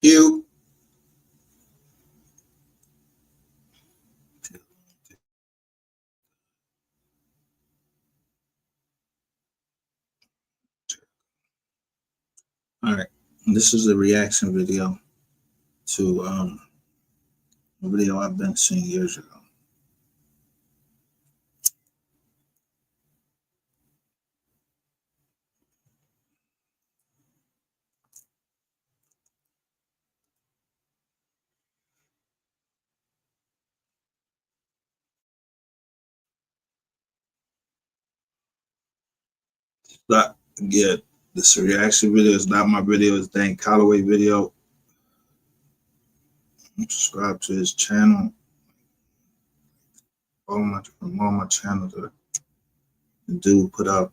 You. All right. This is a reaction video to a video I've been seeing years ago. But yeah, this reaction video is not my video. It's Dan Calloway video. Subscribe to his channel. All my channels that the dude put up.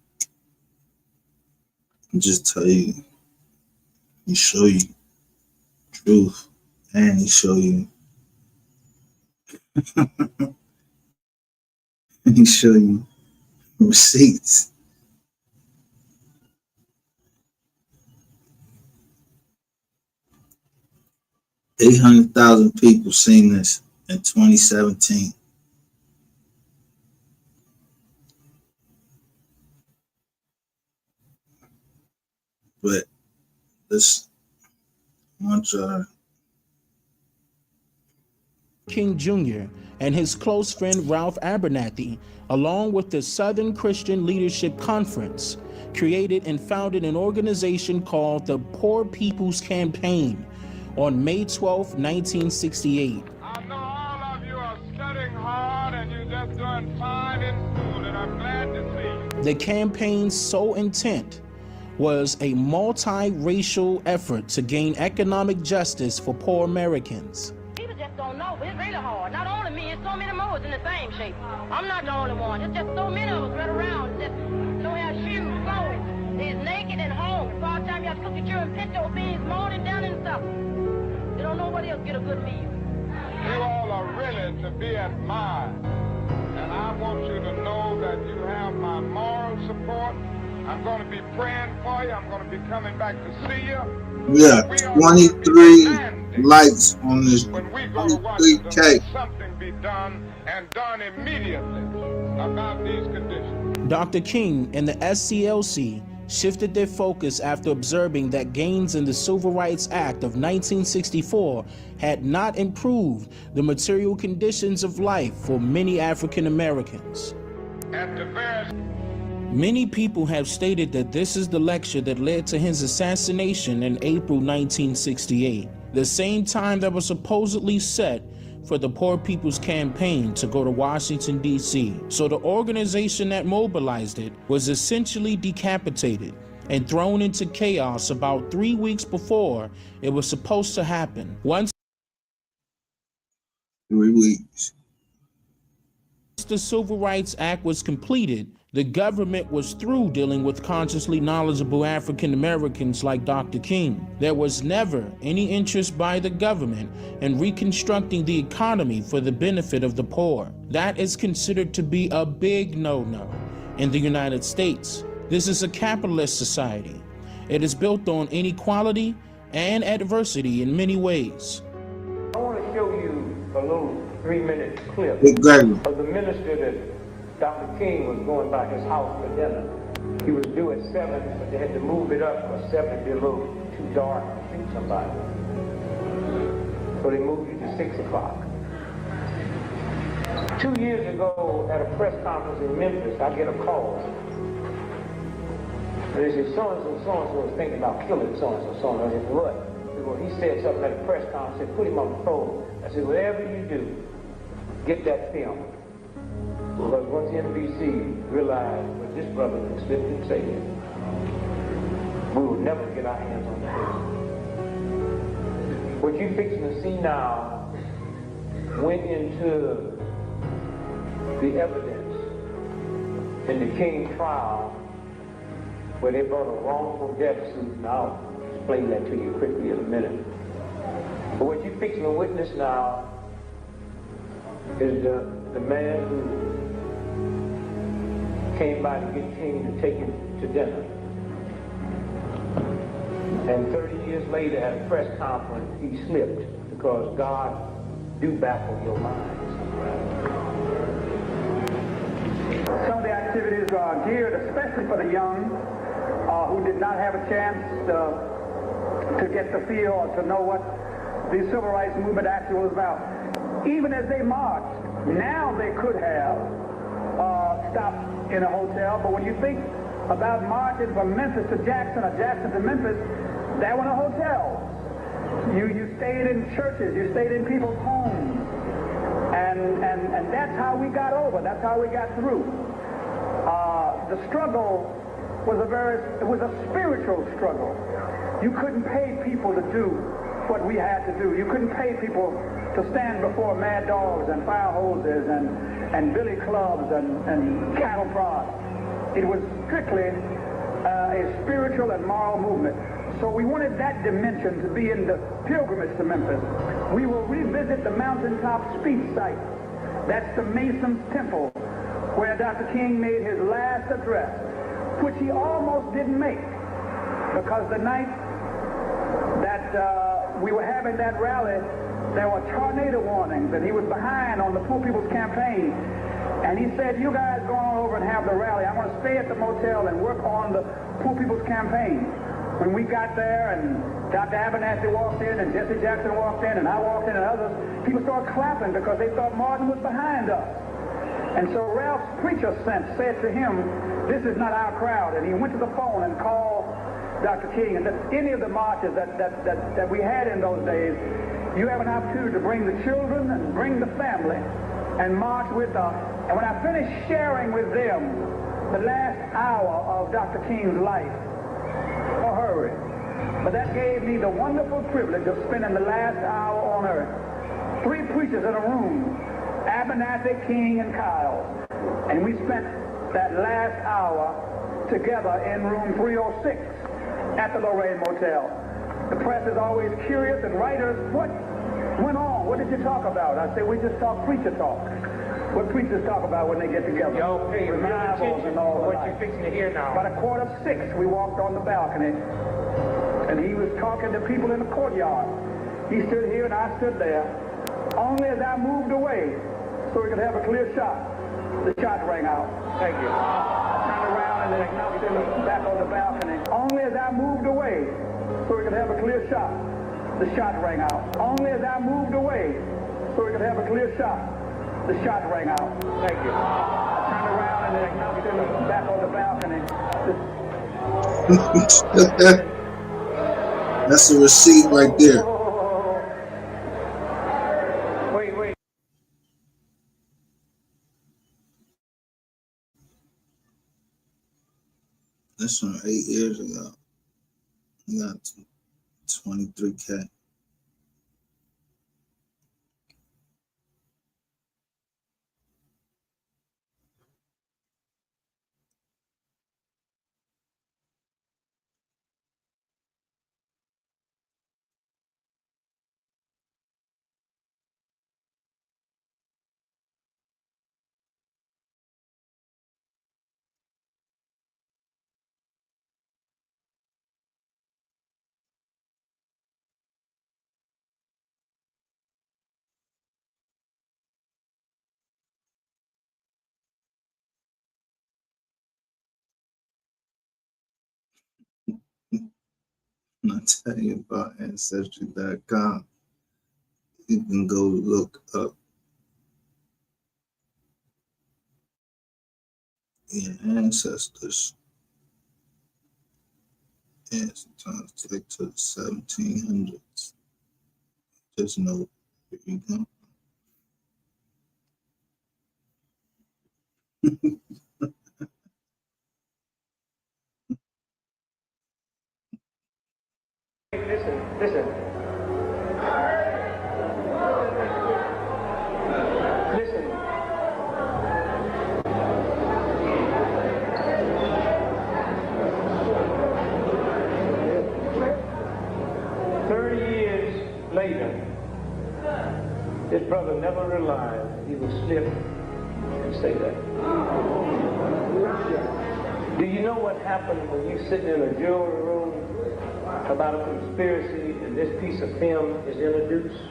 And just tell you, he show you truth, and he show you, he show you receipts. 800,000 people seen this in 2017. But this once King Jr. and his close friend Ralph Abernathy, along with the Southern Christian Leadership Conference, created and founded an organization called the Poor People's Campaign on May 12, 1968. I know all of you are studying hard and you're just doing fine in school, and I'm glad to see you. The campaign's sole intent was a multi-racial effort to gain economic justice for poor Americans. People just don't know, but it's really hard. Not only me, it's so many more in the same shape. I'm not the only one. It's just so many of us right around. Just don't have shoes, clothes. They're naked and hungry. All the time you have to cook your children pinto beans morning, down, and supper. They don't know where they'll get a good meal. You all are really to be admired. And I want you to know that you have my moral support. I'm going to be praying for you. I'm going to be coming back to see you. Yeah, 23 likes on this. When we go to 23K. something be done, and done immediately, about these conditions. Dr. King and the SCLC shifted their focus after observing that gains in the Civil Rights Act of 1964 had not improved the material conditions of life for many African Americans. At the very Many people have stated that this is the lecture that led to his assassination in April 1968, the same time that was supposedly set for the Poor People's Campaign to go to Washington, D.C. So the organization that mobilized it was essentially decapitated and thrown into chaos about 3 weeks before it was supposed to happen. Once 3 weeks. the Civil Rights Act was completed, the government was through dealing with consciously knowledgeable African Americans like Dr. King. There was never any interest by the government in reconstructing the economy for the benefit of the poor. That is considered to be a big no-no in the United States. This is a capitalist society. It is built on inequality and adversity in many ways. I want to show you a little 3-minute clip Exactly. of the minister that Dr. King was going by his house for dinner. He was due at 7, but they had to move it up because 7 would be a little too dark to shoot somebody. So they moved it to 6 o'clock. 2 years ago at a press conference in Memphis, I get a call. And they said, so-and-so was thinking about killing so-and-so. I said, what? Well, he said something at a press conference. I said, put him on the phone. I said, whatever you do, get that film. Because once NBC realized what this brother had slipped and said, we will never get our hands on this. What you're fixing to see now went into the evidence in the King trial where they brought a wrongful death suit, and I'll explain that to you quickly in a minute. But what you're fixing to witness now is the man who came by to get King to take him to dinner. And 30 years later at a press conference, he slipped because God do baffle your minds. Some of the activities are geared especially for the young who did not have a chance to get the feel or to know what the civil rights movement actually was about. Even as they marched, now they could have stopped in a hotel, but when you think about marching from Memphis to Jackson or Jackson to Memphis, there were no hotels. You stayed in churches, you stayed in people's homes, and that's how we got over, that's how we got through. The struggle was a spiritual struggle. You couldn't pay people to do what we had to do. You couldn't pay people to stand before mad dogs and fire hoses and billy clubs and cattle prods. It was strictly a spiritual and moral movement. So we wanted that dimension to be in the pilgrimage to Memphis. We will revisit the mountaintop speech site. That's the Mason's Temple, where Dr. King made his last address, which he almost didn't make, because the night that we were having that rally, there were tornado warnings, and he was behind on the Poor People's Campaign. And he said, you guys go on over and have the rally. I'm going to stay at the motel and work on the Poor People's Campaign. When we got there and Dr. Abernathy walked in and Jesse Jackson walked in and I walked in and others, people started clapping because they thought Martin was behind us. And so Ralph's preacher said to him, this is not our crowd. And he went to the phone and called Dr. King. And any of the marches that we had in those days, you have an opportunity to bring the children and bring the family and march with us. And when I finished sharing with them the last hour of Dr. King's life, a hurry. But that gave me the wonderful privilege of spending the last hour on earth. 3 preachers in a room, Abernathy, King, and Kyle. And we spent that last hour together in room 306 at the Lorraine Motel. The press is always curious, and writers, what went on? What did you talk about? I say, we just talk preacher talk. What preachers talk about when they get together. Y'all pay real Revivals attention and all to what that. you're fixing to hear now. About 5:45, we walked on the balcony, and he was talking to people in the courtyard. He stood here and I stood there. Only as I moved away, so we could have a clear shot, the shot rang out. Thank you. I turned around and then knelt him back on the balcony. Only as I moved away, so we could have a clear shot, the shot rang out. Only as I moved away, so we could have a clear shot, the shot rang out. Thank you. I turned around and then knelt him back on the balcony. That's a receipt right there. Wait. That's from 8 years ago. I got 23K. I'll tell you about Ancestry.com. You can go look up your ancestors. And sometimes take to the 1700s. Just know where you go. Listen. 30 years later, this brother never realized he would slip and say that. Do you know what happened when you sitting in a jury room about a conspiracy and this piece of film is introduced,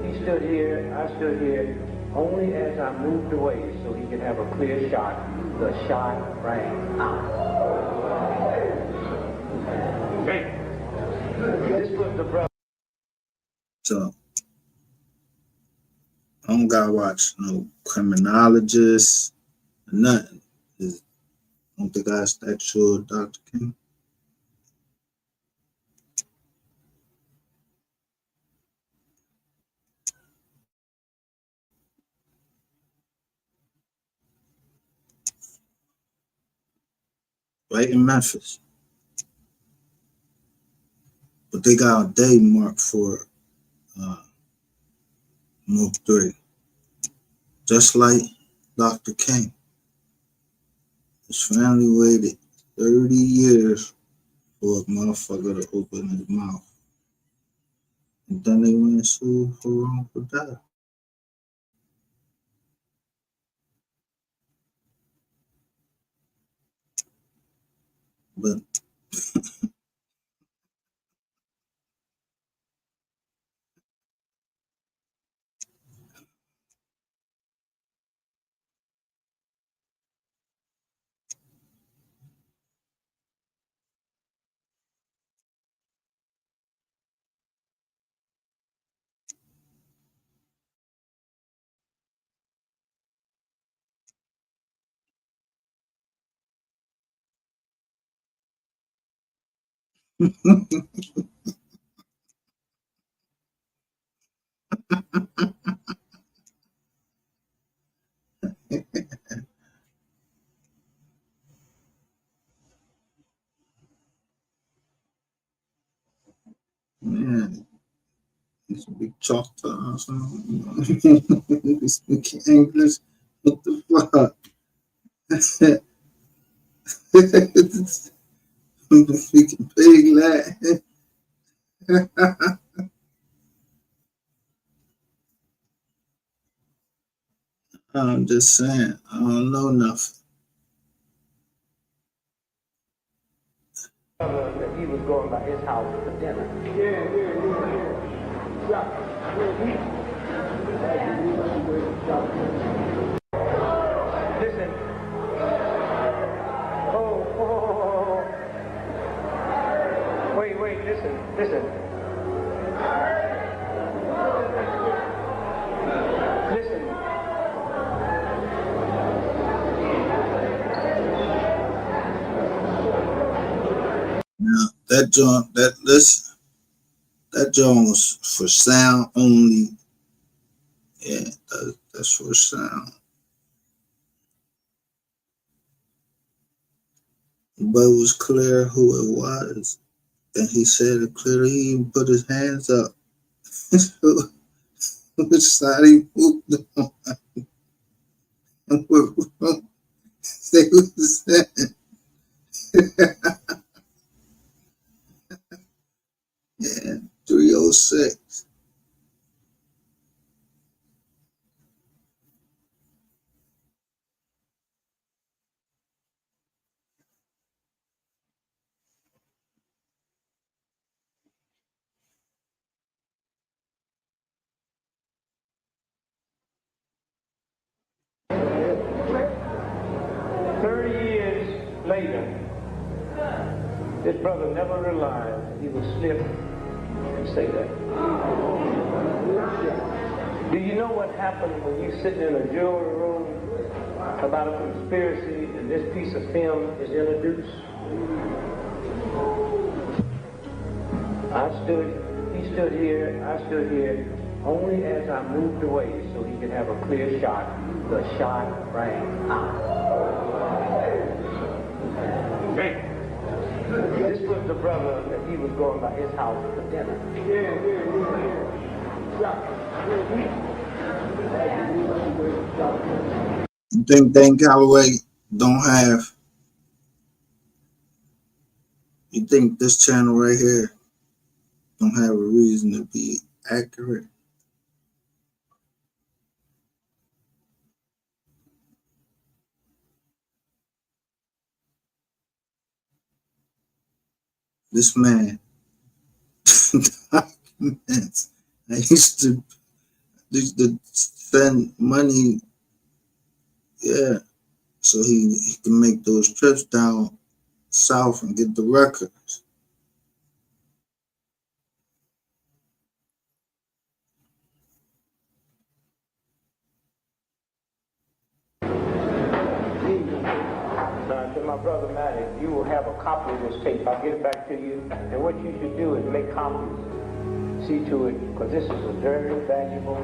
he stood here, only as I moved away so he could have a clear shot. The shot rang out. This was the brother. So I don't gotta watch no criminologists, nothing. I don't think I asked that sure, Dr. King. Right in Memphis. But they got a day marked for Move 3. Just like Dr. King. His family waited 30 years for a motherfucker to open his mouth. And then they went and sued for wrongful death. But man, you speak Choctaw or something. You speak English. What the fuck? I'm speaking pig Latin. I'm just saying, I don't know nothing. That he was going by his house for dinner. Listen. Oh. Wait, listen. Listen. Now that joint was for sound only. Yeah, that's for sound. But it was clear who it was. And he said it clearly. He even put his hands up. Which side he moved on. And what they was saying. Yeah, 306. Later, this brother never realized he would slip and say that. Do you know what happened when you sit in a jury room about a conspiracy and this piece of film is introduced? He stood here, only as I moved away so he could have a clear shot. The shot rang out. This was the brother that he was going by his house for dinner. You think Dan Calloway don't have? You think this channel right here don't have a reason to be accurate? This man documents. I used to spend money, yeah, so he can make those trips down south and get the records. Now, to my brother Matty, you will have a copy of this tape. I'll get it back to you. And what you should do is make copies. See to it, because this is a very valuable.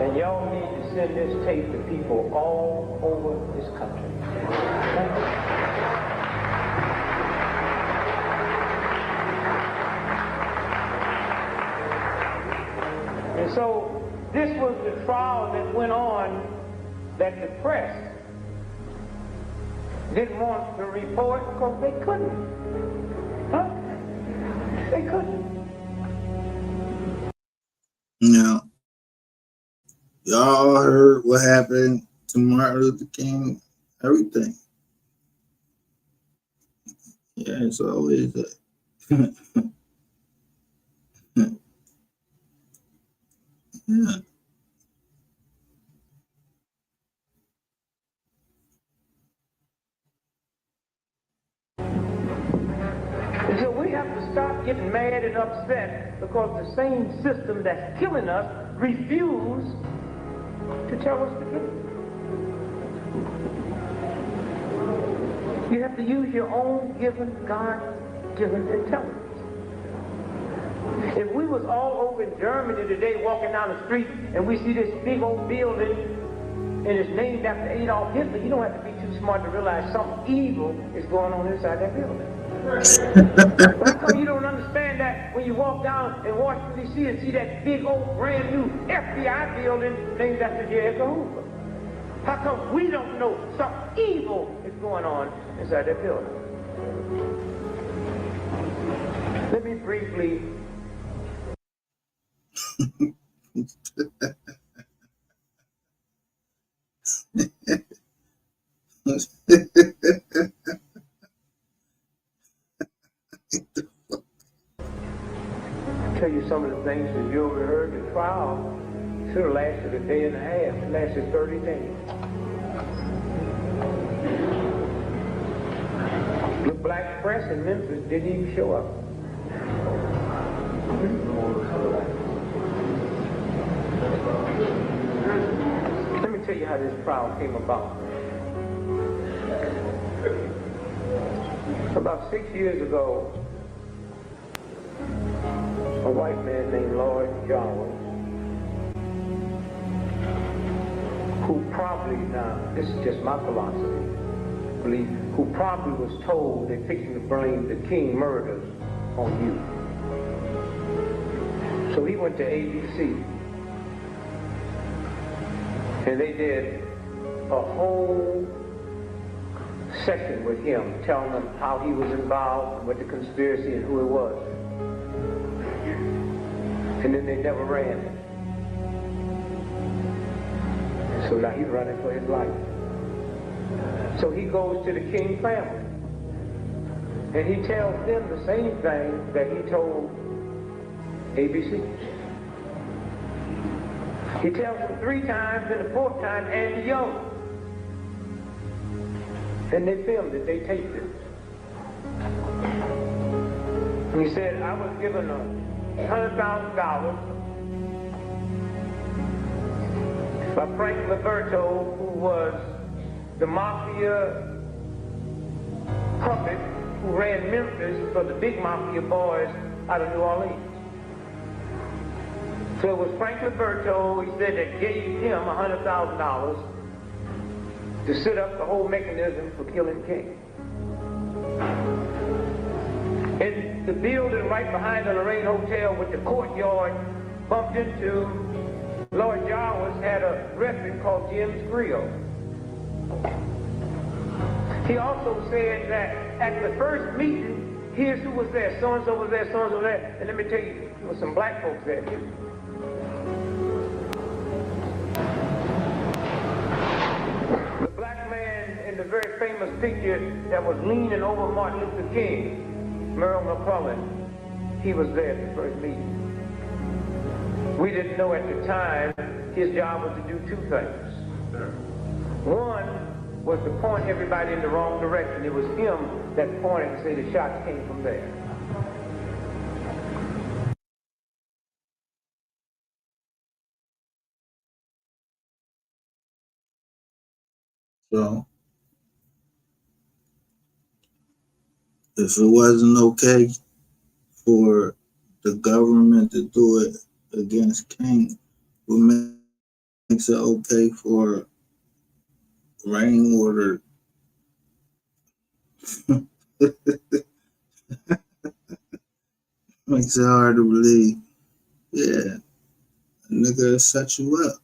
And y'all need to send this tape to people all over this country. And so this was the trial that went on that the press didn't want to report because they couldn't. Huh? They couldn't. Now, y'all heard what happened to Martin Luther King, everything. Yeah, it's always that. Yeah. So we have to stop getting mad and upset because the same system that's killing us refuse to tell us the truth. You have to use your own given, God-given intelligence. If we was all over in Germany today walking down the street and we see this big old building and it's named after Adolf Hitler, you don't have to be too smart to realize something evil is going on inside that building. How come you don't understand that when you walk down in Washington, D.C. and see that big old brand new FBI building named after J. Edgar Hoover? How come we don't know something evil is going on inside that building? Let me briefly tell you some of the things that you overheard. The trial should have lasted a day and a half. It lasted 30 days. The black press in Memphis didn't even show up. Let me tell you how this trial came about. About 6 years ago, a white man named Lloyd Jarvis, who probably, now this is just my philosophy, believe, who probably was told they're fixing to blame the King murders on you. So he went to ABC, and they did a whole session with him, telling them how he was involved with the conspiracy and who it was. And then they never ran it. So now he's running for his life. So he goes to the King family. And he tells them the same thing that he told ABC. He tells them 3 times, and the 4th time, Andy Young. And they filmed it, they taped it. And he said, I was given $100,000 by Frank Liberto, who was the mafia puppet who ran Memphis for the big mafia boys out of New Orleans. So it was Frank Liberto, he said, that gave him $100,000 to set up the whole mechanism for killing King. In the building right behind the Lorraine Hotel with the courtyard bumped into, Lloyd Jarvis had a restaurant called Jim's Grill. He also said that at the first meeting, here's who was there, so-and-so was there, so-and-so was there. And let me tell you, there were some black folks there too. The black man in the very very famous figure that was leaning over Martin Luther King, Merle McClellan. He was there at the first meeting. We didn't know at the time his job was to do two things. One was to point everybody in the wrong direction. It was him that pointed and said the shots came from there. So if it wasn't okay for the government to do it against King, what makes it okay for rainwater? Makes it hard to believe. Yeah, a nigga set you up.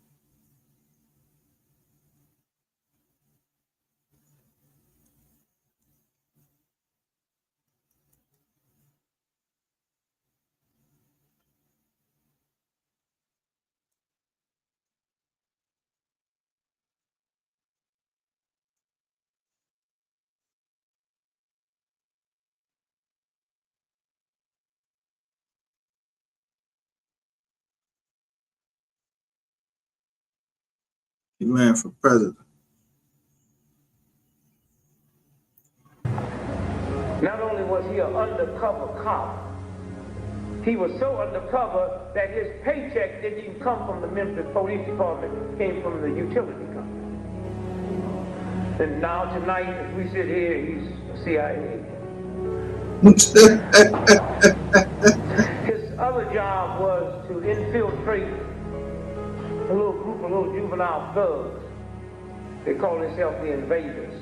He ran for president. Not only was he an undercover cop, he was so undercover that his paycheck didn't even come from the Memphis Police Department, it came from the utility company. And now tonight, as we sit here, he's a CIA. His other job was to infiltrate a little group of little juvenile thugs. They call themselves the Invaders.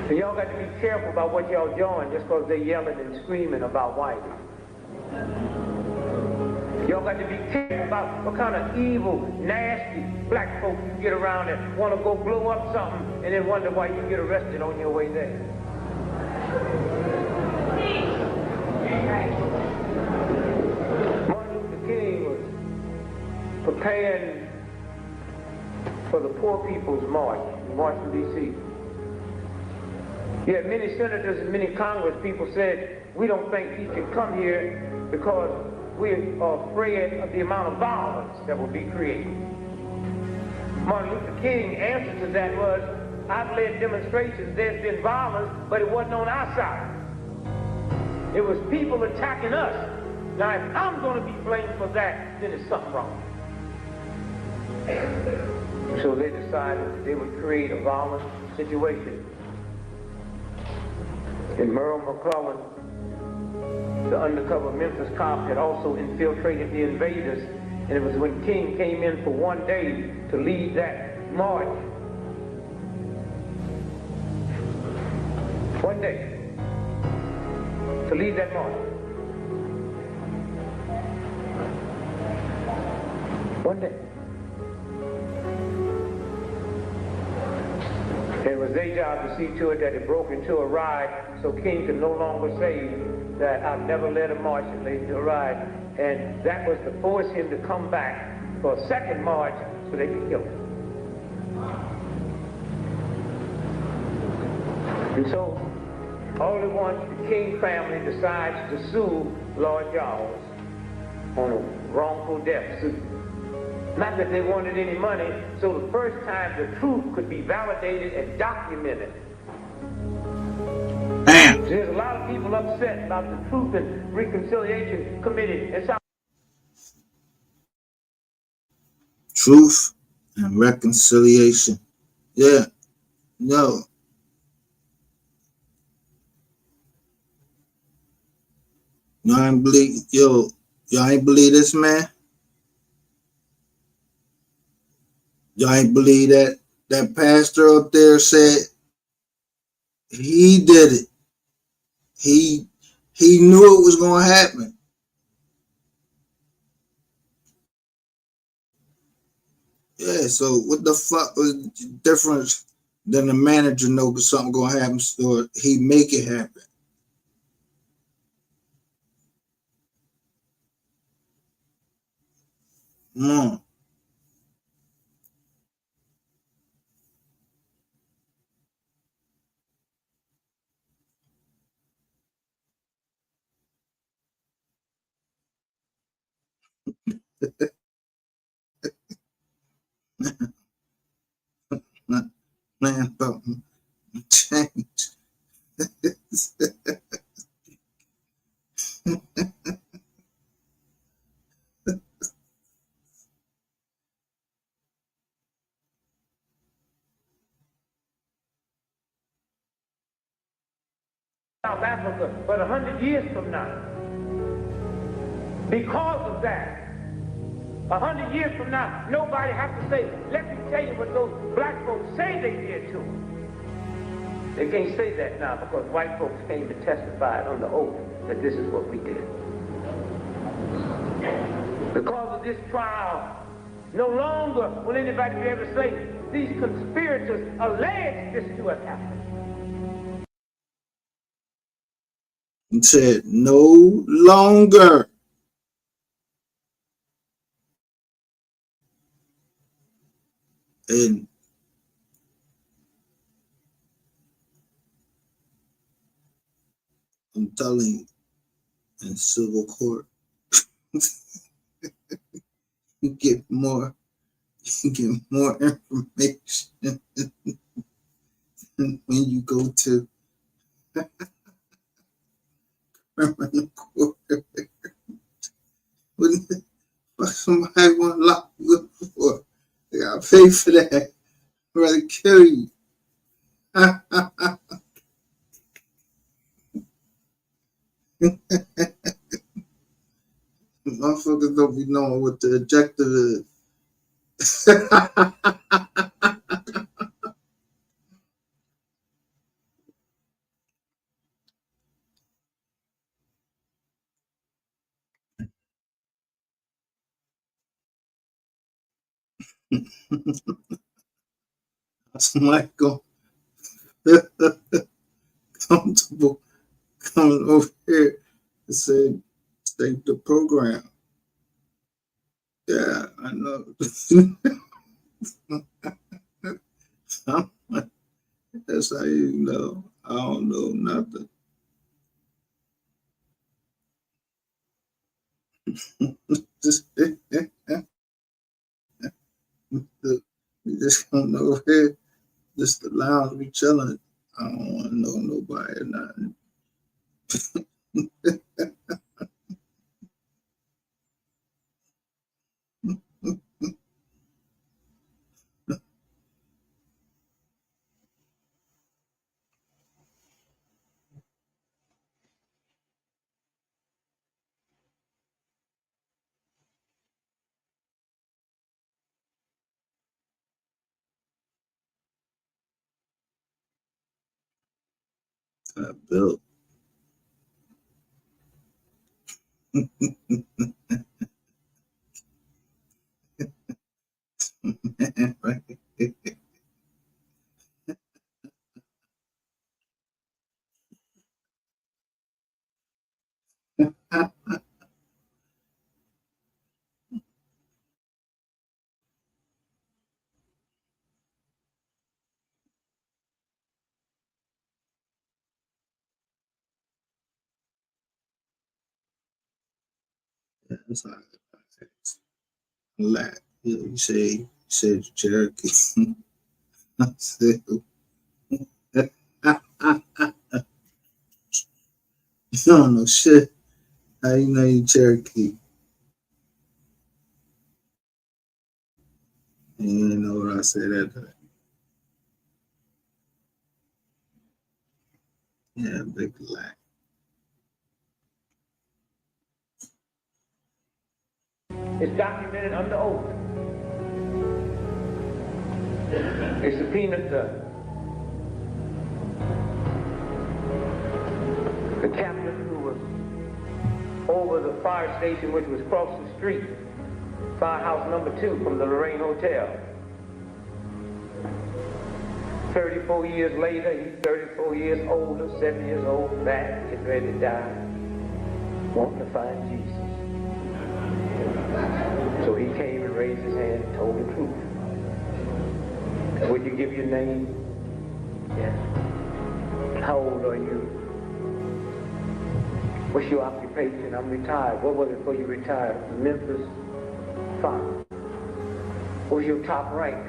And y'all got to be careful about what y'all join just because they're yelling and screaming about Whitey. Y'all got to be careful about what kind of evil, nasty black folk you get around that want to go blow up something and then wonder why you get arrested on your way there. Martin Luther King was preparing for the Poor People's March in Washington, D.C. Yet many senators and many Congress people said, we don't think he should come here because we are afraid of the amount of violence that will be created. Martin Luther King's answer to that was, I've led demonstrations, there's been violence, but it wasn't on our side. It was people attacking us. Now, if I'm going to be blamed for that, then there's something wrong. So they decided that they would create a violent situation. And Merle McClellan, the undercover Memphis cop, had also infiltrated the Invaders, and it was when King came in for one day to lead that march. One day to lead that march. One day. It was their job to see to it that it broke into a ride so King could no longer say that I've never led a march and led to a ride. And that was to force him to come back for a second march so they could kill him. And so, all at once, the King family decides to sue Lord Charles on a wrongful death suit. Not that they wanted any money, so the first time the truth could be validated and documented. Bam. There's a lot of people upset about the Truth and Reconciliation Committee in South. Truth and reconciliation. Yeah. No. Y'all ain't believe, y'all ain't believe this man? Y'all ain't believe that pastor up there said he did it. He knew it was going to happen. Yeah, so what the fuck was the difference than the manager know something going to happen or he make it happen? Come on. Man about change. South Africa, but 100 years from now. Because of that, 100 years from now, nobody has to say, let me tell you what those black folks say they did to them. They can't say that now because white folks came to testify on the oath that this is what we did. Because of this trial, no longer will anybody be able to say, these conspirators allege this to have happened. He said, no longer. And I'm telling you, in civil court, you get more information when you go to criminal court. What somebody want to lock you up for? They gotta pay for that. I'd rather kill you. Motherfuckers don't be knowing what the objective is. Somebody go comfortable coming over here and say, take the program. Yeah, I know. That's how you know. I don't know nothing. We just come over here, just the lounge, we chilling. I don't want to know nobody or nothing. I built. That's how I laugh. You say Cherokee. I said, you don't know shit. How you know you Cherokee? You didn't know what I said that day. Yeah, big laugh. It's documented under oath. They subpoenaed the captain who was over the fire station, which was across the street, firehouse number 2 from the Lorraine Hotel. 34 years later, he's 34 years older, 7 years old, back, getting ready to die, wanting to find Jesus. So he came and raised his hand and told the truth. Would you give your name? Yes. How old are you? What's your occupation? I'm retired. What was it before you retired? Memphis Fire. What was your top rank?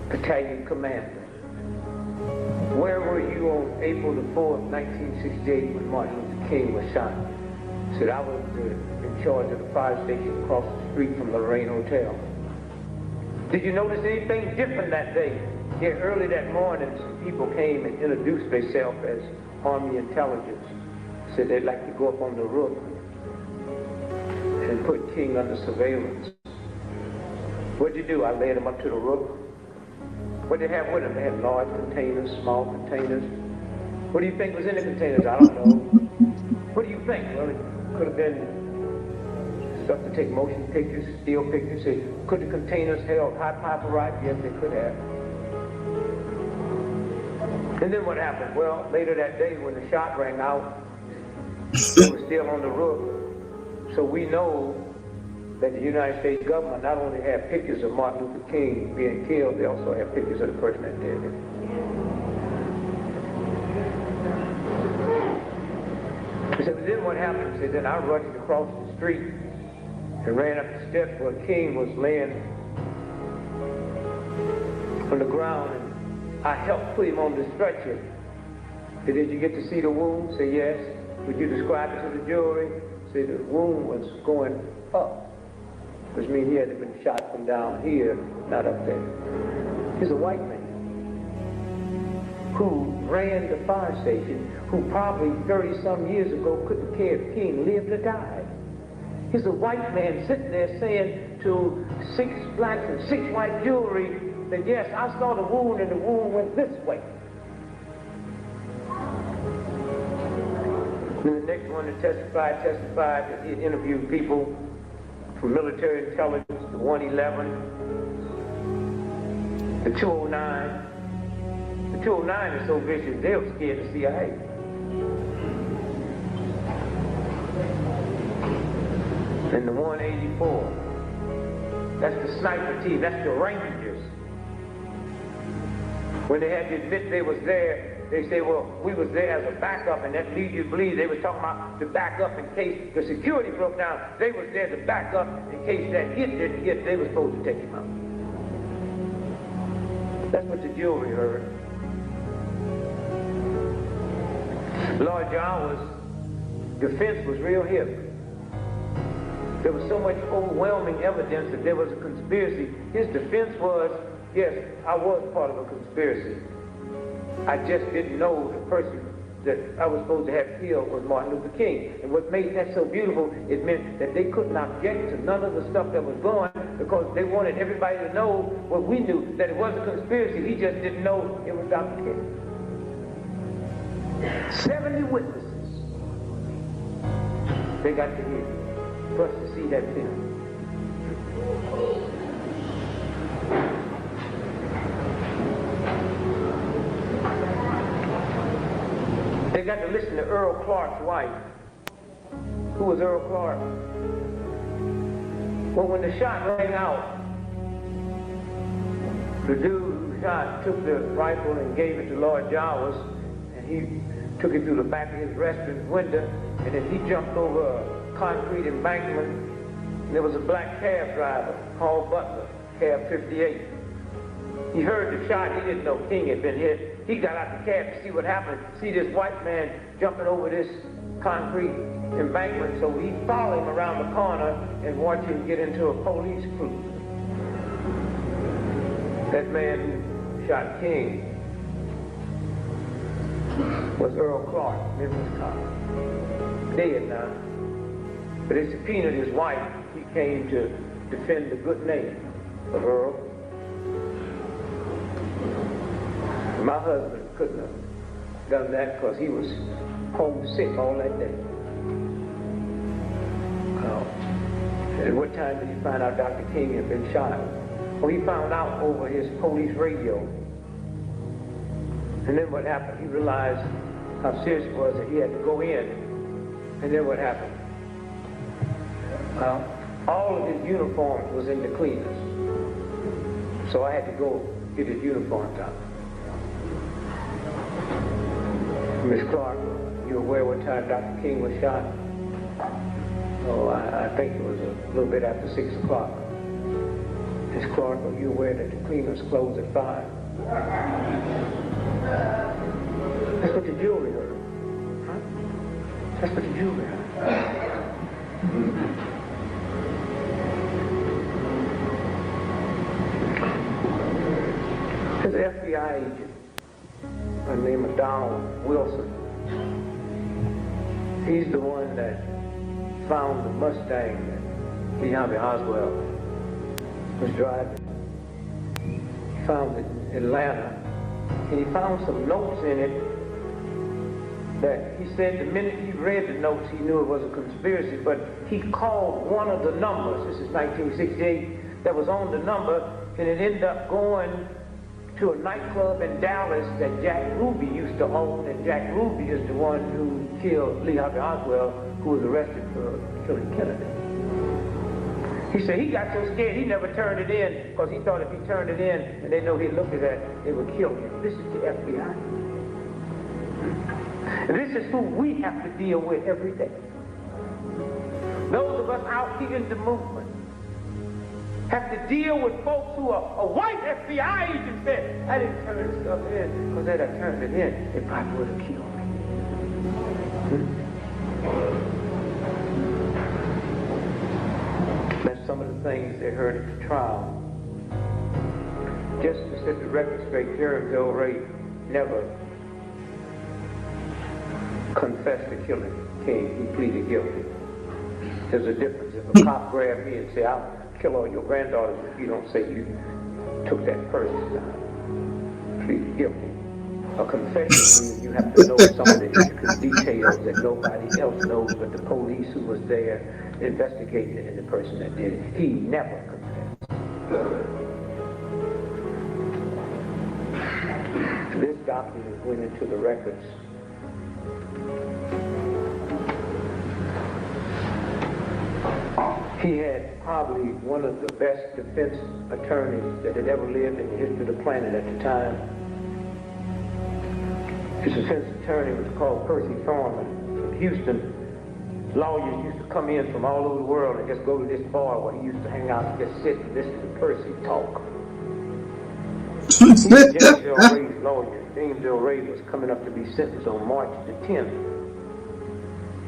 Battalion commander. Where were you on April the 4th, 1968 when Martin Luther King was shot? Said I was in charge of the fire station across the street from Lorraine Hotel. Did you notice anything different that day? Yeah, early that morning, some people came and introduced themselves as Army intelligence. Said they'd like to go up on the roof and put King under surveillance. What'd you do? I led them up to the roof. What did they have with them? They had large containers, small containers. What do you think was in the containers? I don't know. What do you think? Well, it could have been stuff to take motion pictures, still pictures. Could the containers held high paparazzi? Yes, they could have. And then what happened? Well, later that day when the shot rang out, they were still on the roof. So we know that the United States government not only had pictures of Martin Luther King being killed, they also had pictures of the person that did it. He said, but then what happened? He said, then I rushed across the street and ran up the steps where King was laying on the ground, and I helped put him on the stretcher. Said, did you get to see the wound? Say, yes. Would you describe it to the jury? Say, the wound was going up, which means he had been shot from down here, not up there. He's a white man who ran the fire station, who probably 30-some years ago couldn't care if King lived or died. He's a white man sitting there saying to 6 blacks and 6 white jury that, yes, I saw the wound and the wound went this way. And the next one to testified that he interviewed people from military intelligence, the 111, the 209. The 209 is so vicious, they were scared of CIA. And the 184, that's the sniper team, that's the Rangers. When they had to admit they was there, they say, well, we was there as a backup, and that leads you to believe they was talking about the backup in case the security broke down. They was there to back up in case that hit didn't hit, they were supposed to take him out. That's what the jury heard. Lord Jawa's defense was real hip. There was so much overwhelming evidence that there was a conspiracy. His defense was, yes, I was part of a conspiracy. I just didn't know the person that I was supposed to have killed was Martin Luther King. And what made that so beautiful, it meant that they could not object to none of the stuff that was going because they wanted everybody to know what we knew, that it was a conspiracy. He just didn't know it was Dr. King. 70 witnesses they got to hear for us to see that film. They got to listen to Earl Clark's wife. Who was Earl Clark? Well, when the shot rang out, the dude who shot took the rifle and gave it to Lord Jawas, and he took it through the back of his restaurant window, and then he jumped over a concrete embankment, and there was a black cab driver called Butler, cab 58. He heard the shot. He didn't know King had been hit. He got out the cab to see what happened, see this white man jumping over this concrete embankment, so he followed him around the corner and watched him get into a police cruiser. That man who shot King was Earl Clark, Memphis cop. Dead now. But they subpoenaed his wife. He came to defend the good name of Earl. My husband couldn't have done that because he was homesick all that day. At what time did he find out Dr. King had been shot? Well, he found out over his police radio. And then what happened? He realized how serious it was that he had to go in. And then what happened? Well, all of his uniforms was in the cleaners. So I had to go get his uniforms out. Miss Clark, you aware what time Dr. King was shot? Oh, I think it was a little bit after 6 o'clock. Miss Clark, are you aware that the cleaners closed at 5? That's what the jewelry heard. Huh? That's what the jewelry heard. There's an FBI agent by the name of Donald Wilson. He's the one that found the Mustang that Lee Harvey Oswald was driving. He found it in Atlanta, and he found some notes in it that he said the minute he read the notes, he knew it was a conspiracy, but he called one of the numbers, this is 1968, that was on the number, and it ended up going to a nightclub in Dallas that Jack Ruby used to own, and Jack Ruby is the one who killed Lee Harvey Oswald, who was arrested for killing Kennedy. He said he got so scared he never turned it in because he thought if he turned it in and they know he looked at that, they would kill him. This is the FBI. And this is who we have to deal with every day. Those of us out here in the movement have to deal with folks who are a white FBI agent said, I didn't turn this stuff in because if I turned it in, they probably would have killed me. That's some of the things they heard at the trial. Just to set the record straight, James Earl Ray never confessed to killing King. He pleaded guilty. There's a difference. If a cop grabbed me and said, I'll kill all your granddaughters if you don't say you took that purse, pleaded guilty. A confession means you have to know some of the intricate details that nobody else knows but the police who was there investigating and the person that did it. He never confessed. This document went into the records. He had probably one of the best defense attorneys that had ever lived in the history of the planet at the time. His defense attorney was called Percy Foreman from Houston. Lawyers used to come in from all over the world and just go to this bar where he used to hang out and just sit and listen to Percy talk. He was James Earl Ray's lawyer. James Earl Ray was coming up to be sentenced on March the 10th.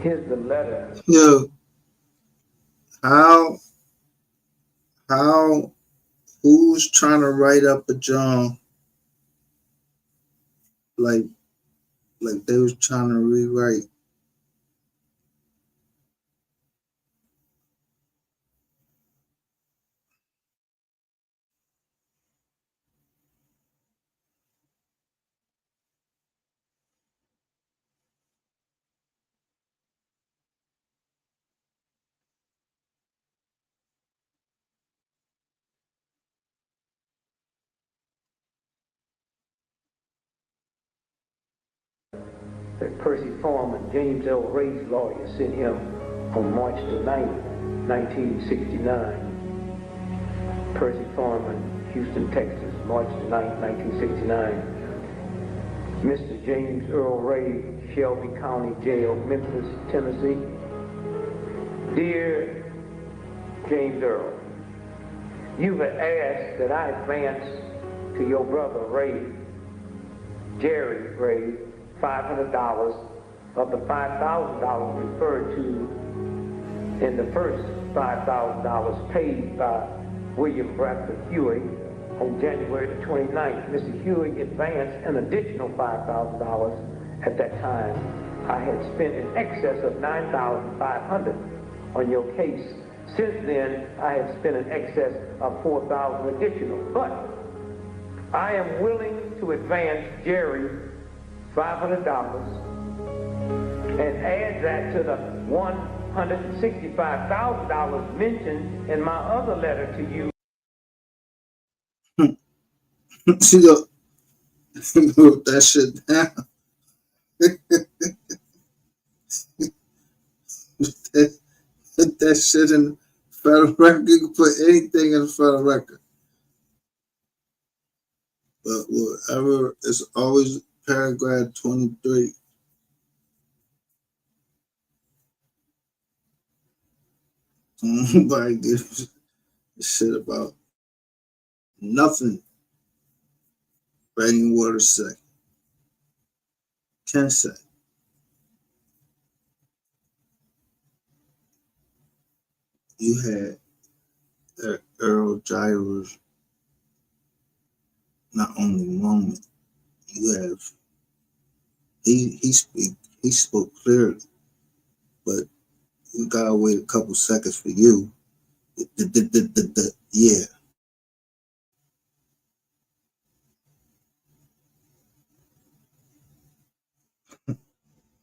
Here's the letter. Yo, who's trying to write up a John like they was trying to rewrite? That Percy Foreman, James L. Ray's lawyer, sent him on March the 9th, 1969. Percy Foreman, Houston, Texas, March the 9th, 1969. Mr. James Earl Ray, Shelby County Jail, Memphis, Tennessee. Dear James Earl, you've asked that I advance to your brother Ray, Jerry Ray, $500 of the $5,000 referred to in the first $5,000 paid by William Bradford Huey on January the 29th. Mr. Huey advanced an additional $5,000. At that time, I had spent in excess of $9,500 on your case. Since then, I have spent in excess of $4,000 additional. But I am willing to advance Jerry $500 and add that to the $165,000 mentioned in my other letter to you. See, wrote that shit down. Put that shit in federal record. You can put anything in the federal record. But whatever, it's always paragraph 23. Nobody gives a shit about nothing Rainwater say. Can say. You had Earl Gyros not only moment. You have he spoke clearly, but we gotta wait a couple seconds for you. Yeah.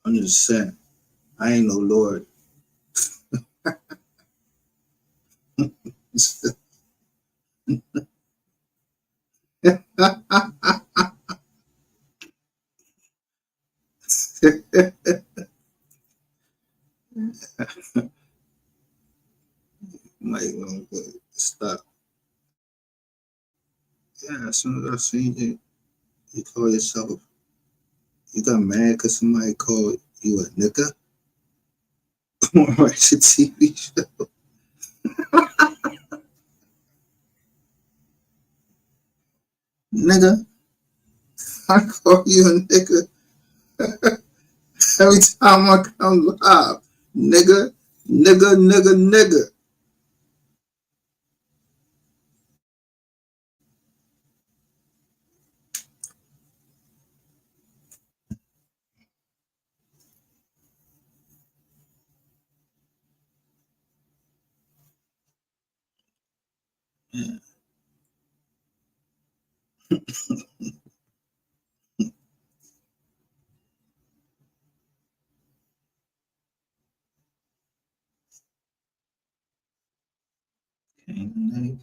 I'm just saying, I ain't no lord. Might want to stop. Yeah, as soon as I seen you, you call yourself, you got mad because somebody called you a nigga on your TV show. Nigga, I call you a nigga every time I come live. Nigga, nigga, nigga, nigga. Yeah. Okay,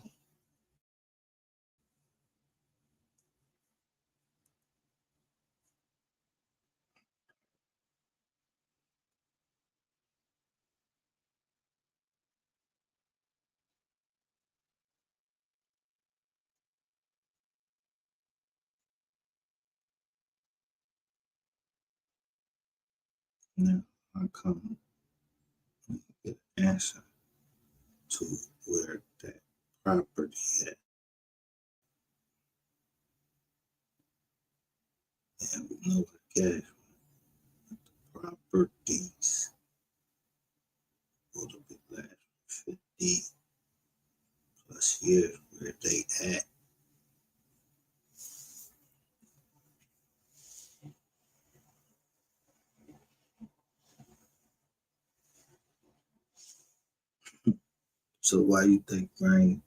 now I come and get an answer to where that property at. And we know what gas properties will be last 50 plus years where they at. So why you think Brain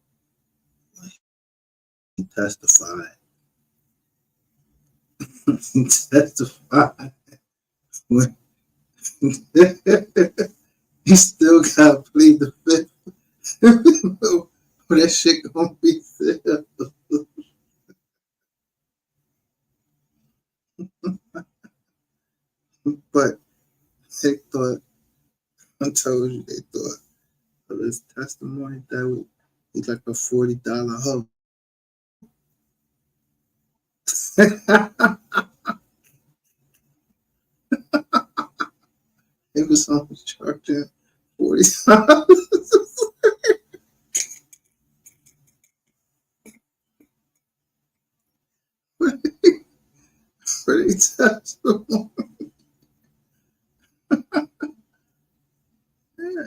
he testified? He testified when he still got to plead the fifth. That shit gonna be there. But they thought, I told you, they thought of his testimony that would be like a $40 hoe. It was only charging $40 for the testimony. Yeah.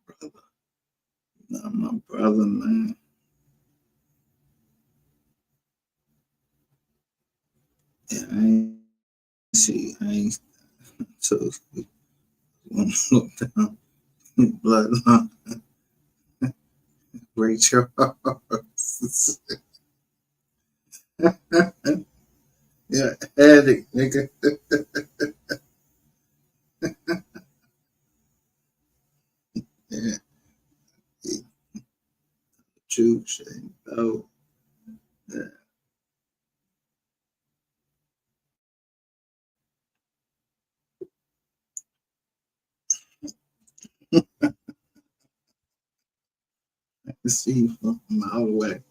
Brother. Not my brother, man. Yeah, I ain't see, I ain't so one look down bloodline. Ray Charles. Yeah, addict, nigga. Yeah, juice and oh, See from a mile away.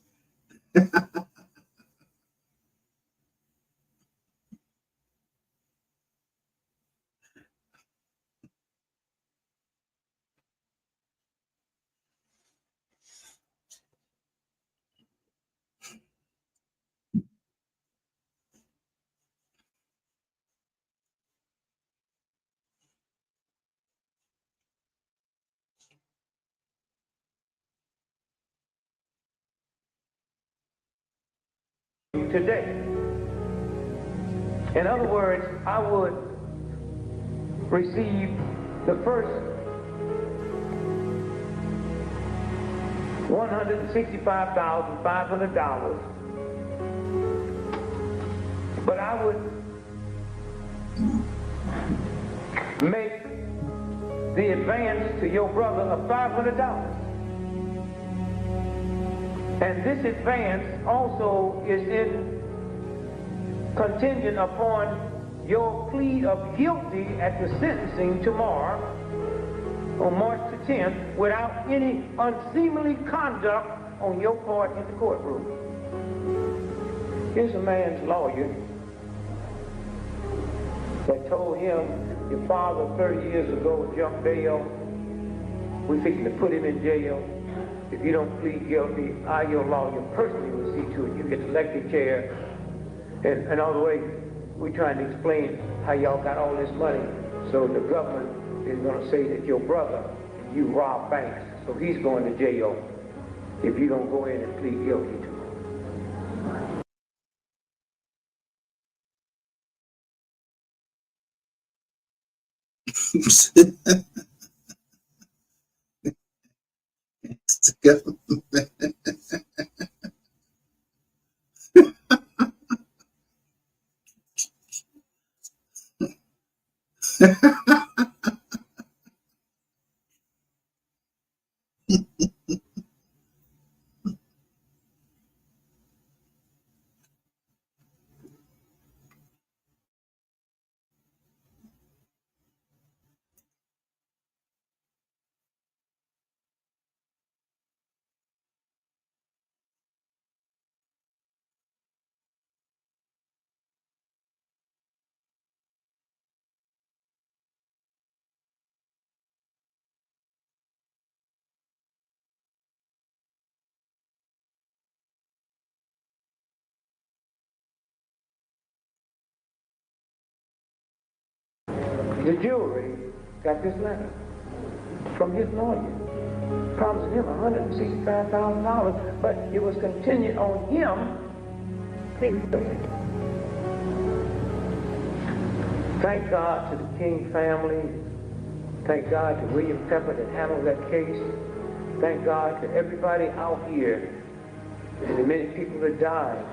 Today. In other words, I would receive the first $165,500, but I would make the advance to your brother of $500. And this advance also is contingent upon your plea of guilty at the sentencing tomorrow on March the 10th without any unseemly conduct on your part in the courtroom. Here's a man's lawyer that told him, your father 30 years ago jumped bail. We're fixing to put him in jail. If you don't plead guilty, I, your lawyer, personally will see to it you get the elected chair. And all the way, we're trying to explain how y'all got all this money. So the government is going to say that your brother, you robbed banks. So he's going to jail if you don't go in and plead guilty to it. It's the government. The jury got this letter from his lawyer, promising him $165,000, but it was contingent on him pleading guilty. Thank God to the King family. Thank God to William Pepper that handled that case. Thank God to everybody out here and the many people that died.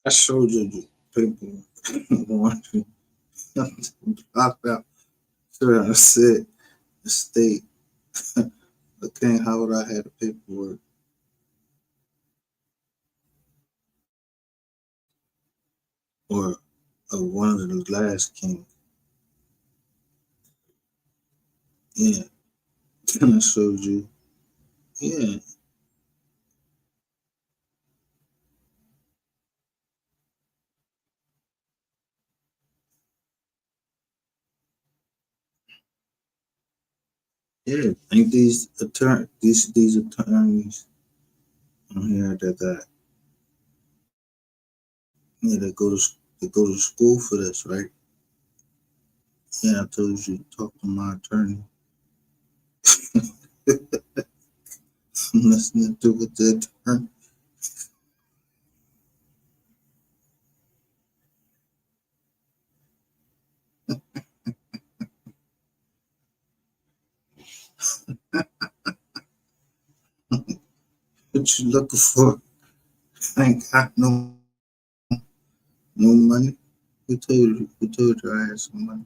I showed you the paperwork. Want you blocked out. Sure, I said the state. Okay, how would I have the paperwork? Or one of the last king. Yeah. And I showed you. Yeah. Yeah. Ain't these attorneys on here that yeah, they go to school for this, right? Yeah, I told you to talk to my attorney. I'm listening to what the attorney. What you looking for? I ain't got no money. Who told you I had some money?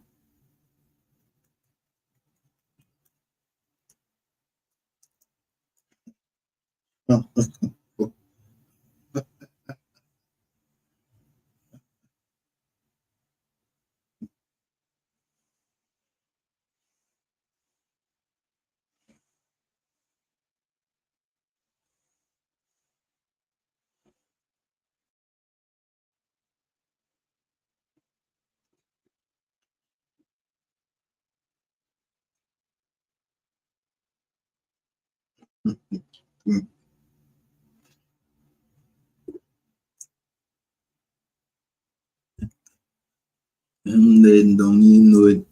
And they don't even know it.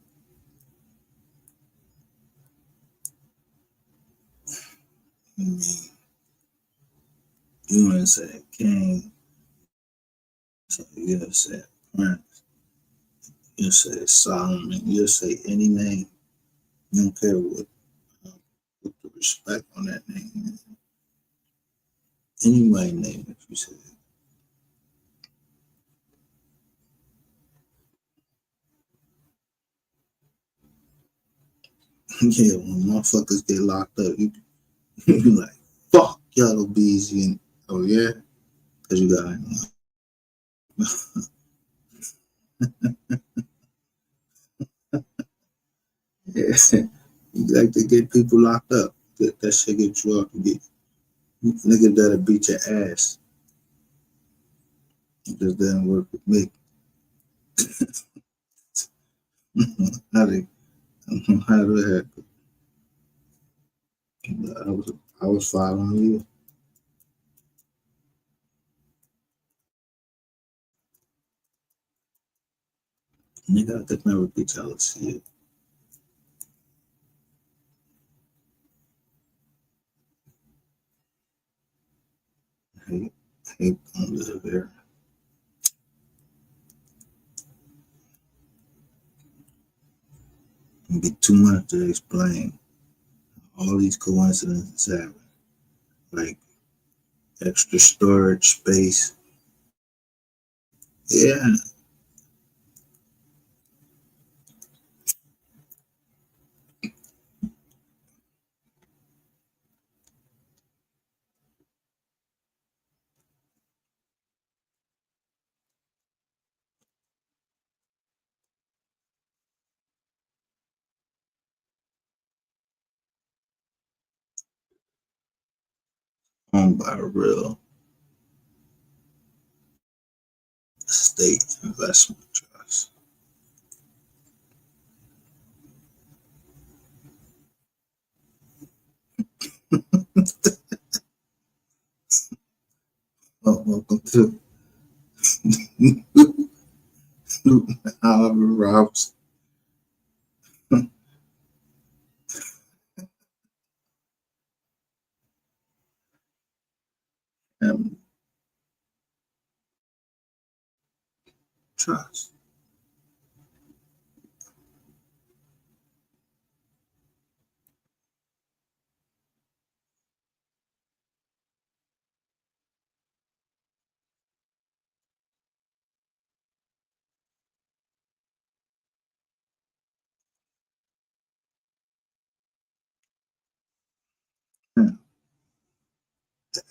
You want to say king, so you'll say prince, you'll say Solomon, you'll say any name. You don't care what the respect on that name is. Anybody name if you say it. Yeah, when motherfuckers get locked up, you be like, fuck Yellow Beezy. And, oh, yeah? Because you got yeah. You like to get people locked up. That shit get you out to get nigga that'll beat your ass. It just doesn't work with me. how they how the heck I was following you. Nigga, I could never be jealous of you. Hate, hate don't live here. It'd be too much to explain. All these coincidences happen. Like extra storage space. Yeah. Owned by a real estate investment trust. Well, welcome to Oliver Robson. And trust.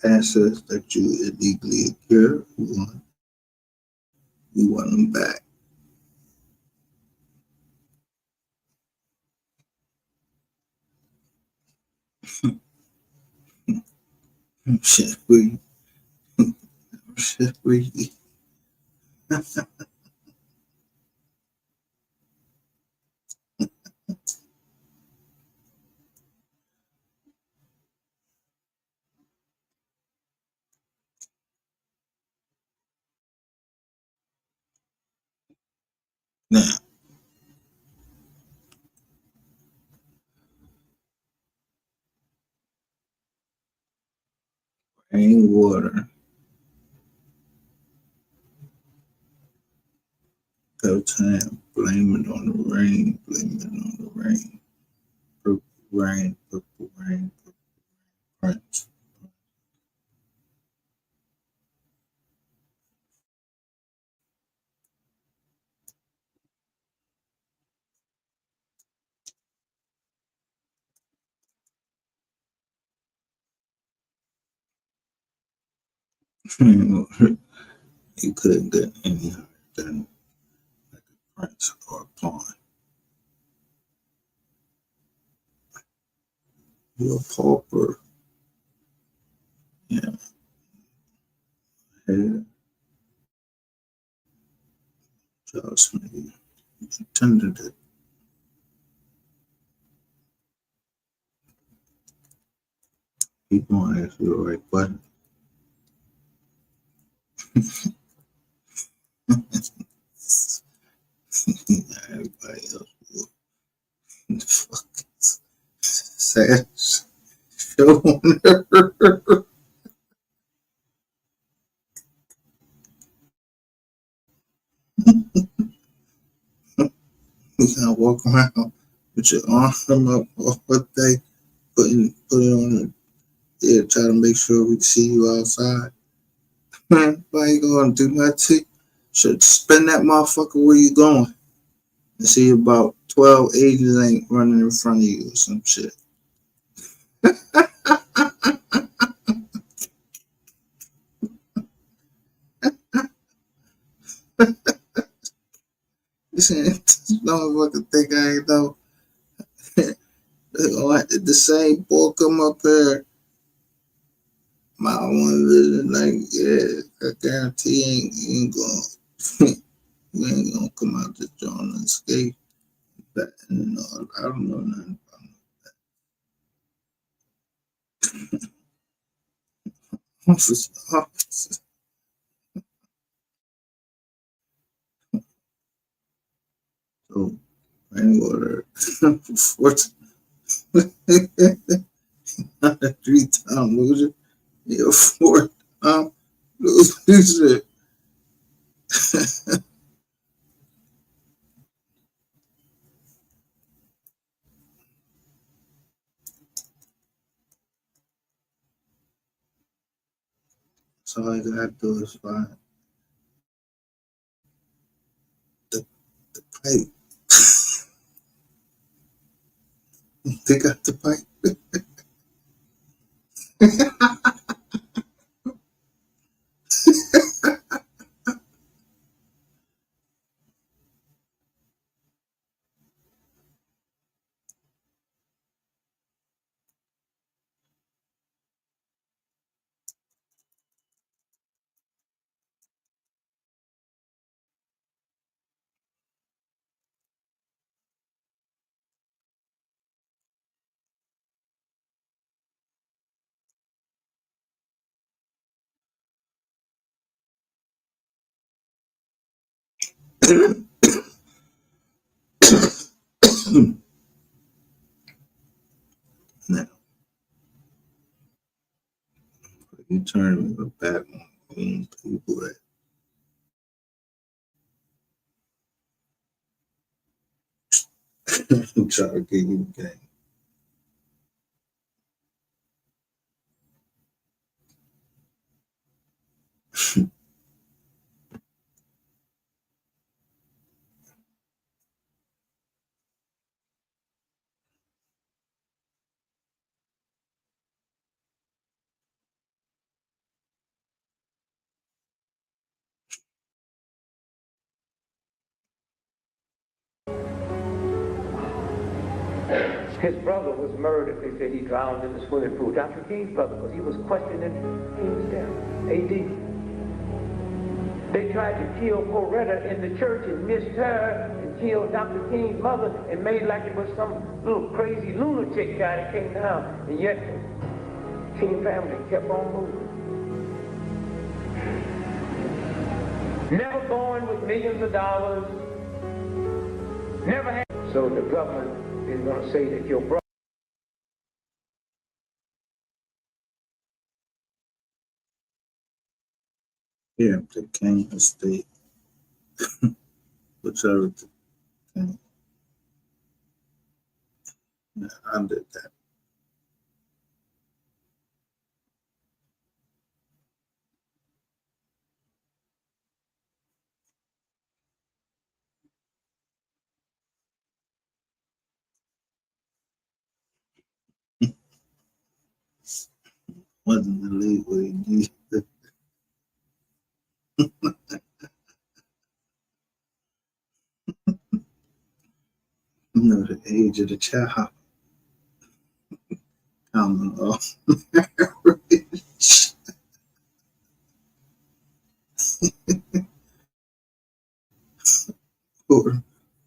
assets that you illegally acquired. We want them back. Shit, we. Now, rainwater. Every time, blame it on the rain, blame it on the rain. Purple rain, purple rain, purple Prince. He couldn't get any higher than like a prince or a pawn. You're a pauper. Yeah. Hey, Charles Smith intended it. Keep on asking the right button. Everybody else will fucking sad show on there. You gotta walk around with your arm up all day, put it on the try to make sure we see you outside. Man, why you gonna do nothing? Should spin that motherfucker where you going. And see about 12 ages ain't running in front of you or some shit. This motherfucker think I ain't know. The same boy come up here. My one vision, like, yeah, I guarantee you ain't gonna you ain't gonna come out this joint and skate. But no, I don't know nothing about officer. So rainwater not a 3-time loser. You're a 4-time loser. So all you gotta do is find the pipe. They got the pipe. Now, you turn me back on people that try to get you the game. His brother was murdered. They said he drowned in the swimming pool. Dr. King's brother, because he was questioning King's death. AD. They tried to kill Coretta in the church and missed her and killed Dr. King's mother and made like it was some little crazy lunatic guy that came down. And yet, the King family kept on moving. Never born with millions of dollars. Never had. So the government is going to say that your brother. Yeah, the King estate, whichever the King. Yeah, I did that. Wasn't the league what he needed. You know, the age of the child coming off marriage.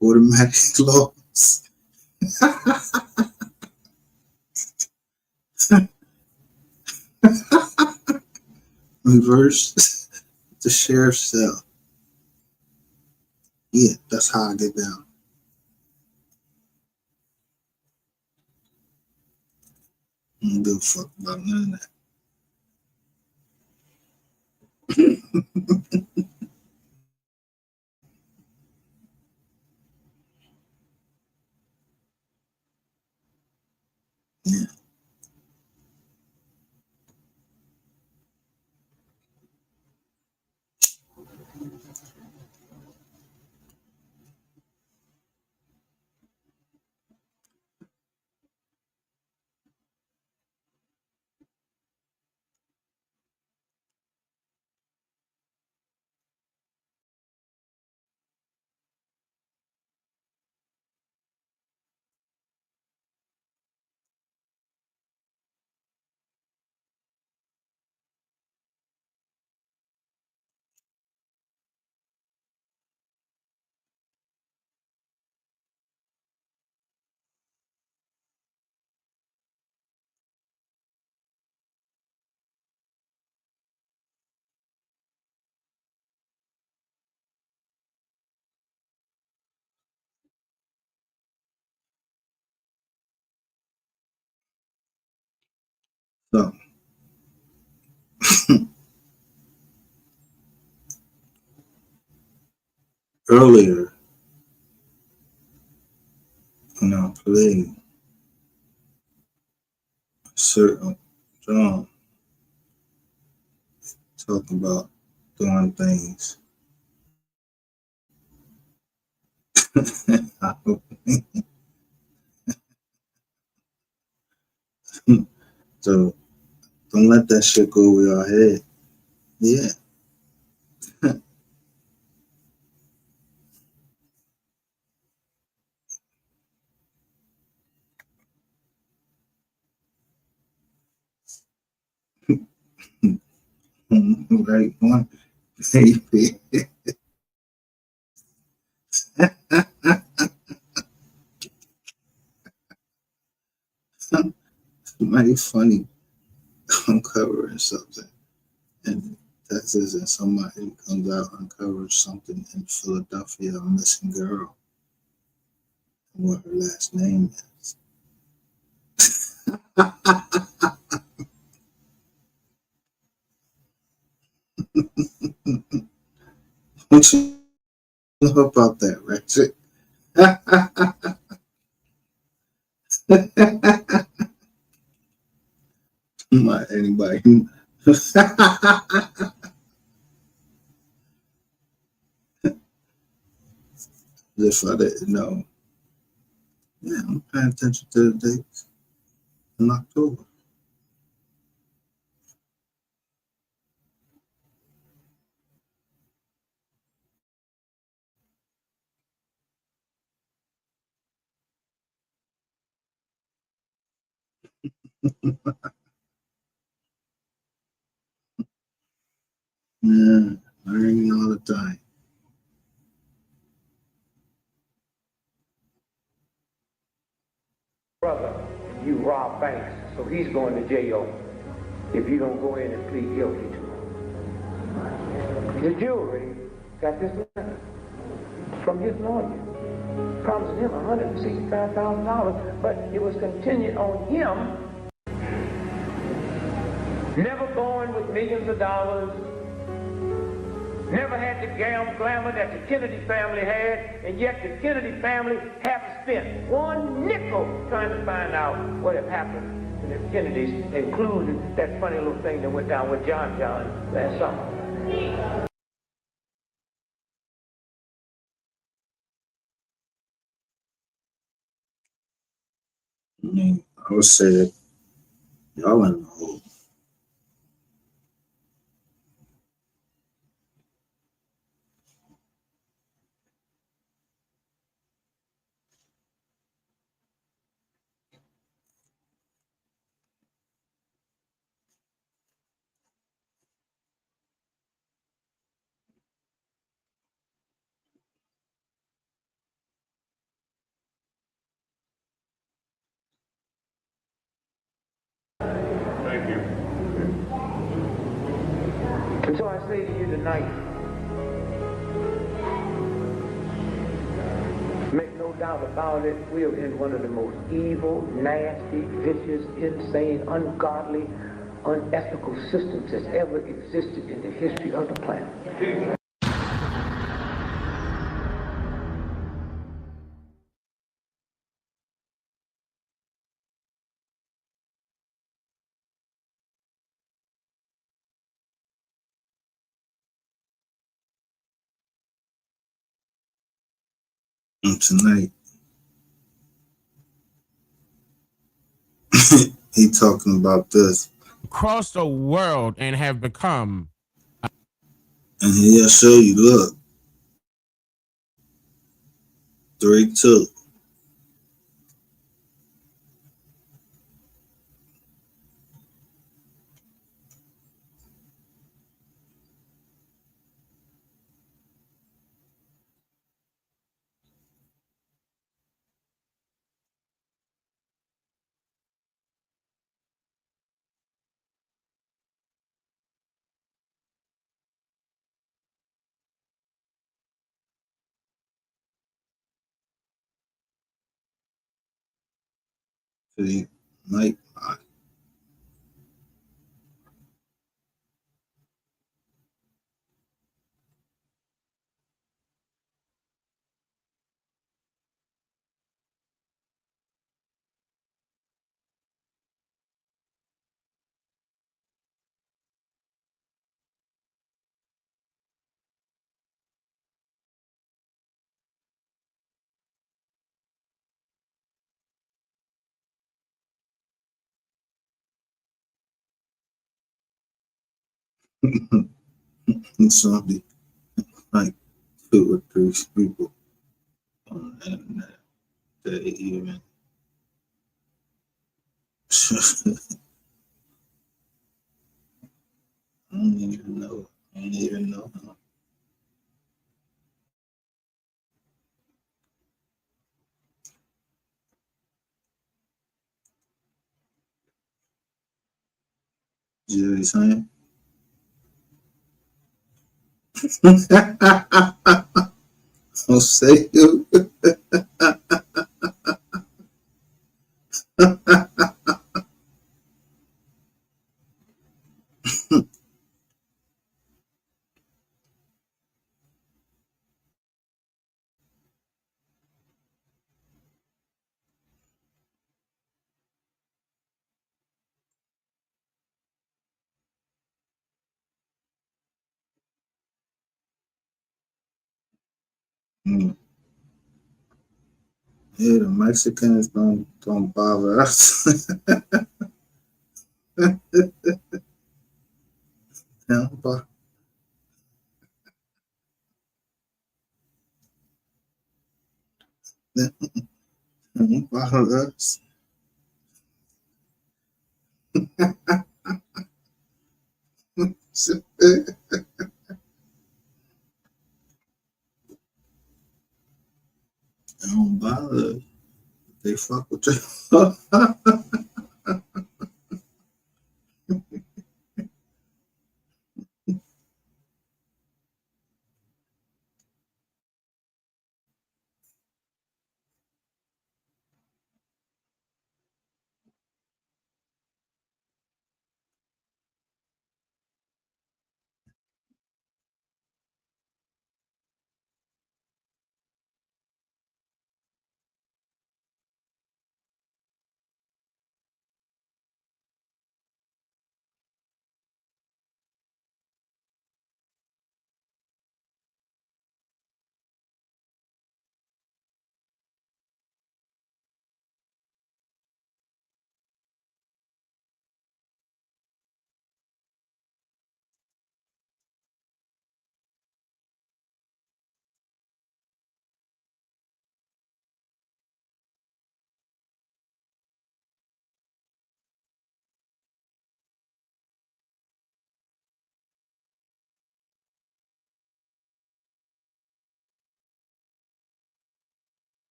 Automatic laws. Reverse the sheriff's cell. Yeah, that's how I get down. I don't give a fuck about none of that. Yeah. So earlier when I played a certain drum talking about doing things. So don't let that shit go over your head. Yeah. Right one, baby. Mighty funny uncovering something. And Texas and somebody comes out uncovers something in Philadelphia, a missing girl, and what her last name is. What you know about that, Ratchet? Not anybody. Just I didn't know. Yeah, I'm paying attention to the dates in October. Yeah, learning all the time. Brother, you rob banks, so he's going to jail if you don't go in and plead guilty to him. The jury got this letter from his lawyer, promising him $165,000, but it was contingent on him never born with millions of dollars, never had the glamour that the Kennedy family had, and yet the Kennedy family haven't spent one nickel trying to find out what had happened to the Kennedys, including that funny little thing that went down with John last summer. I would say y'all in the hole. Thank you. And so I say to you tonight, make no doubt about it, we are in one of the most evil, nasty, vicious, insane, ungodly, unethical systems that's ever existed in the history of the planet. And tonight, he talking about this. Across the world and have become. And he'll show you, look, 3-2. See, night. Somebody like 2 or 3 people on the internet that even I don't even know. I don't even know. You know what he's saying? Don't say you. Mm. Yeah, the Mexicans don't bother us. They don't bother. They don't bother us. don't bother. They fuck with you.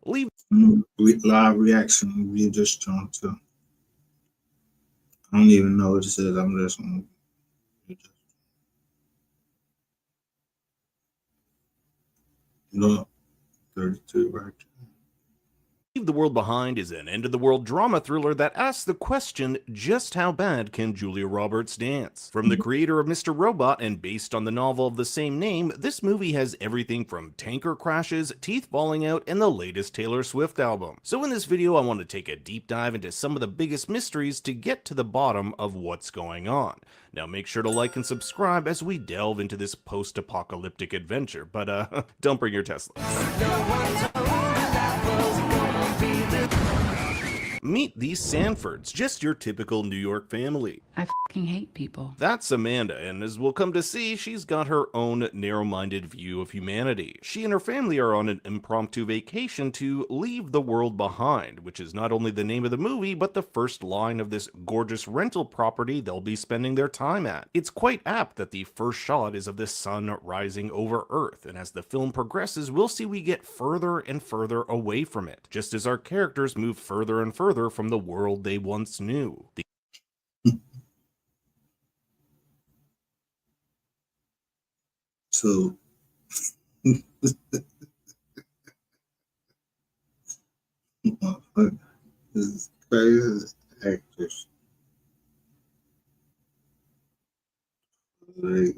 Leave Live reaction you just turned to. I don't even know what it says. I'm just gonna. Look, 32 right there. the World Behind is an end-of-the-world drama thriller that asks the question, just how bad can Julia Roberts dance? From the creator of Mr. Robot and based on the novel of the same name, this movie has everything from tanker crashes, teeth falling out, and the latest Taylor Swift album. So in this video, I want to take a deep dive into some of the biggest mysteries to get to the bottom of what's going on. Now make sure to like and subscribe as we delve into this post-apocalyptic adventure, but don't bring your Tesla. Meet these Sanfords, just your typical New York family. I fucking hate people. That's Amanda, and as we'll come to see, she's got her own narrow-minded view of humanity. She and her family are on an impromptu vacation to leave the world behind, which is not only the name of the movie, but the first line of this gorgeous rental property they'll be spending their time at. It's quite apt that the first shot is of the sun rising over Earth, and as the film progresses, we'll see we get further and further away from it, just as our characters move further and further from the world they once knew. So, this is crazy actors. Like,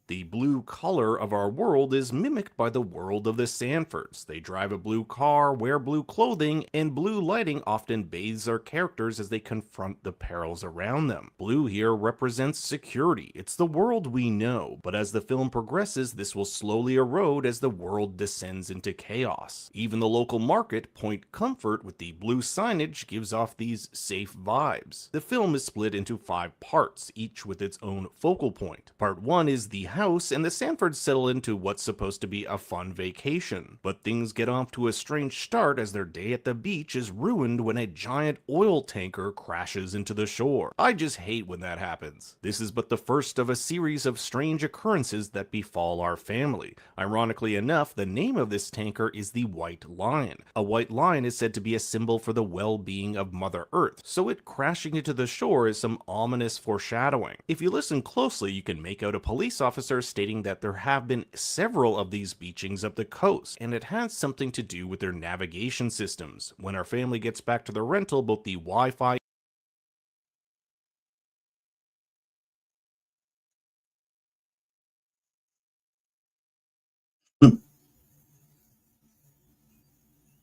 The blue color of our world is mimicked by the world of the Sanfords. They drive a blue car, wear blue clothing, and blue lighting often bathes our characters as they confront the perils around them. Blue here represents security. It's the world we know, but as the film progresses, this will slowly erode as the world descends into chaos. Even the local market, Point Comfort, with the blue signage, gives off these safe vibes. The film is split into 5 parts, each with its own focal point. Part 1 is the house, and the Sanfords settle into what's supposed to be a fun vacation. But things get off to a strange start as their day at the beach is ruined when a giant oil tanker crashes into the shore. I just hate when that happens. This is but the first of a series of strange occurrences that befall our family. Ironically enough, the name of this tanker is the White Lion. A white lion is said to be a symbol for the well-being of Mother Earth, so it crashing into the shore is some ominous foreshadowing. If you listen closely, you can make out a police officer stating that there have been several of these beachings up the coast, and it has something to do with their navigation systems. When our family gets back to the rental, both the Wi-Fi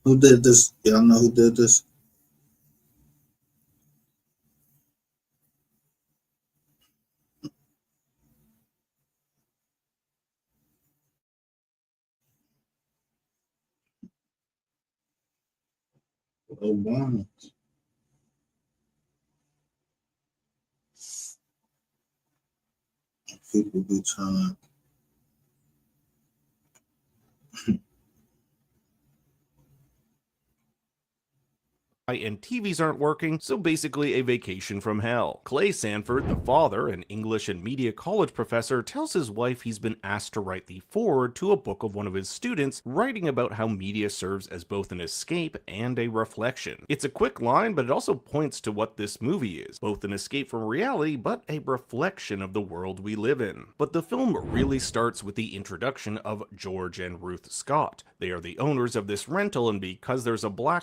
who did this? Y'all know who did this? Obama. people be trying and TVs aren't working, so basically a vacation from hell. Clay Sanford, the father, an English and media college professor, tells his wife he's been asked to write the foreword to a book of one of his students, writing about how media serves as both an escape and a reflection. It's a quick line, but it also points to what this movie is, both an escape from reality, but a reflection of the world we live in. But the film really starts with the introduction of George and Ruth Scott. They are the owners of this rental, and because there's a black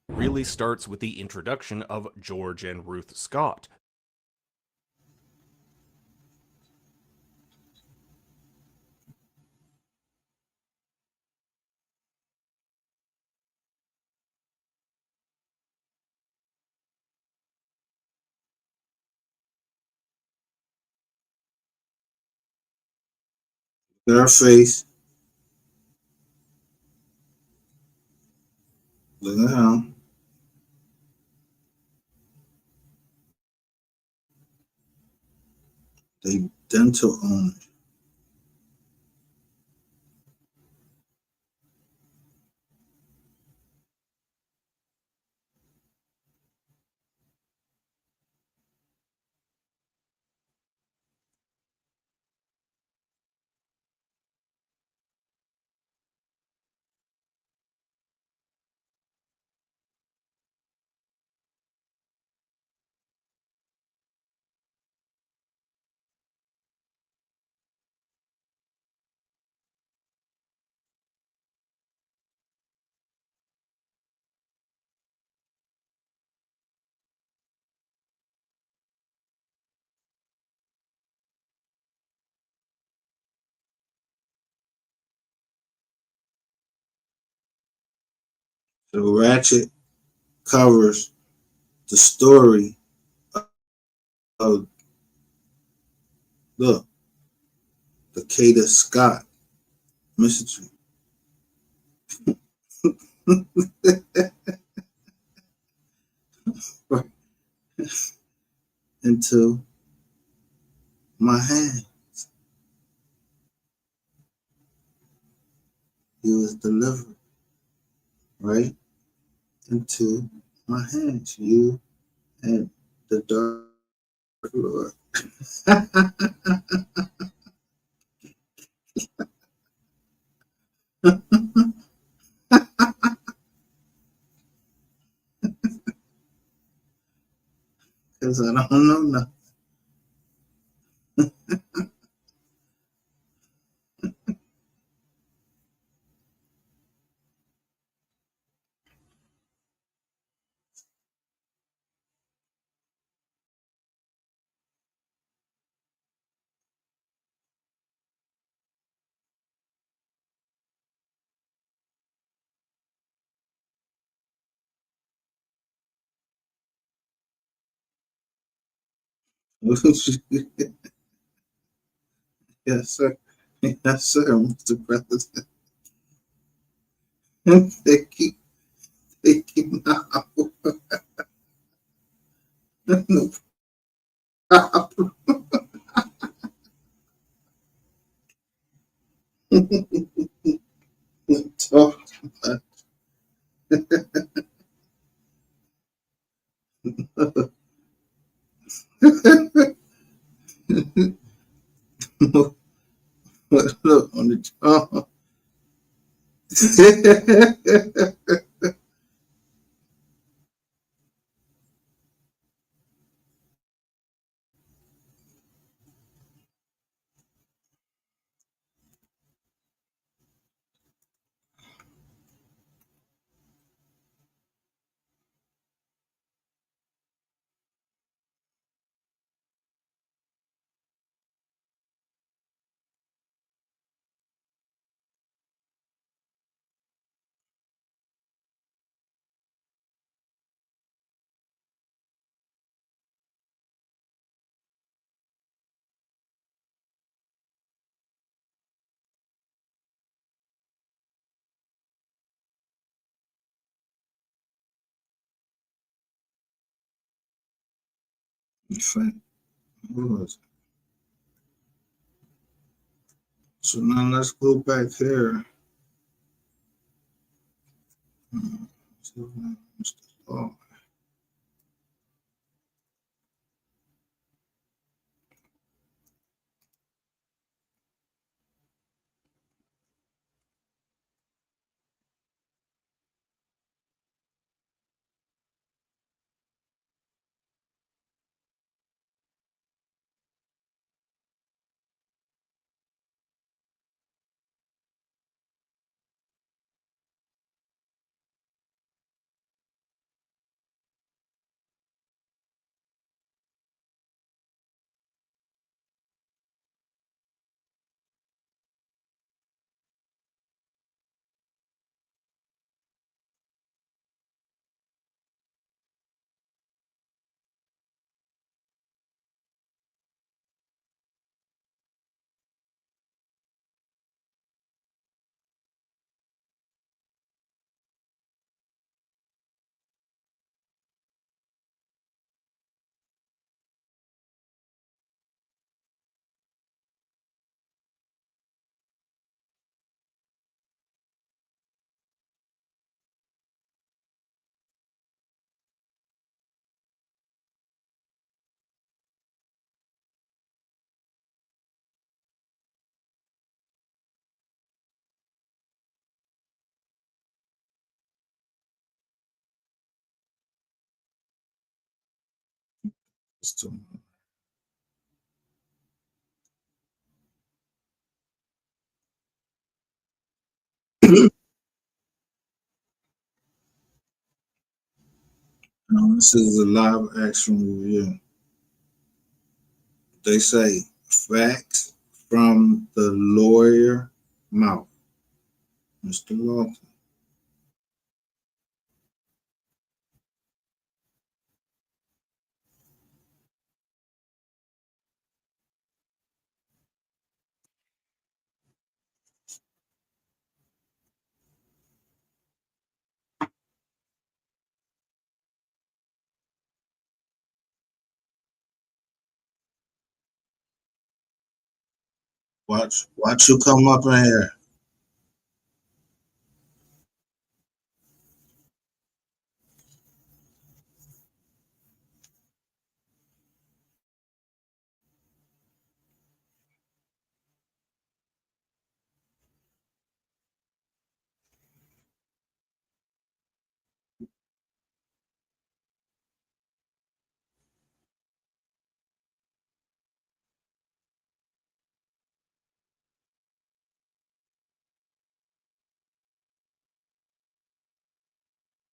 really starts with the introduction of George and Ruth Scott. at her face. Look at him. They dental owners. So Ratchet covers the story of, look, the Kata Scott mystery. Into my hand. He was delivered, right? Into my hands. You and the Dark Lord. Because I don't know nothing. Yes, sir. Yes, sir, Mr. President. Thank you now. No problem. Talk look on the top. In fact, what was it? So now let's go back here. Mr. Law. Now, this is a live action review. They say facts from the lawyer mouth. Mr. Lawton. Watch you come up in here.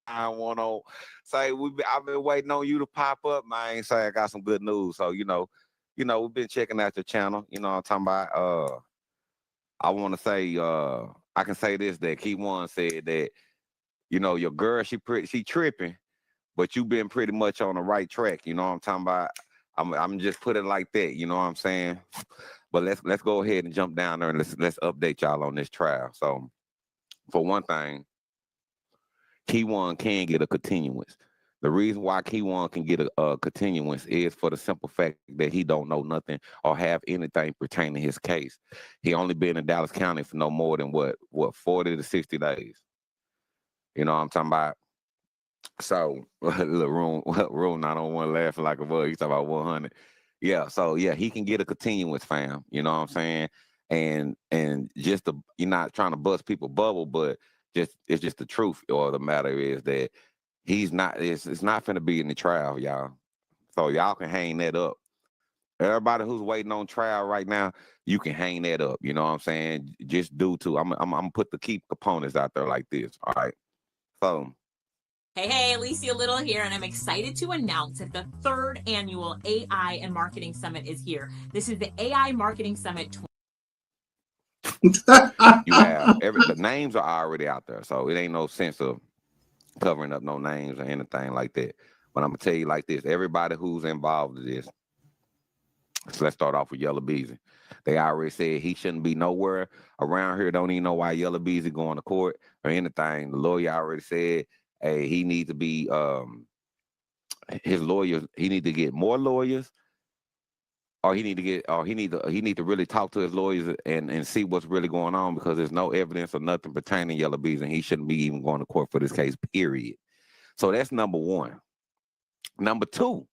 I want to say I've been waiting on you to pop up, man. Say I got some good news. So we've been checking out your channel. You know what I'm talking about. I want to say I can say this, that Key One said that your girl she tripping, but you've been pretty much on the right track. You know what I'm talking about. I'm just put it like that. You know what I'm saying. But let's go ahead and jump down there and let's update y'all on this trial. So for one thing, Key One can get a continuance. The reason why Key One can get a continuance is for the simple fact that he don't know nothing or have anything pertaining to his case. He only been in Dallas County for no more than what 40 to 60 days. You know what I'm talking about? So look, room 901 laughing like a bug. He's talking about 100. Yeah, so yeah, he can get a continuance, fam. You know what I'm saying? And just you're not trying to bust people bubble, but it's just the truth. Or the matter is that he's not. It's not finna be in the trial, y'all. So y'all can hang that up. Everybody who's waiting on trial right now, you can hang that up. You know what I'm saying? Just due to I'm put the key components out there like this. All right. So. Hey, Alicia Little here, and I'm excited to announce that the third annual AI and Marketing Summit is here. This is the AI Marketing Summit. You have the names are already out there, so it ain't no sense of covering up no names or anything like that. But I'm gonna tell you like this: everybody who's involved in this. So let's start off with Yella Beezy. They already said he shouldn't be nowhere around here. Don't even know why Yella Beezy going to court or anything. The lawyer already said, hey, he needs to be his lawyers, he need to get more lawyers, or he need to really talk to his lawyers and see what's really going on, because there's no evidence or nothing pertaining to Yella Beezy, and he shouldn't be even going to court for this case, period. So that's number one. Number two,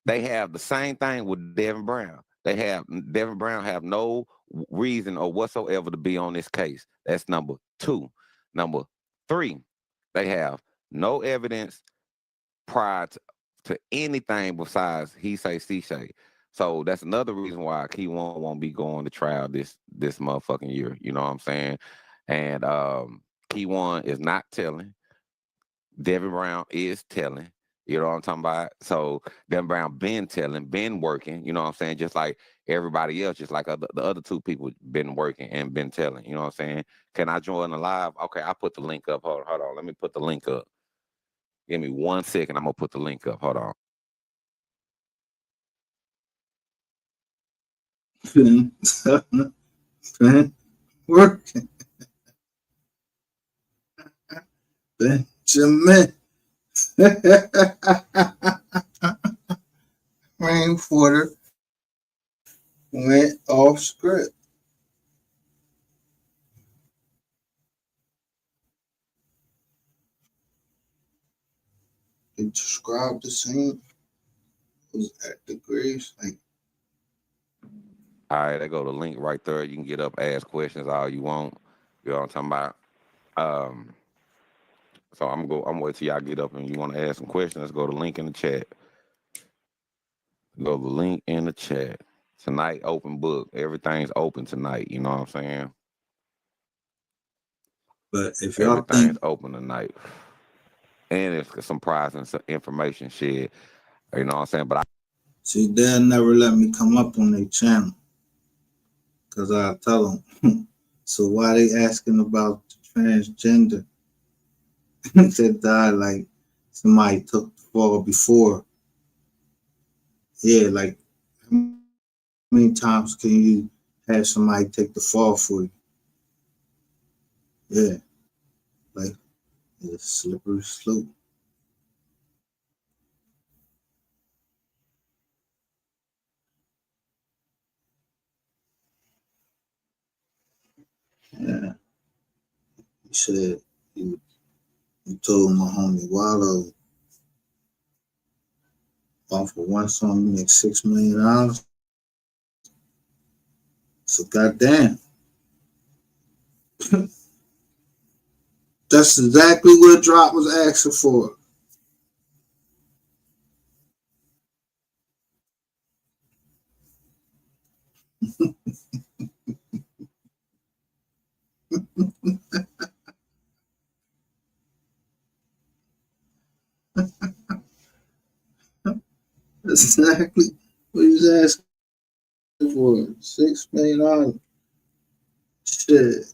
they have the same thing with Devin Brown. Devin Brown have no reason or whatsoever to be on this case. That's number two. Number three, they have no evidence prior to anything besides he say, she say. So that's another reason why Key One won't be going to trial this motherfucking year. You know what I'm saying? And Key One is not telling. Devin Brown is telling. You know what I'm talking about? So Devin Brown been telling, been working. You know what I'm saying? Just like everybody else, just like the other two people been working and been telling. You know what I'm saying? Can I join the live? Okay, I put the link up. Hold on. Let me put the link up. Give me 1 second. I'm gonna put the link up. Hold on. Working. Benjamin. Rainwater went off script. They described the scene. It was at the graves. Like, all right, I go to the link right there. You can get up, ask questions all you want. You know what I'm talking about? So I'm wait till y'all get up and you want to ask some questions. Let's go to the link in the chat. Go to the link in the chat. Tonight, open book. Everything's open tonight. You know what I'm saying? but if y'all Everything's think open tonight. And it's some prize and some information shared. You know what I'm saying? But see, they'll never let me come up on their channel. Cause I tell them. So why they asking about the transgender that died like somebody took the fall before? Yeah, like how many times can you have somebody take the fall for you? Yeah, like it's slippery slope. Yeah, you said you told my homie Wallow off of one song you make $6 million. So goddamn. That's exactly what Drop was asking for. That's exactly what he was asking for. $6 million. Shit.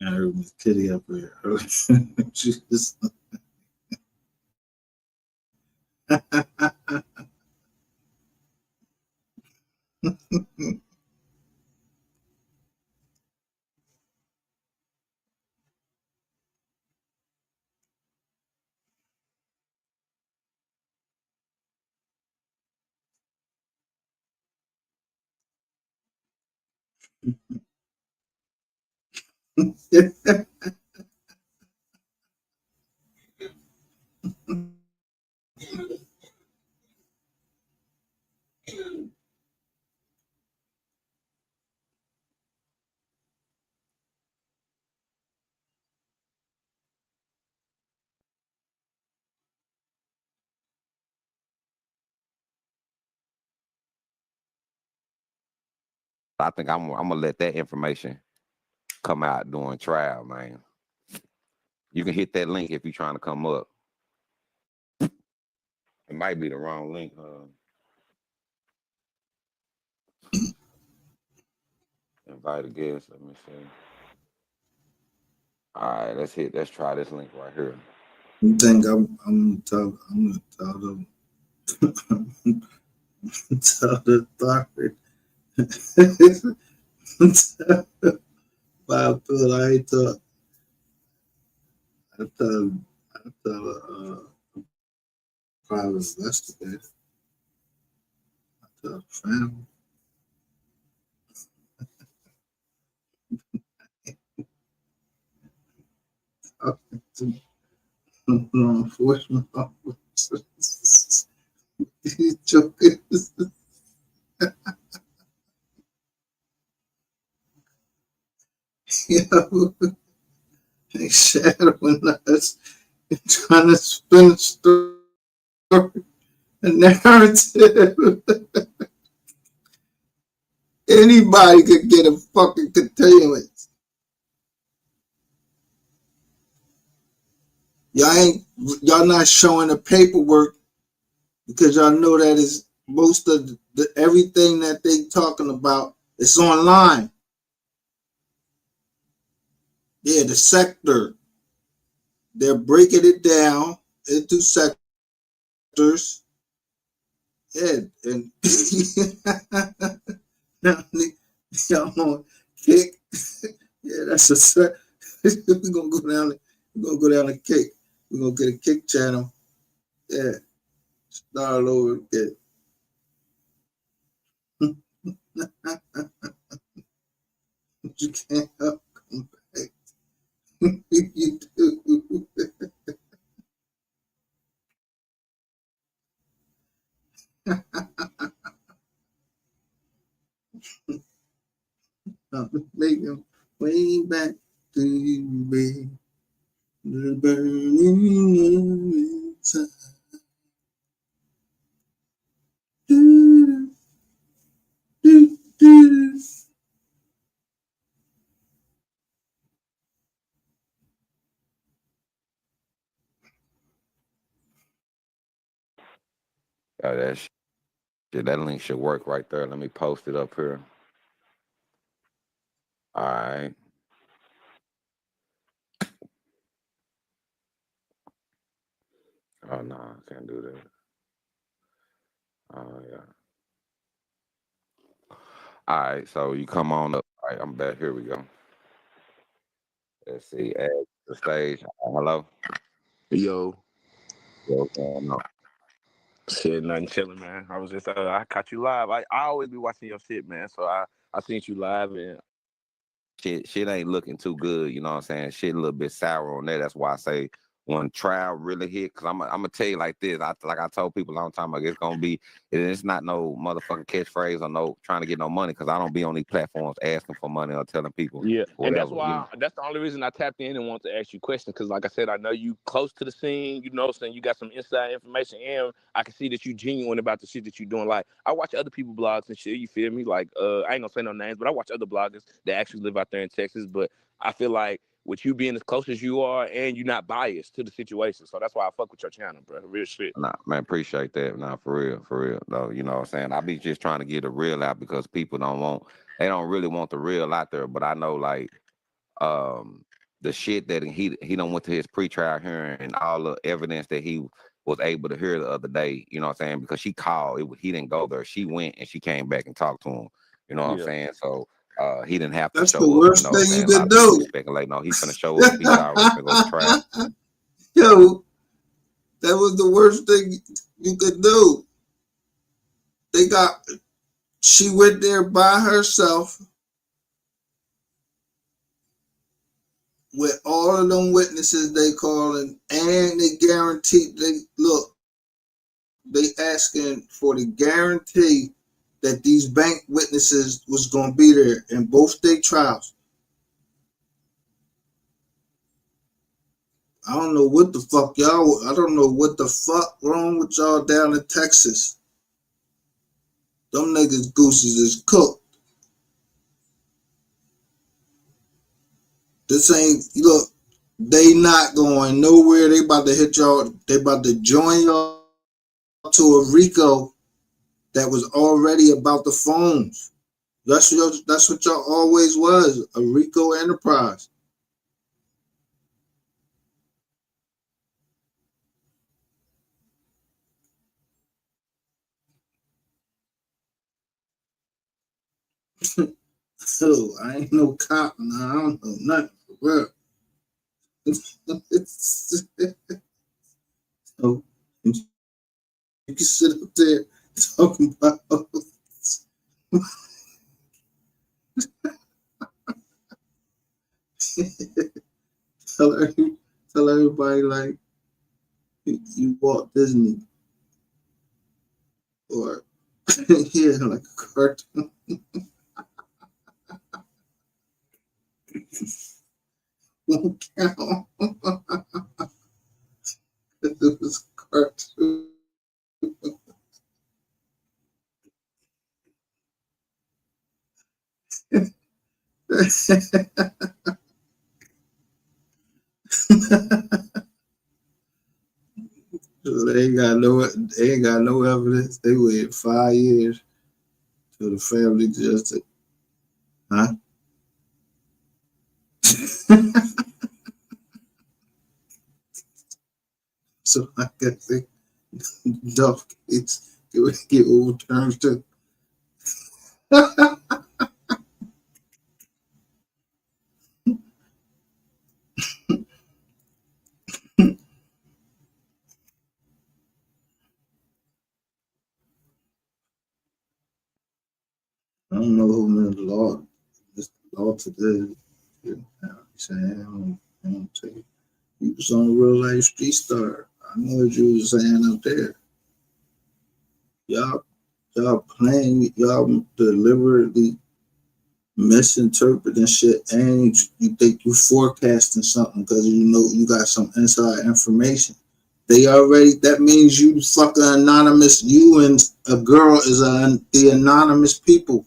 I heard Miss Kitty up there. She's just I think I'm gonna let that information come out during trial, man. You can hit that link if you're trying to come up. It might be the wrong link. Invite a guest. Let me see. All right, let's try this link right here. You think I'm tell them tell the authority. I feel I thought I tell private investigator. I tell family. Law enforcement officers. You joking? Yo, they shadowing us and trying to spin a story, a narrative. Anybody could get a fucking continuance. Y'all not showing the paperwork because y'all know that is most of the everything that they talking about. It's online. Yeah, the sector. They're breaking it down into sectors. Yeah, and y'all want kick. Yeah, that's a set. We're gonna go down. We're gonna go down the kick. We're gonna get a kick channel. Yeah, start all over again. You can't help come back. You do. Make them way back to you, baby. The burning inside. Do, do, do. That link should work right there. Let me post it up here. All right. Oh no, I can't do that. Oh yeah. All right, so you come on up. All right, I'm back. Here we go. Let's see. Add the stage. Hello. Yo, What's going on? shit, nothing chilling, man. I was just, I caught you live. I always be watching your shit, man. So I seen you live, and Shit ain't looking too good. You know what I'm saying? Shit a little bit sour on there. That's why I say when trial really hit, because I'm gonna tell you like this. Like I told people a long time ago, it's not no motherfucking catchphrase or no trying to get no money, because I don't be on these platforms asking for money or telling people yeah, and that's whatever. why that's the only reason I tapped in and wanted to ask you questions. Because like I said, I know you close to the scene. You know, saying you got some inside information, and I can see that you genuine about the shit that you doing. Like I watch other people blogs and shit. You feel me? Like I ain't gonna say no names, but I watch other bloggers that actually live out there in Texas. But I feel like with you being as close as you are, and you're not biased to the situation, so that's why I fuck with your channel, bro. Real shit. Nah, man, appreciate that. Nah, for real, though. You know what I'm saying? I be just trying to get the real out, because people they don't really want the real out there. But I know, like, the shit that he done went to his pretrial hearing and all the evidence that he was able to hear the other day. You know what I'm saying? Because she called, he didn't go there. She went and she came back and talked to him. You know what I'm saying? So he didn't have to That's show the up. worst You know thing you a lot could of people do. speculating, no, he's gonna show up. He's already gonna go to trial. Yo, that was the worst thing you could do. She went there by herself with all of them witnesses they calling, and they guaranteed they asking for the guarantee that these bank witnesses was gonna be there in both their trials. I don't know what the fuck wrong with y'all down in Texas. Them niggas gooses is cooked. This ain't look. They not going nowhere. They about to hit y'all. They about to join y'all to a RICO that was already about the phones. That's what y'all always was, a RICO enterprise. So I ain't no cop, nah, I don't know nothing for real. So you can sit up there talking about tell everybody like you Walt Disney or yeah, like a cartoon. Won't count. It was a cartoon. They ain't got no evidence. They waited 5 years for the family just to, huh? So I guess they Dolph case get overturned too. I don't know who made the law. It's the law today. You know, saying I don't take it. He was on a real life street star. I know what you was saying up there. Y'all playing, y'all deliberately misinterpreting shit, and you think you forecasting something because you know you got some inside information. They already, that means you fucking anonymous. You and a girl is the anonymous people.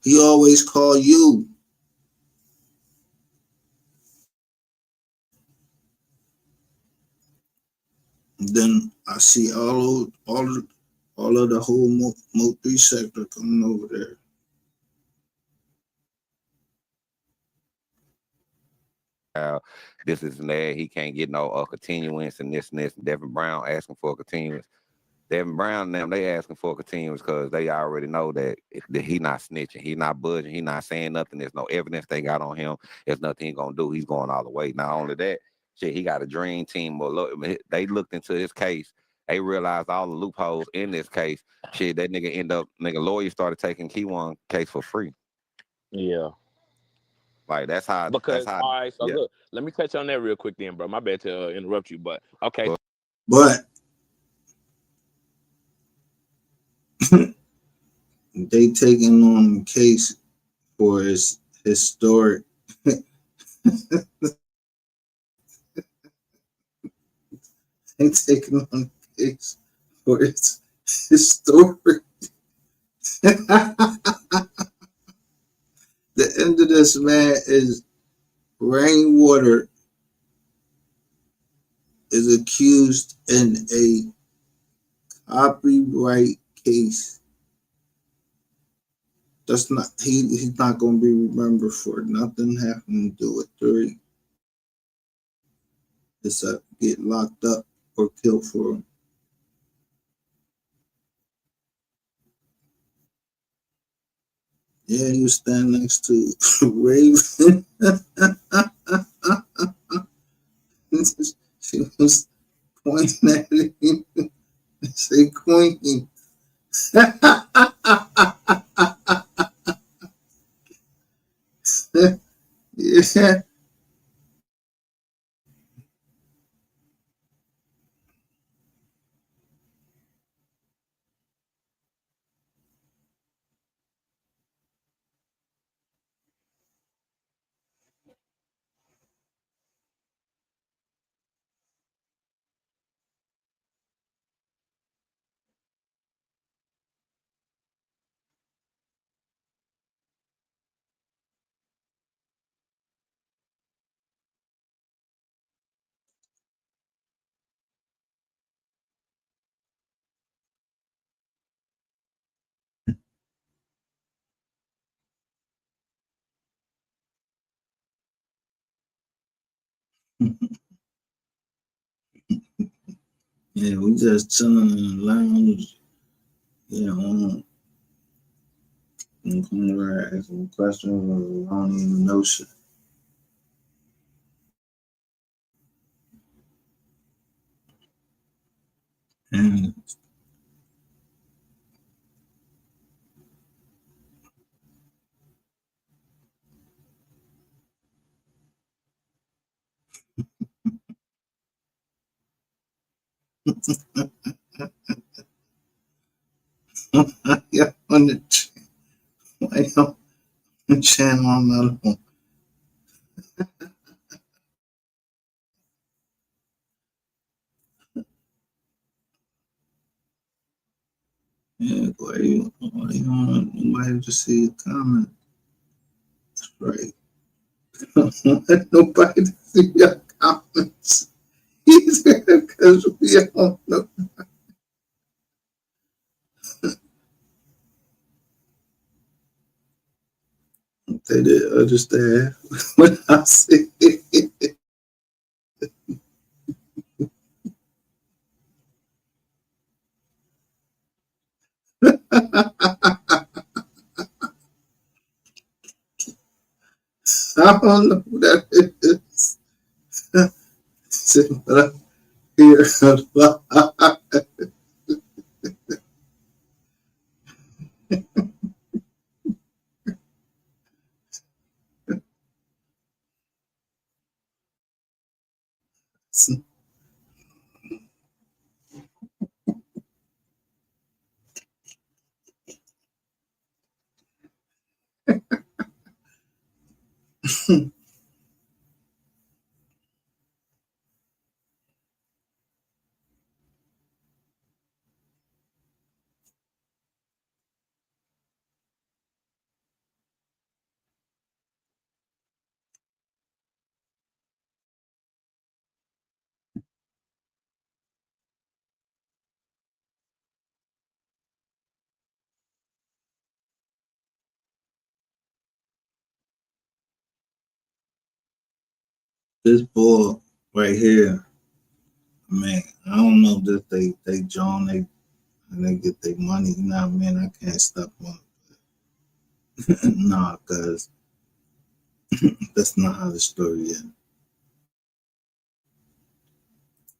He always call you. Then I see all of the whole Mo3 sector coming over there. This is and that. He can't get no continuance and this and this. Devin Brown asking for a continuance. Devin Brown and them, they asking for a continuance because they already know that he not snitching. He not budging. He not saying nothing. There's no evidence they got on him. There's nothing he gonna do. He's going all the way. Not only that, shit, he got a dream team. But look, they looked into his case. They realized all the loopholes in this case. Shit, that nigga lawyer started taking Key1 case for free. Yeah. Like that's how. Because all right, so yeah. look, let me touch on that real quick, then, bro. My bad to interrupt you, but okay. But they taking on the case for his historic. They taking on the case for its historic. The end of this, man, is Rainwater is accused in a copyright case. That's not he's not gonna be remembered for nothing having to do with 3. It's get locked up or killed for him. Yeah, you stand next to Raven. She was pointing at him. Say queen. Yeah. Yeah, we just chilling in the lounge. You know, and come over asking questions. I don't even know shit. And yeah, on the channel on that one. Yeah, why you don't want nobody to see your comment? That's right. Don't want nobody to see your comments. Either because we don't know. They didn't understand what I said. I don't know who that is. But I hear a lot. This boy right here, man, I don't know if they join and they get their money. You know what I mean? I can't stop them. Nah, cause that's not how the story is.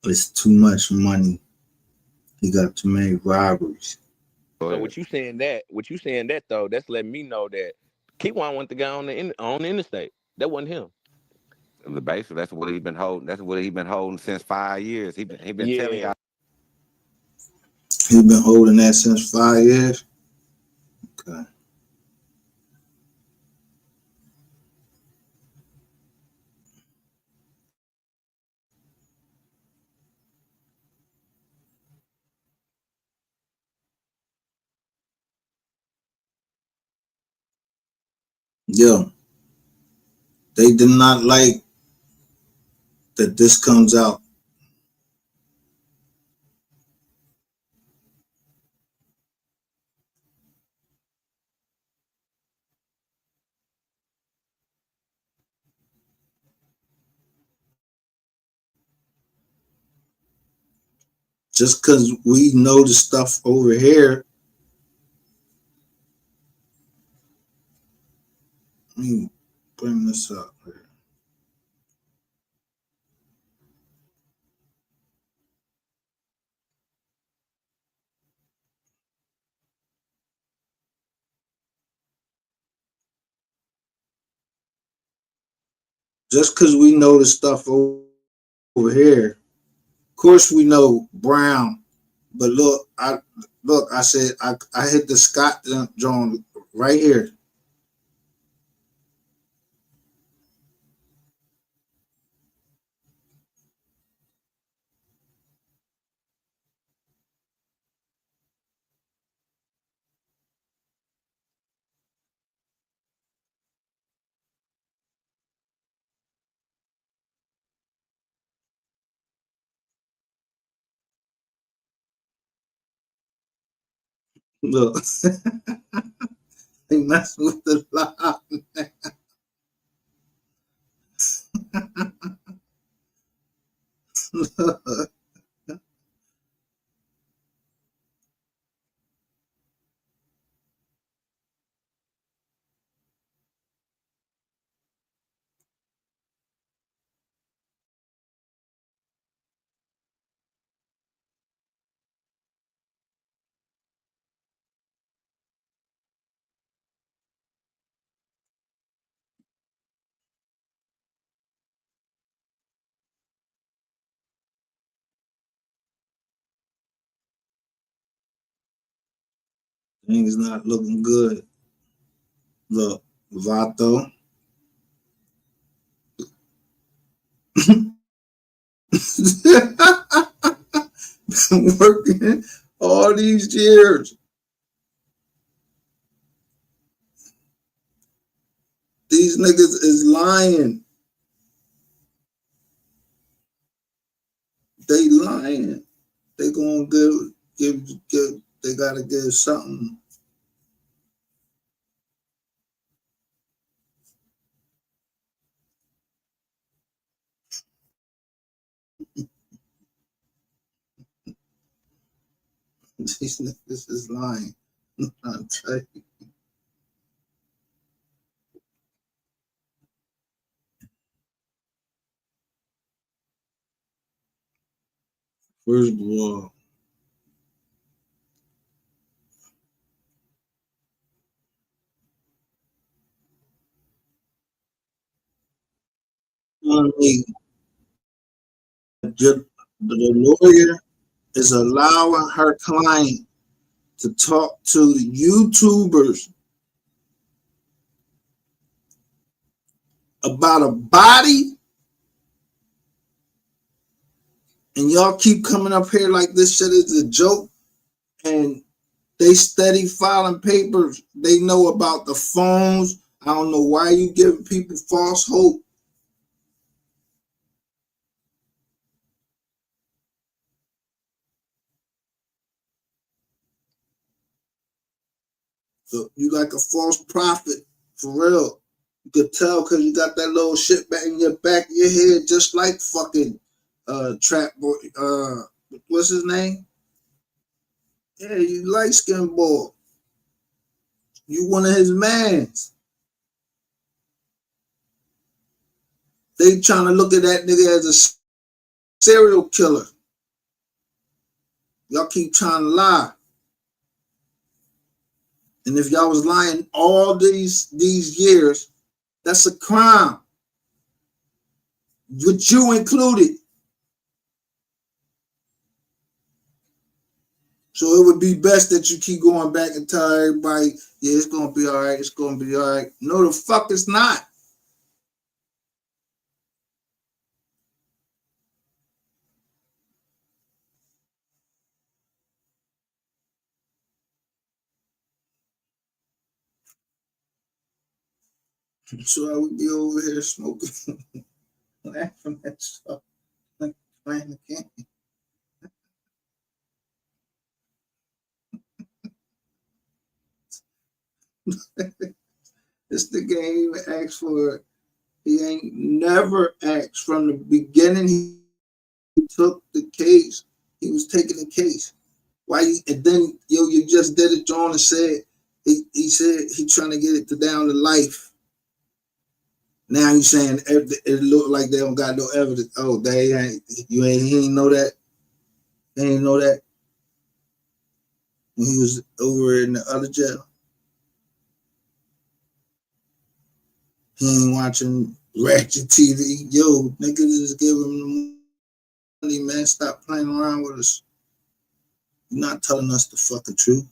It's too much money. He got too many robberies. So what you saying that though, that's letting me know that Keywan went the guy on the interstate. That wasn't him. The base, that's what he's been holding. That's what he's been holding since 5 years. He been telling y'all. He been holding that since 5 years. Okay. Yo, they did not like that this comes out. Just because we know the stuff over here, let me bring this up here. Just because we know the stuff over here, of course we know Brown, but look, I said I hit the Scott Jones right here. Look, they messing with the live. Things not looking good. Look, Vato. Been working all these years. These niggas is lying. They lying. They gonna give. They gotta give something. These niggas is lying. I'll tell you. First of all, the lawyer is allowing her client to talk to the YouTubers about a body, and y'all keep coming up here like this shit is a joke, and they steady filing papers. They know about the phones. I don't know why you giving people false hope. So you like a false prophet, for real. You could tell because you got that little shit back in your back of your head, just like fucking Trap Boy. What's his name? Yeah, you light skinned boy. You one of his mans. They trying to look at that nigga as a serial killer. Y'all keep trying to lie. And if y'all was lying all these years, that's a crime. With you included. So it would be best that you keep going back and tell everybody, yeah, it's gonna be all right, it's gonna be all right. No, the fuck it's not. So I would be over here smoking, laughing at stuff, like playing the game. This nigga ain't even asked for it. He ain't never asked from the beginning. He took the case. He was taking the case. Why you, and then you just did it, John, and said he said he trying to get it down to life. Now you saying it looked like they don't got no evidence. Oh, he ain't know that. He ain't know that when he was over in the other jail. He ain't watching Ratchet TV. Yo, niggas just give him the money, man. Stop playing around with us. You're not telling us the fucking truth.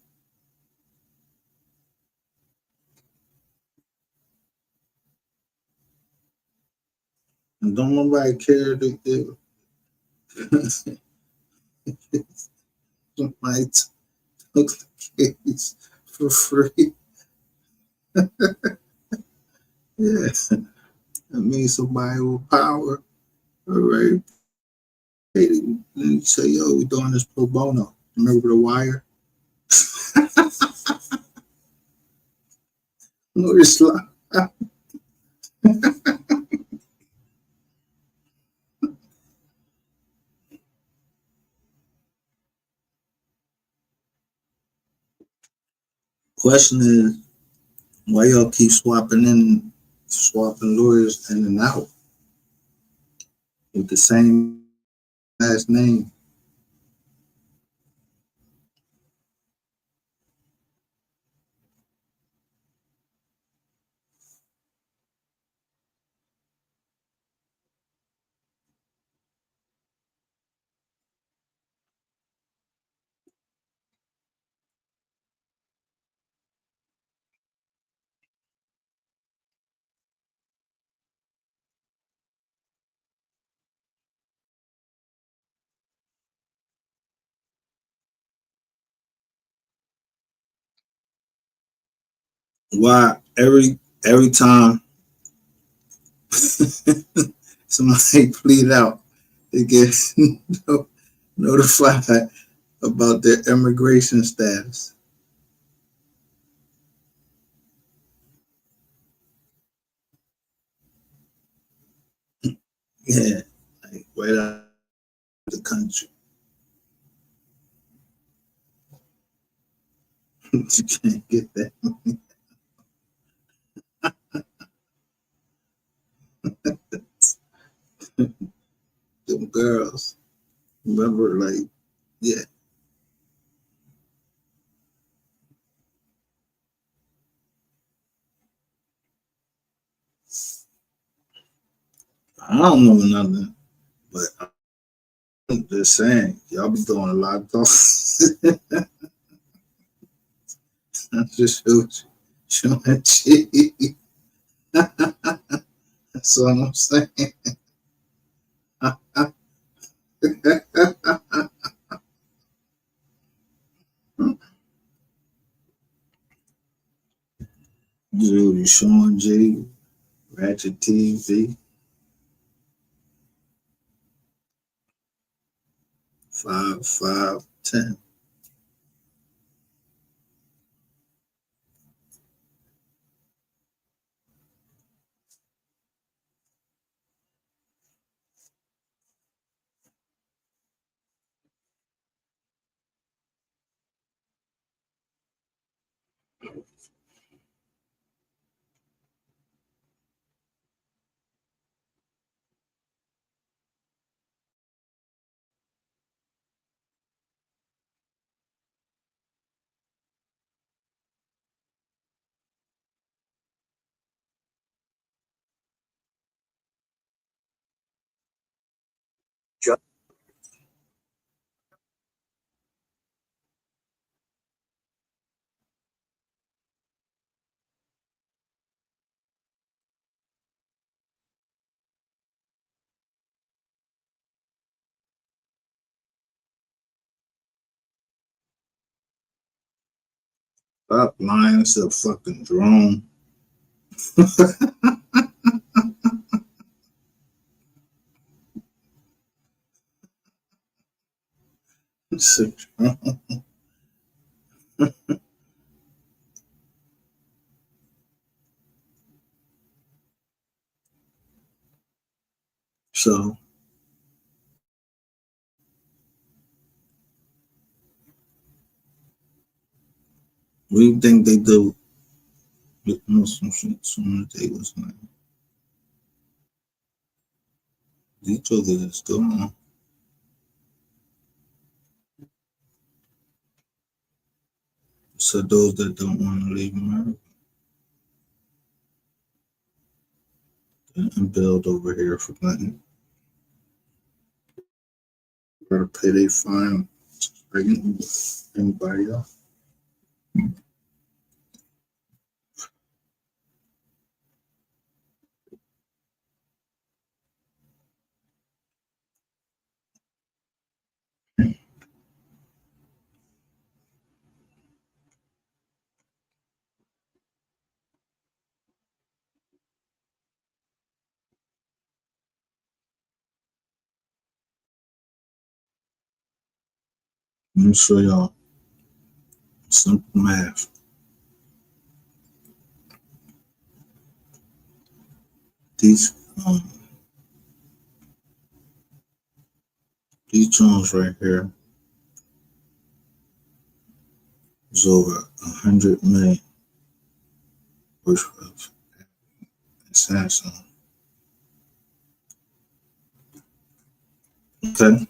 And don't nobody care to give. Somebody took the case for free. Yeah, that means somebody with power. All right. Then you say, yo, we doing this pro bono. Remember The Wire? No, it's like, Question is, why y'all keep swapping lawyers in and out with the same last name? Why every time somebody plead out, they get notified about their immigration status? Yeah, like right out of the country. You can't get that. Them girls, remember, like, yeah. I don't know nothing, but I'm just saying, y'all be doing a lot of talking. I just showing cheese. That's what I'm saying. Judy, Sean G, Ratchet TV, 5510. Stop lying, it's a fucking drone. It's a drone. So, what do you think they do with Muslim shit soon as they was like, these jokers are still on. So those that don't want to leave America and build over here for nothing, gotta pay their fine, just like anybody else. Let me show y'all simple math. These joints right here, is over 100 million worth of Samsung. Okay.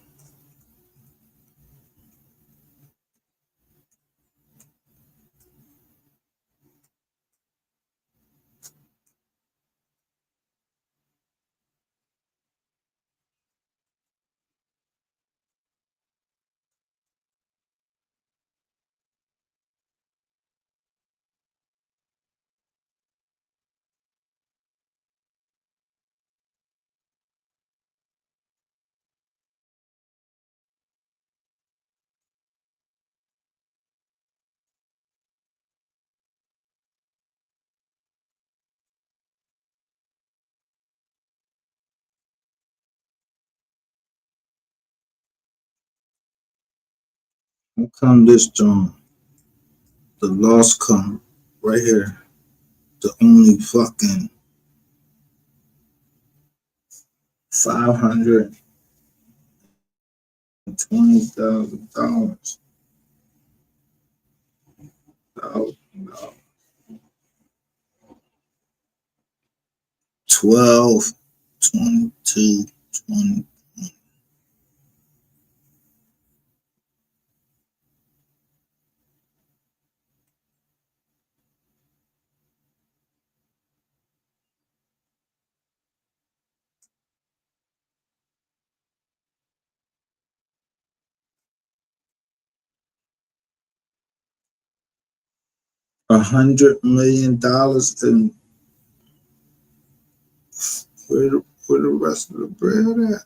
How come this John, the loss come right here, the only fucking $520,000. No, no. 12, 22, 20. $100 million, and where the rest of the bread at?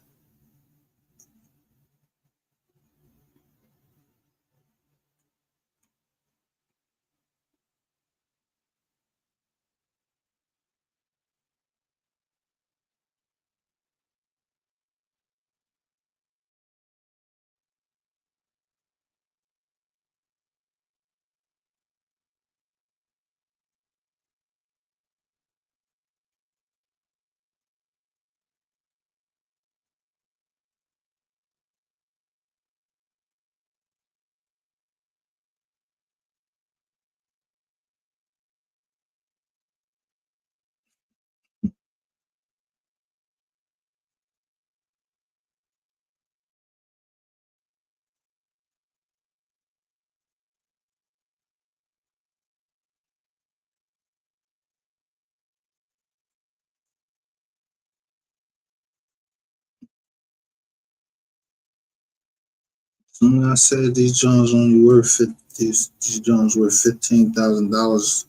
When I said these Jones only worth 50, these Jones worth $15,000.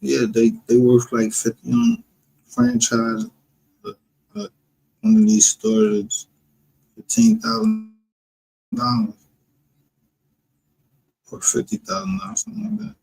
Yeah, they worth like 50 on franchise. Uh, one of these stores, $15,000 or $50,000, something like that.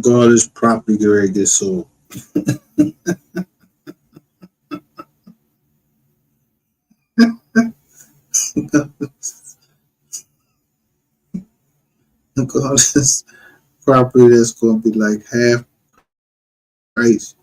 God, this property get ready to get sold. God, this property that's going to be like half price.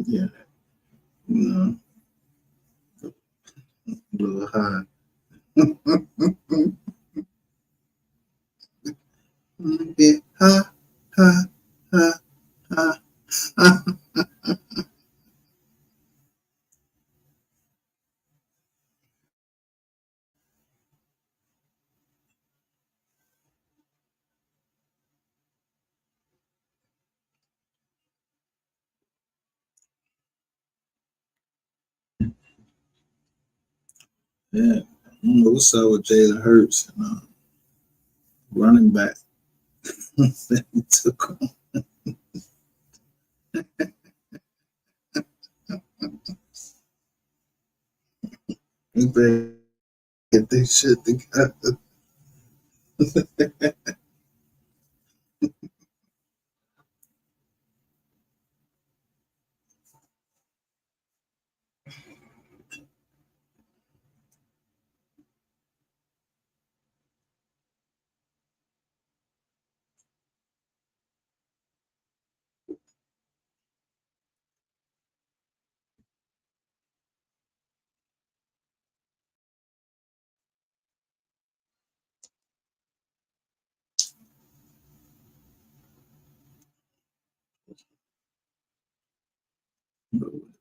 Yeah, you know, a little high. Yeah, ha, ha, ha, ha, ha. Yeah, I don't know what's up with Jalen Hurts, running back. That he took on. He better get this shit together.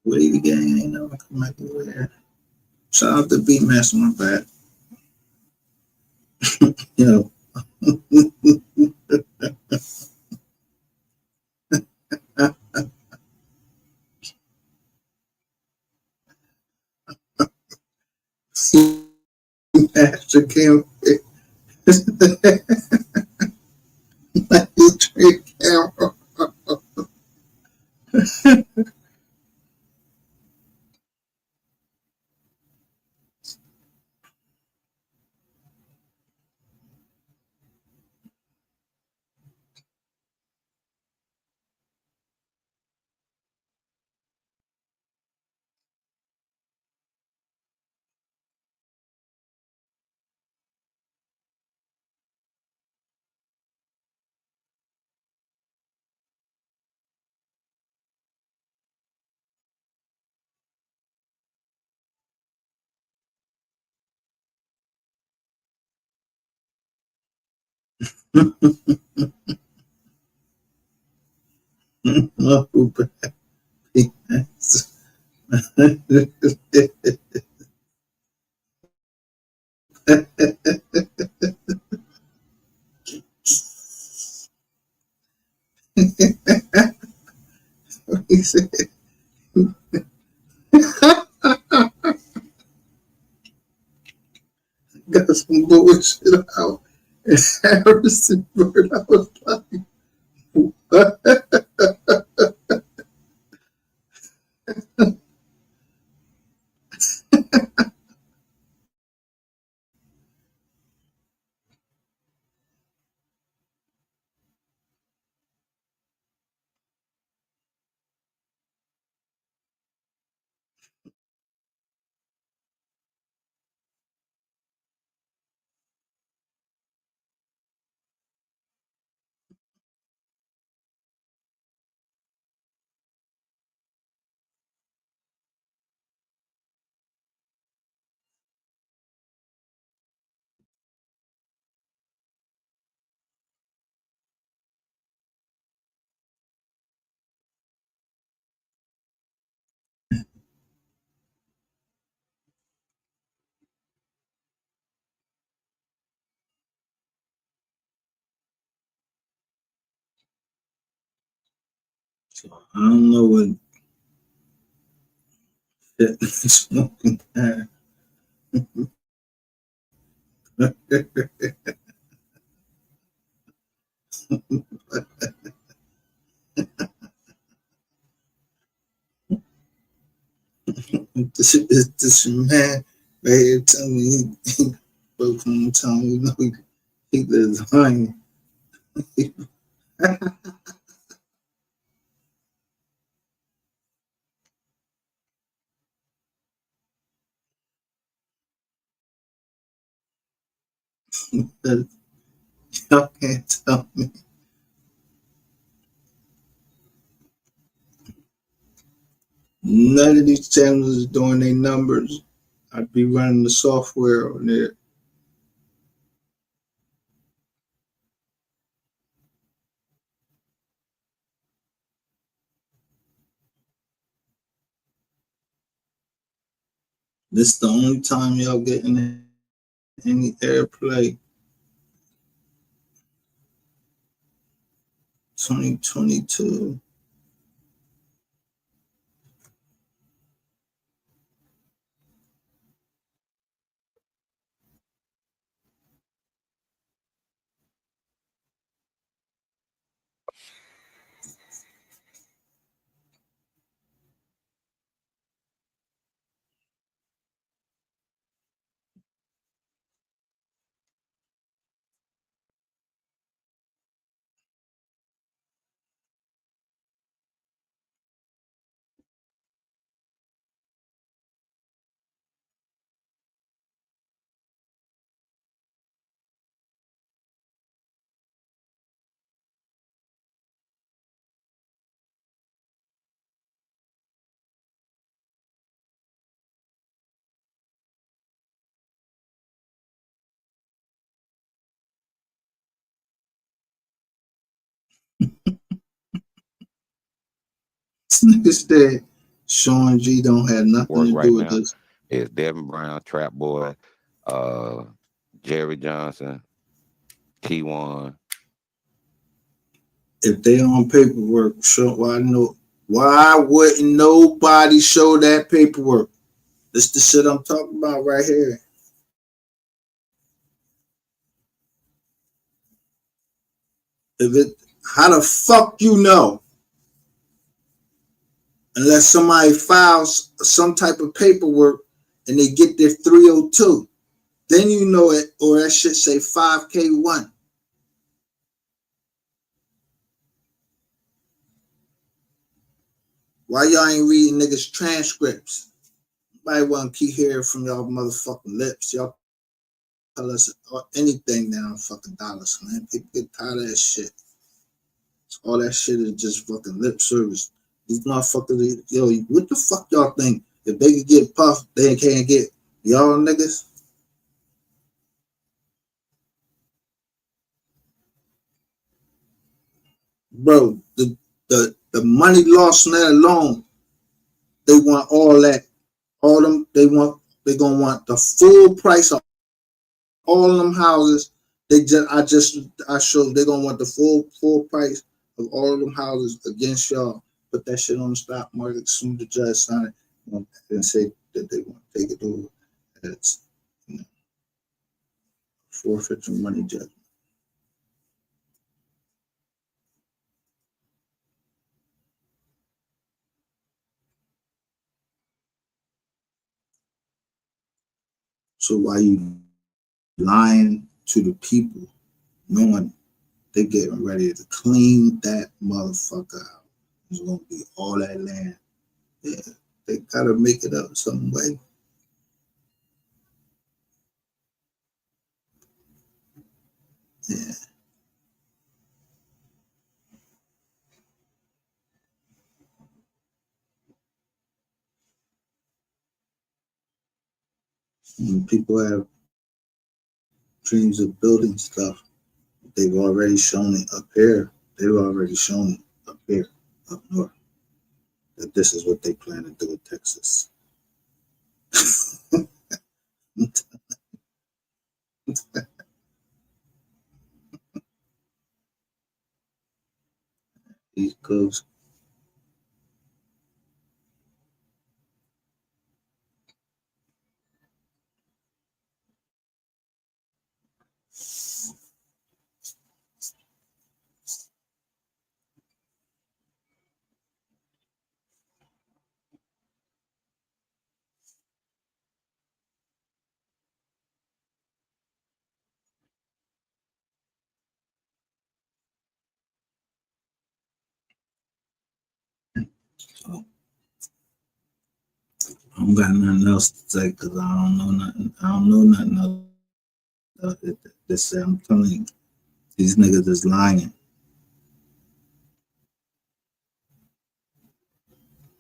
Wavy gang ain't never come back over there. Shout out to B Mass on my back. You know. Master came like you trick camera. Oh, B Mass. He said, got some bullshit out. And Harrison Bird, I was like, what? So I don't know what Smoking. This man right here telling me he broke from telling me, you know, he lives lying. Y'all can't tell me. None of these channels is doing their numbers. I'd be running the software on there. This the only time y'all getting any airplay. 2022. This nigga said Sean G don't have nothing Work to right do with now this. is Devin Brown, Trap Boy, Jerry Johnson, T1. If they on paperwork, show why wouldn't nobody show that paperwork? This the shit I'm talking about right here. If it, how the fuck you know? Unless somebody files some type of paperwork and they get their 302, then you know it, or that shit say 5K1. Why y'all ain't reading niggas transcripts? Nobody want to keep hearing from y'all motherfucking lips. Y'all tell us anything now, fucking dollars, man. People get tired of that shit. All that shit is just fucking lip service. These motherfuckers, yo, what the fuck y'all think? If they could get puffed, they can't get y'all niggas? Bro, the money lost in that alone, they want all that. All them, they gonna want the full price of all them houses. I showed they gonna want the full price of all of them houses against y'all. Put that shit on the stock market. Soon the judge sign it and say that they want to take it over. That's, you know, forfeit some money judgment. So why you lying to the people, knowing they getting ready to clean that motherfucker out? There's gonna be all that land. Yeah, they gotta make it up some way. Yeah. When people have dreams of building stuff, they've already shown it up here. They've already shown it up here, up north, that this is what they plan to do in Texas. East Coast. So I don't got nothing else to say because I don't know nothing. I don't know nothing else to say. I'm telling you, these niggas is lying.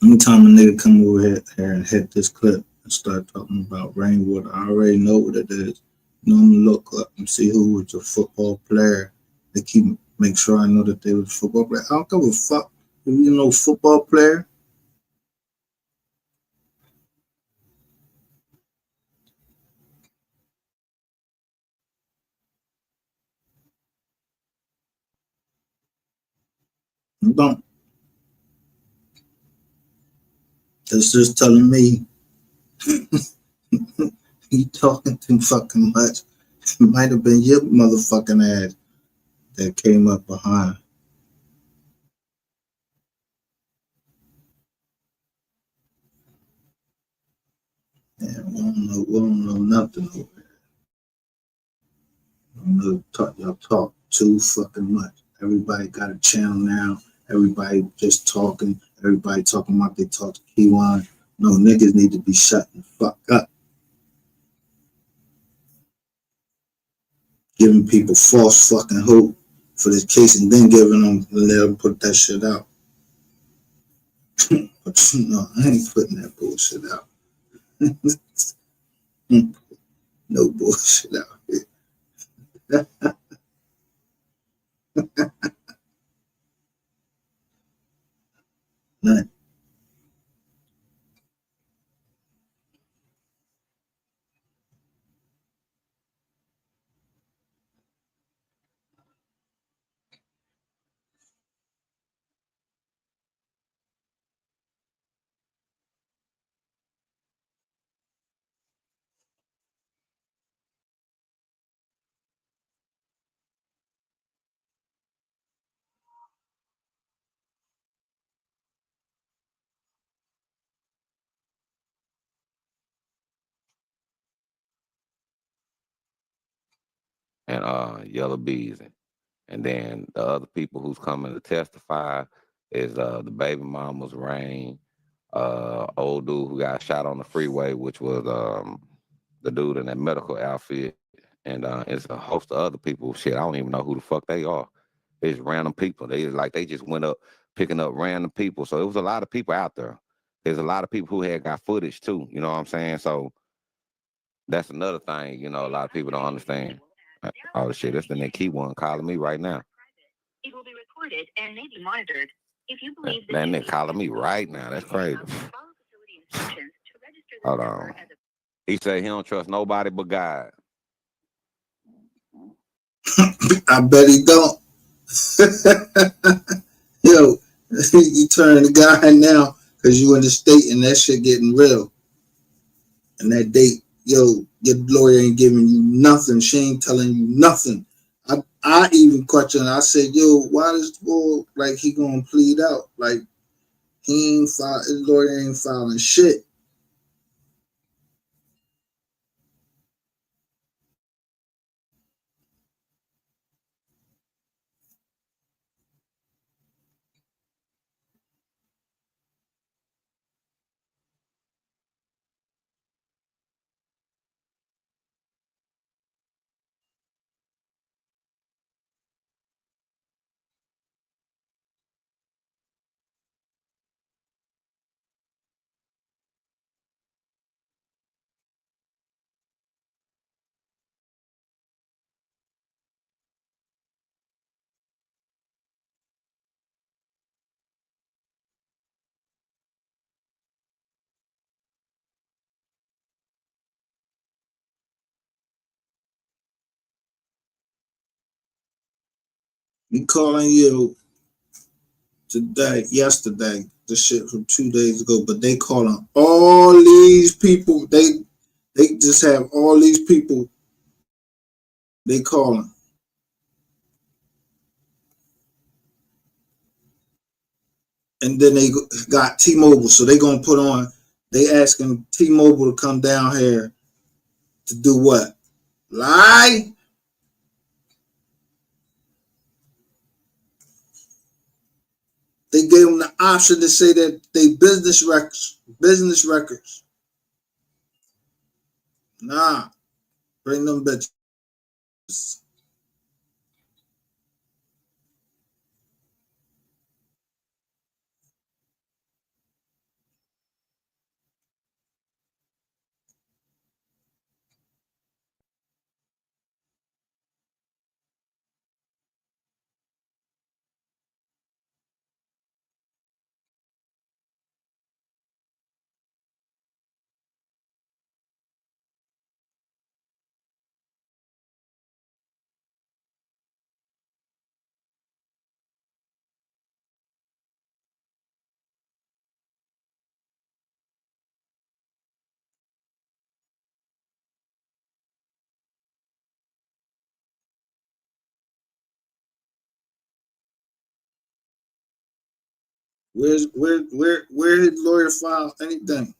Anytime a nigga come over here and hit this clip and start talking about rainwater, I already know what it is. You know, I'm gonna look up and see who was a football player. They make sure I know that they was a football player. I don't give a fuck if you know football player. You don't. It's just telling me you talking too fucking much. It might have been your motherfucking ass that came up behind. Yeah, we don't know nothing over here. Y'all talk too fucking much. Everybody got a channel now. Everybody just talking. Everybody talking about they talk to Kiwan. No, niggas need to be shutting the fuck up. Giving people false fucking hope for this case and then giving them, let them put that shit out. But no, I ain't putting that bullshit out. No bullshit out here. None. and Yellow Bees. And then the other people who's coming to testify is the baby mama's Rain, old dude who got shot on the freeway, which was the dude in that medical outfit, and it's a host of other people. Shit, I don't even know who the fuck they are. It's random people. They just went up picking up random people. So it was a lot of people out there. There's a lot of people who had got footage too. You know what I'm saying? So that's another thing. You know, a lot of people don't understand. Oh shit, that's the next key one calling me right now. It will be recorded and may be monitored. If you believe that nigga calling me right now, that's crazy. Hold on. He said he don't trust nobody but God. I bet he don't. Yo, you turn the guy now because you in the state and that shit getting real. And that date, yo, your lawyer ain't giving you nothing. She ain't telling you nothing. I even questioned. I said, yo, why this bull like he gonna plead out? Like he ain't his lawyer ain't filing shit. We calling you yesterday, the shit from 2 days ago, but they calling all these people. They just have all these people they calling. And then they got T-Mobile, so they gonna put on, they asking T-Mobile to come down here to do what? Lie? They gave them the option to say that they business records. Nah, bring them bitches. Where his lawyer file anything?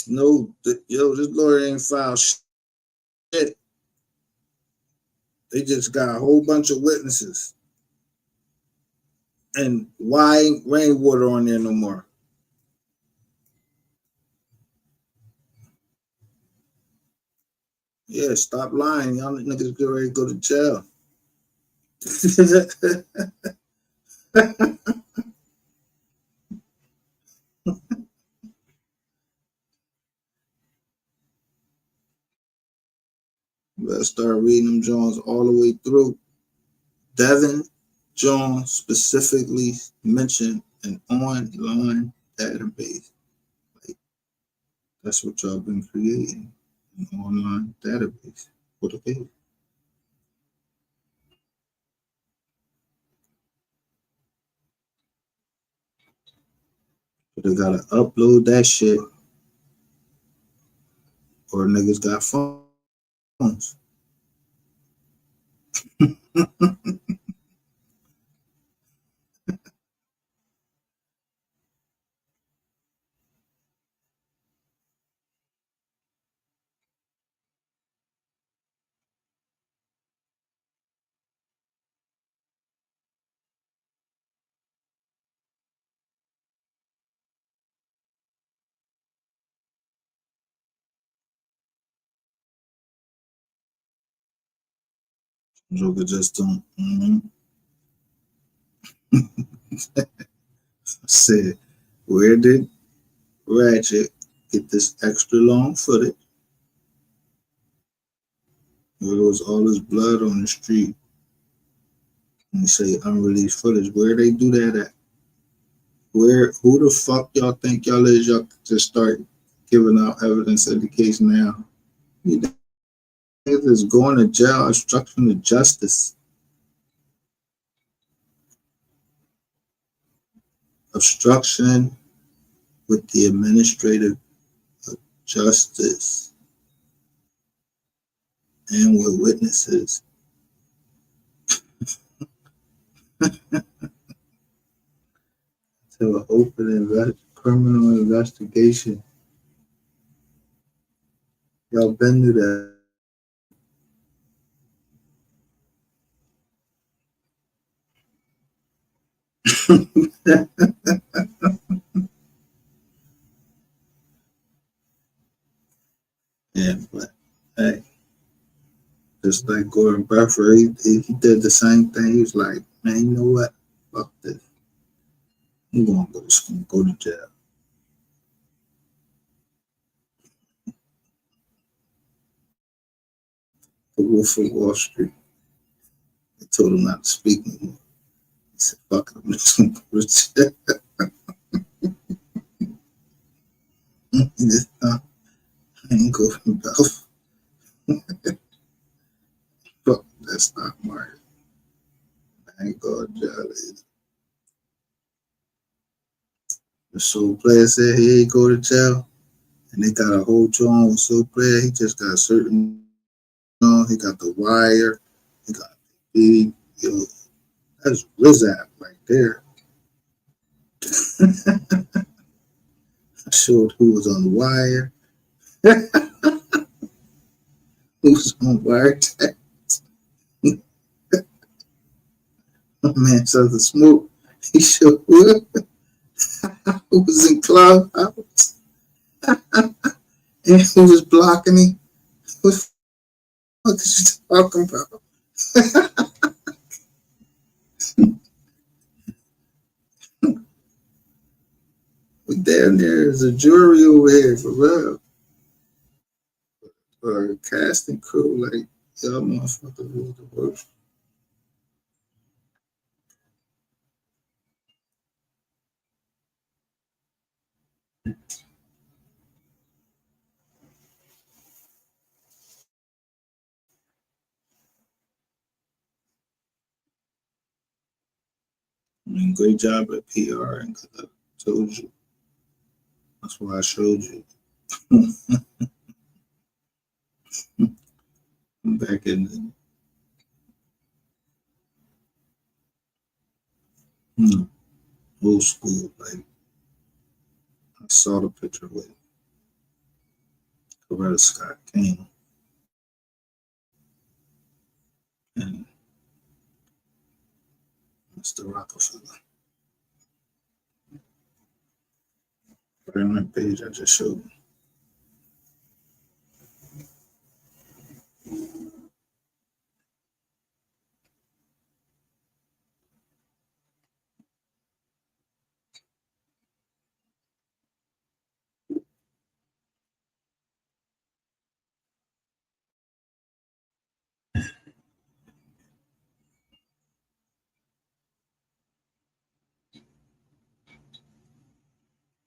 No, this lawyer ain't filed shit. They just got a whole bunch of witnesses. And why ain't Rainwater on there no more? Yeah, stop lying. Y'all niggas get ready to go to jail. Let's start reading them Jones all the way through. Devin Jones specifically mentioned an online database. Like, that's what y'all been creating, an online database for the case. But they gotta upload that shit, or niggas got phones. Joker just don't. Said, where did Ratchet get this extra long footage? Where was all this blood on the street? And they say unreleased footage. Where they do that at? Who the fuck y'all think y'all is? Y'all just start giving out evidence of the case now. You niggas is going to jail, obstruction of justice. Obstruction with the administrative justice and with witnesses. To an open criminal investigation. Y'all been to that. Yeah, but hey, just like Gordon Buffer, he did the same thing. He was like, man, you know what? Fuck this. I'm gonna go to school, go to jail. The Wolf of Wall Street. They told him not to speak anymore. He said, fuck it, I'm just gonna go to jail. He just, I ain't going to Belf. Fuck that stock market. I ain't going to jail. The soul player said he ain't go to jail, and they got a whole drawing with soul player. He just got certain, he got the wire, he got the yo, that's Rizap right there. I showed who was on the wire, who was on wiretap. My man saw the smoke. He showed who was in Clubhouse and who was blocking me. What the fuck is you talking about? But damn, there's a jury over here for real. Or a casting crew, like, y'all motherfuckers was the worst. I mean, great job at PR, and I told you. That's why I showed you. I'm back in the old school, like, I saw the picture with Coretta Scott King and Mr. Rockefeller. Right on that page I just showed you.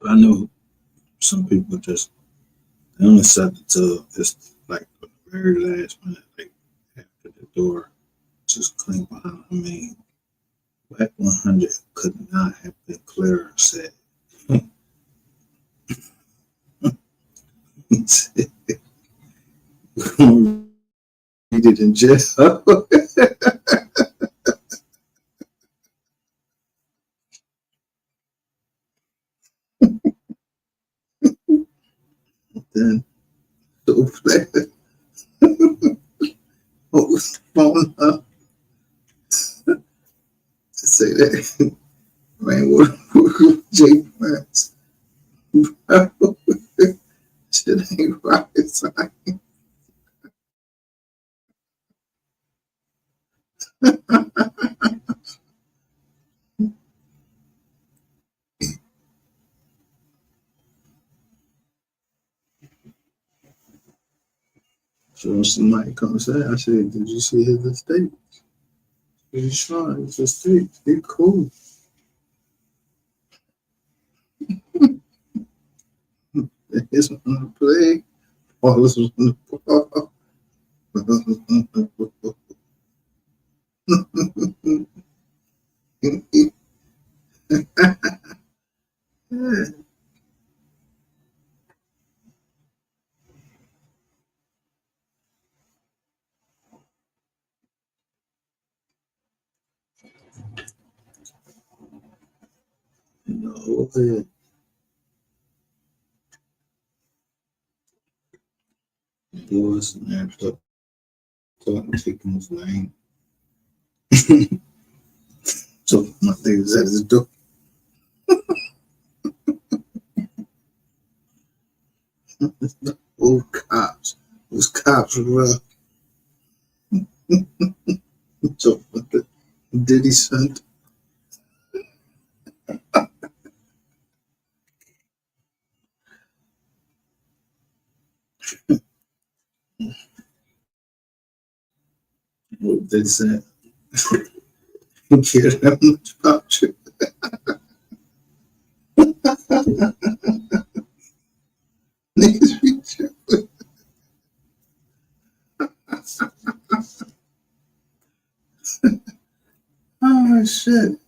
But I know some people just, they only set it to just like the very last minute, like after the door, just clean behind. I mean, Black 100 could not have been clearer said. He said, we're going to read it in jail. Then, so flat. Hold the phone up to say that. Man, what Jay Prince? Bro, shit ain't rocket science. So when somebody comes say, I said, did you see his estate? He's fine, it's estate. He's cool. He's on the play. All this was on the ball. Yeah. No, boys and there talking, taking his name. So my thing is at his door. Old cops. Those cops were so Diddy sent. What they said. He cared that much about you. Niggas be tripping. Oh, shit.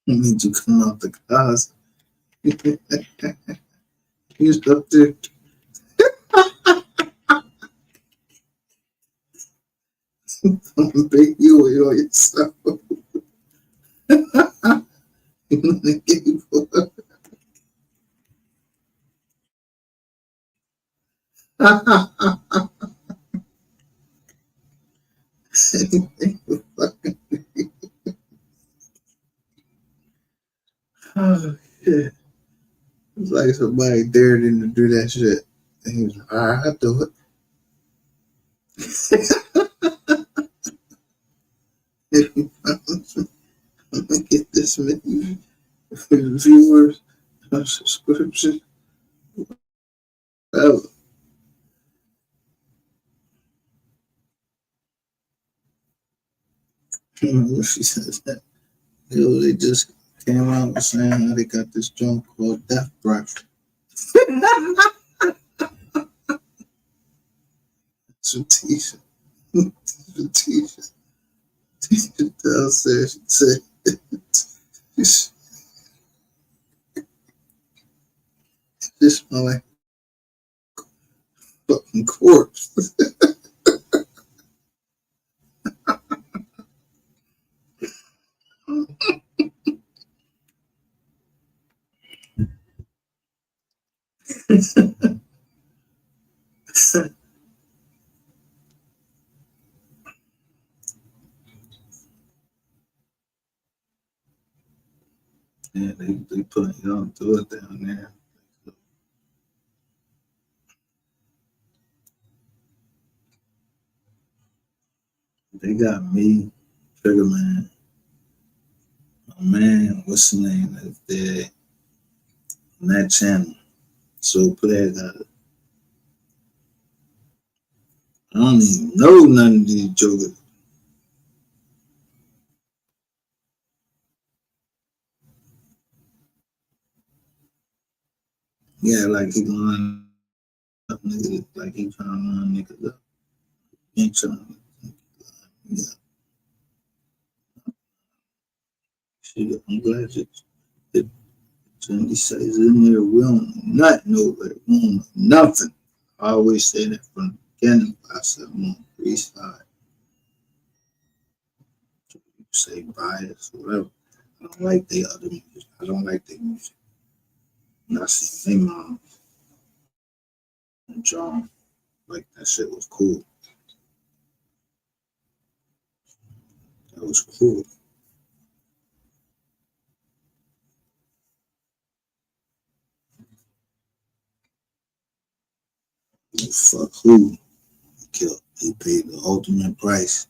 I need you to come out the closet. He's up there. Big you wait on yourself. You wanna get for oh shit. It's like somebody dared him to do that shit. And he was like, alright, I'll do it. I'm gonna get this many viewers, subscription. Oh. She says that. Yo, they just came out and saying how they got this joint called Death Breath. So Tisha downstairs, she said, this smell like fucking corpse. Yeah, they put young to it down there. They got me, Trigger Man, my man, what's the name that's there on that channel. So play got it. I don't even know none of these jokers. Yeah, like he going up niggas, like he trying to line niggas up. He ain't trying to. Yeah. Shit, I'm glad that Jenny says in there, we don't not know, but we don't know nothing. I always say that from the beginning. I said I'm on the east side. You say bias, whatever. I don't like the other music. I don't like their music. And I seen their mom and John. Like that shit was cool. That was cool. Fuck who he killed. He paid the ultimate price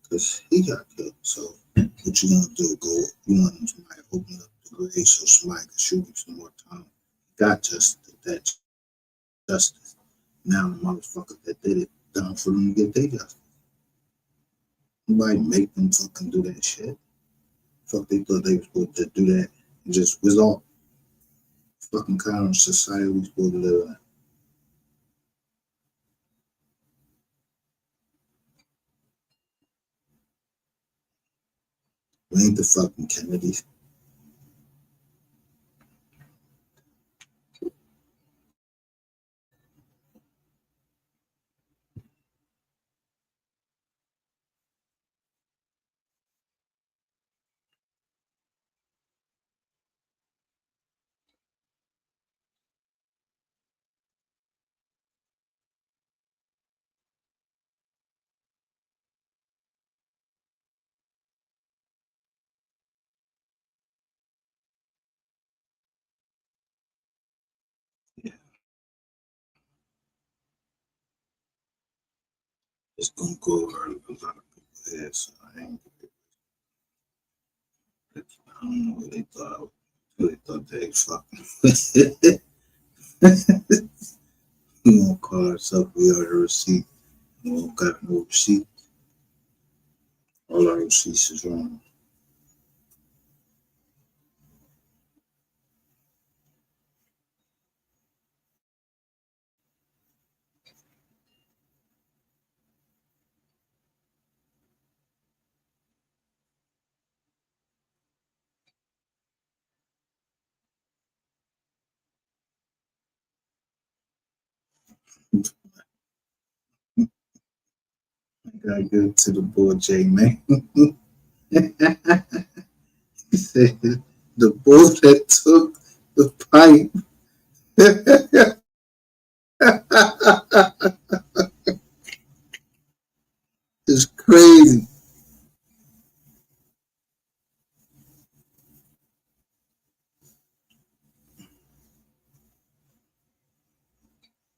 because he got killed. So what you gonna do? Go? You want somebody to open up the grave so somebody can shoot him some more time? Got justice. That justice. Now the motherfucker that did it down for them to get their justice. Nobody make them fucking do that shit. Fuck, they thought they were supposed to do that. It just was all fucking kind of society we supposed to live in. We ain't the fucking Kennedys. Yeah. It's gonna go over a lot of people's heads. So I don't know what they thought. They thought they fucking. We won't call ourselves we are the receipt. Well, got no receipt. All our receipts is wrong. I gotta get to the boy J man. He said the boy that took the pipe. It's crazy.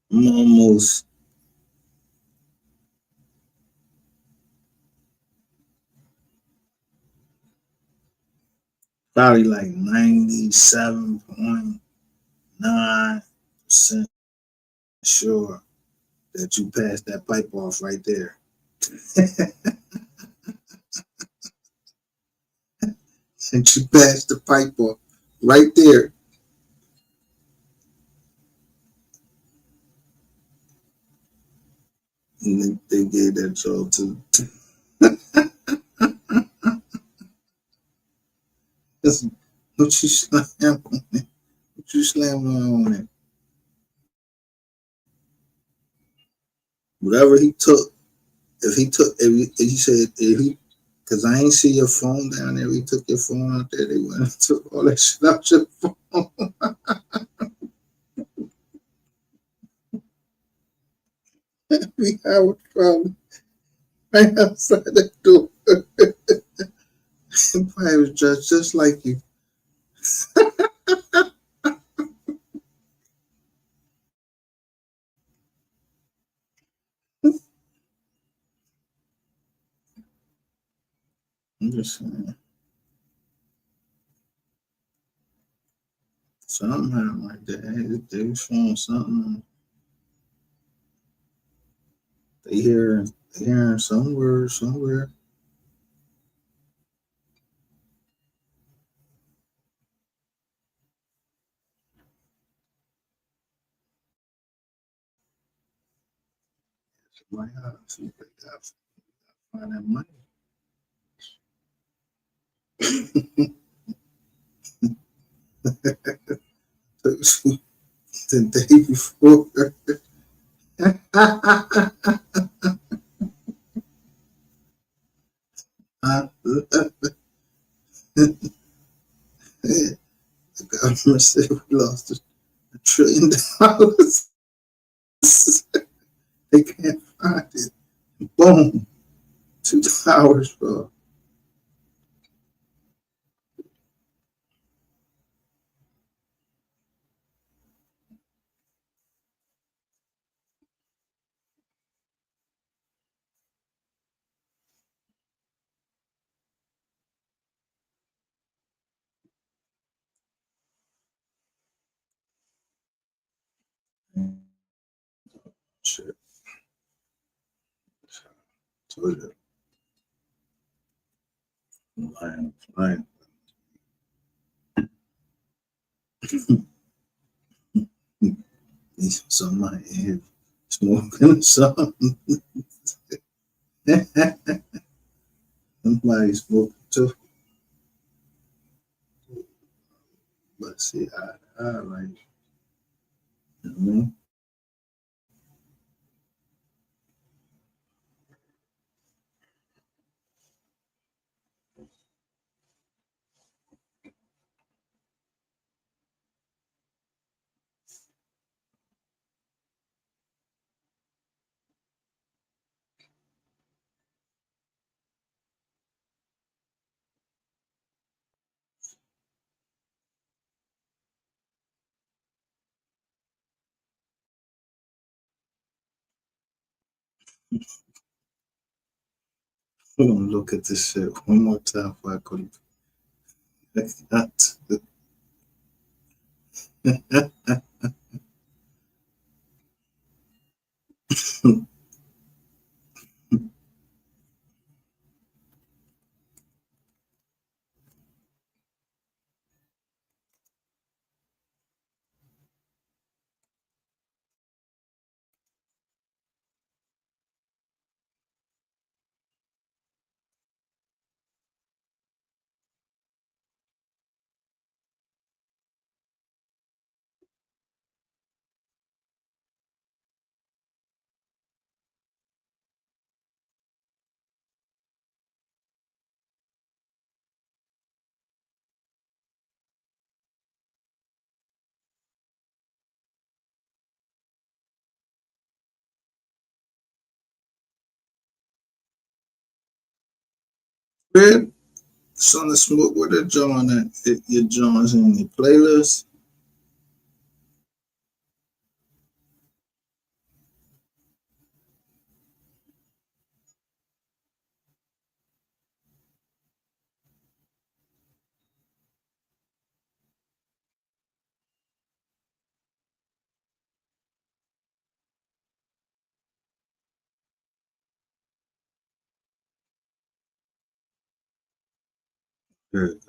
I'm almost probably like 97.9% sure that you passed that pipe off right there. And you passed the pipe off right there. And they gave that job to listen, what you slam on it? What you slam on it? Whatever he took, if he said, if he, because I ain't see your phone down there, he took your phone out there, they went and took all that shit out your phone. We have a problem right outside that door. Probably was just like you. I'm just saying. Something happened like that. They was showing something. They hearing some word somewhere. Somebody else. They got to find that money. The day before. The government said we lost $1 trillion. They can't find it. Boom. 2 hours, bro. Shit. Told you. Lying. Somebody here smoking something. Somebody smoking too. But see, I like, you know what I mean? We're gonna look at this shit one more time before I go to Red, Son of Smoke, where the joint at? Your joints in your playlist? Good.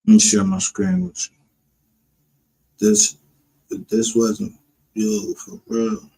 Let me share my screen with you. This wasn't you for real.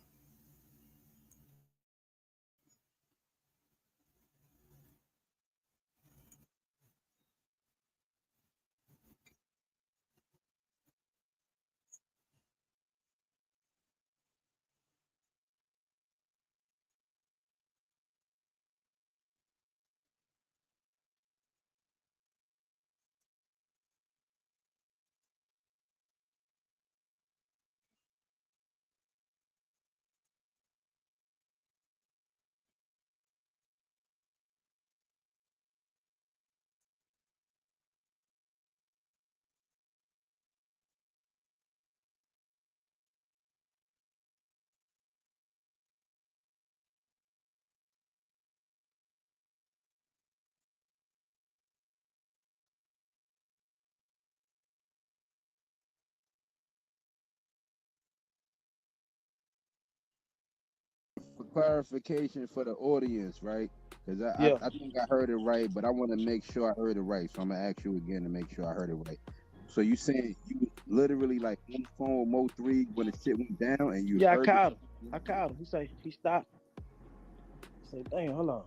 For clarification for the audience, right? Because Yeah. I think I heard it right, but I want to make sure I heard it right. So I'm gonna ask you again to make sure I heard it right. So you saying you was literally like on the phone with Mo 3 when the shit went down, and you Yeah, I heard called him. I called him. He say he stopped. I said, damn, hold on.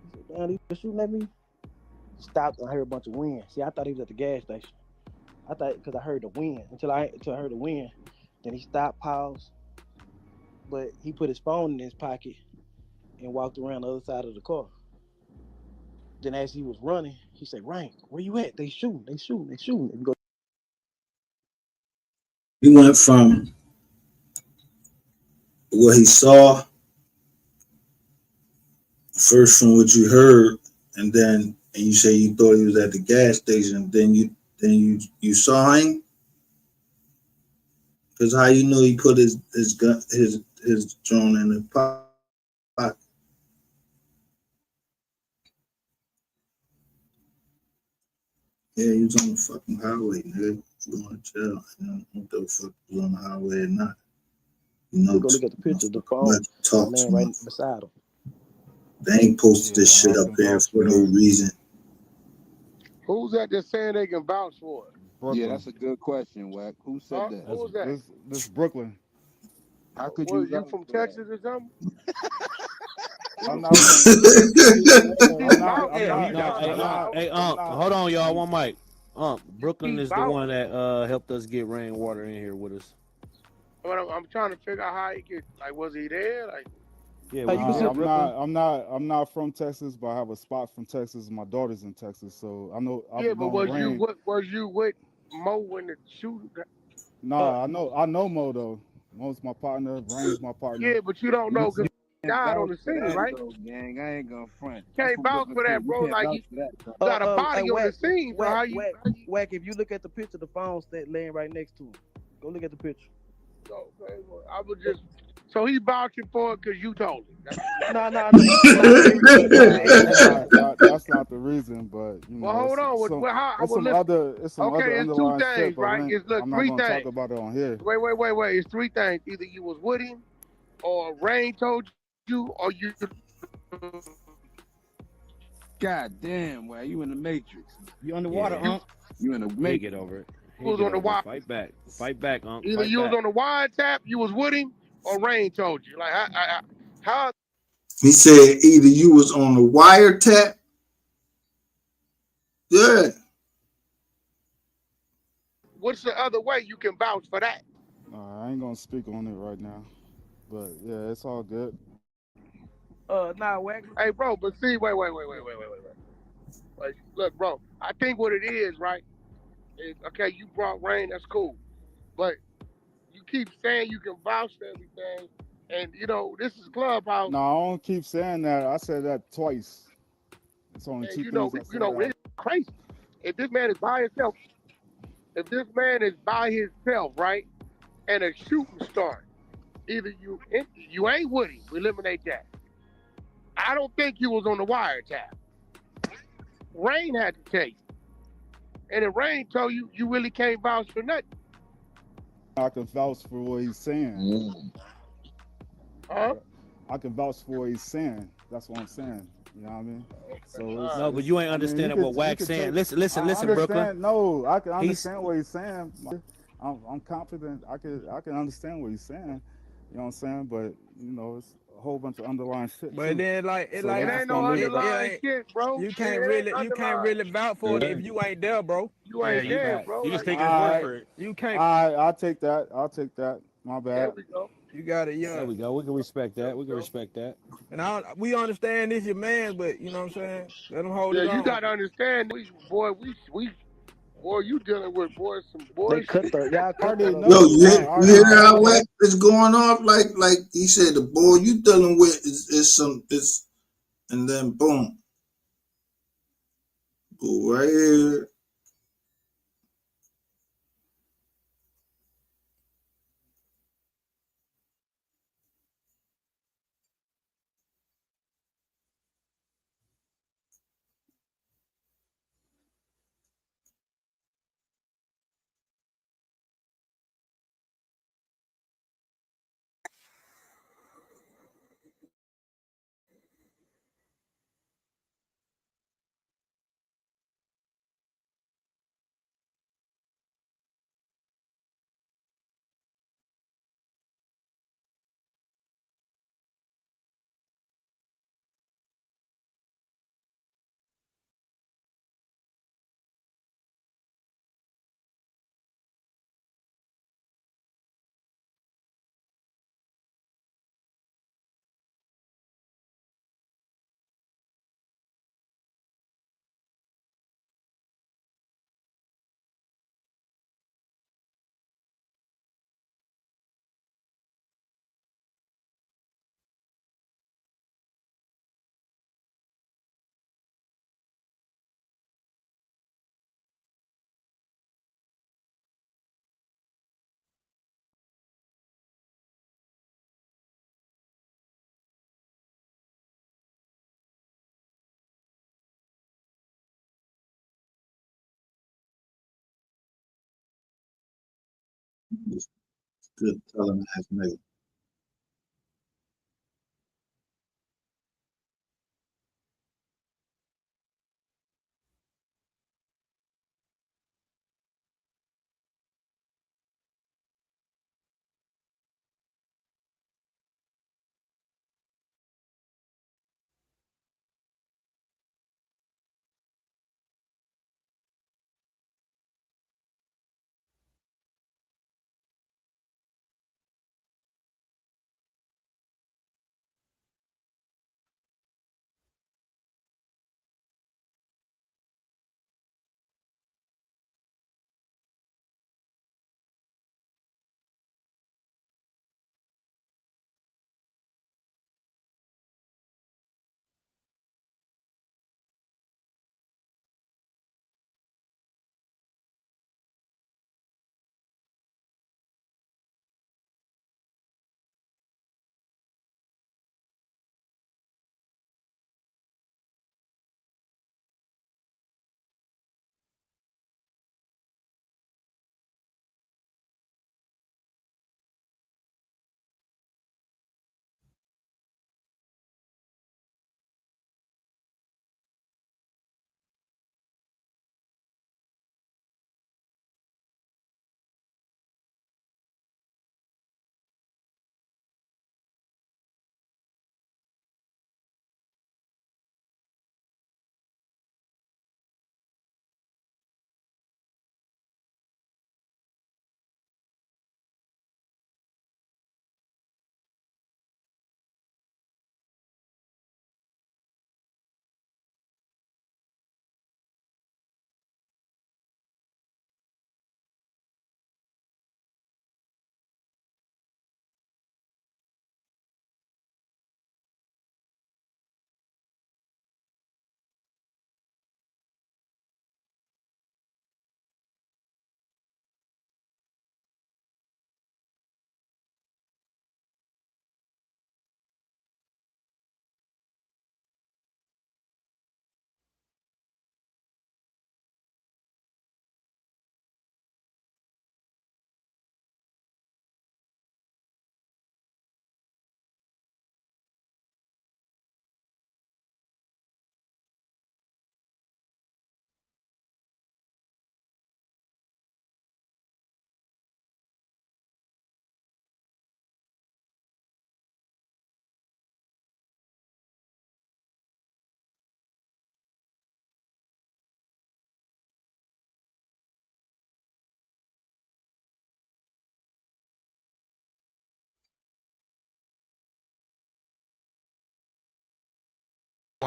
He said, damn, he was shooting at me. Stopped and I heard a bunch of wind. See, I thought he was at the gas station. I thought because I heard the wind until I heard the wind. Then he stopped, paused, but he put his phone in his pocket and walked around the other side of the car. Then as he was running, he said, Rank, where you at? They shooting, they shooting, they shooting. And He went from what he saw first from what you heard, and you say you thought he was at the gas station. Then you saw him, because how you know he put his gun his drone in the pocket? Yeah, he was on the fucking highway, nigga. Going to jail. I don't know what the fuck was on the highway or not. You know, go look at the picture of the phone talk laying to right him. beside him. They ain't posted this shit up there for no reason. Who's that that's saying they can vouch for it? Brooklyn. Yeah, that's a good question, Wack. Who said that? Who was that? This Brooklyn. How could Well, you? You from Texas or something? I'm not. Hey, hold on, y'all. One mic. Brooklyn is the one that helped us get Rainwater in here with us. But I'm trying to figure out how he get. Like, was he there? Like, yeah. I'm not from Texas, but I have a spot from Texas. My daughter's in Texas, so I know. Yeah, but was you with Mo when the shooting? Nah, I know Mo though. Mo's my partner. Rain's my partner. Yeah, but you don't know because he died on the scene, right? Gang, I ain't gonna front. Can't vouch for that, bro. Like you got a body on the scene, bro. How you? Wack, if you look at the picture, the phone's laying right next to him. Go look at the picture. Okay, well, I was just. So he vouching for it because you told him. No. That's not the reason, but you know. Well, hold on. It's some other it's two things, shit, right? It's look, I'm not three gonna things. talk about it on here. Wait. It's three things. Either you was with him, or Rain told you, or you. God damn, why you in the Matrix? You underwater, Yeah. Unc. You in the He'll Matrix. get over it. You He'll was get on the over it. wire. Fight back. Fight back, Unc. Either Fight you was back. on the wiretap, you was with him, or Rain told you. Like, how? He said either you was on the wiretap. Yeah. What's the other way you can vouch for that? I ain't gonna speak on it right now, but yeah, it's all good. Nah, Wax. Hey, bro, but see, wait. Like, look, bro, I think what it is, right, is, okay, you brought Rain, that's cool. But you keep saying you can vouch for everything, and, you know, this is Clubhouse, No, I don't keep saying that. I said that twice. It's only and, two you know, things I said out. it's crazy. If this man is by himself, right, and a shooting starts, either you ain't with him, we eliminate that. I don't think you was on the wiretap. Rain had to tell you. And if Rain told you, you really can't vouch for nothing. I can vouch for what he's saying. Huh? I can vouch for what he's saying. That's what I'm saying. You know what I mean? So No, but you ain't understanding what Wax saying. Listen, I Brooklyn. understand. No, I can He's- understand what he's saying. I'm confident. I can understand what he's saying. You know what I'm saying? But you know, it's a whole bunch of underlying shit. But too. then like So It I'm ain't just no gonna leave it there. underlying shit, bro. you It can't ain't really vouch for it if you ain't there, bro. You ain't there, bro. You just Like, take his word for it. You can't. I'll take that. I'll take that. My there bad. we go. You got it, There yeah. we go. We can respect that. We can respect that. And we understand this your man, but you know what I'm saying? Let him hold Yeah, it you on. gotta understand, boy, you dealing with some They bullshit. cut the y'all cut Already the Yo, know. you hear, I you already hear know how that. Wax is going off? Like he said, the boy you dealing with is and then boom, go right here. Good telling ass nigga.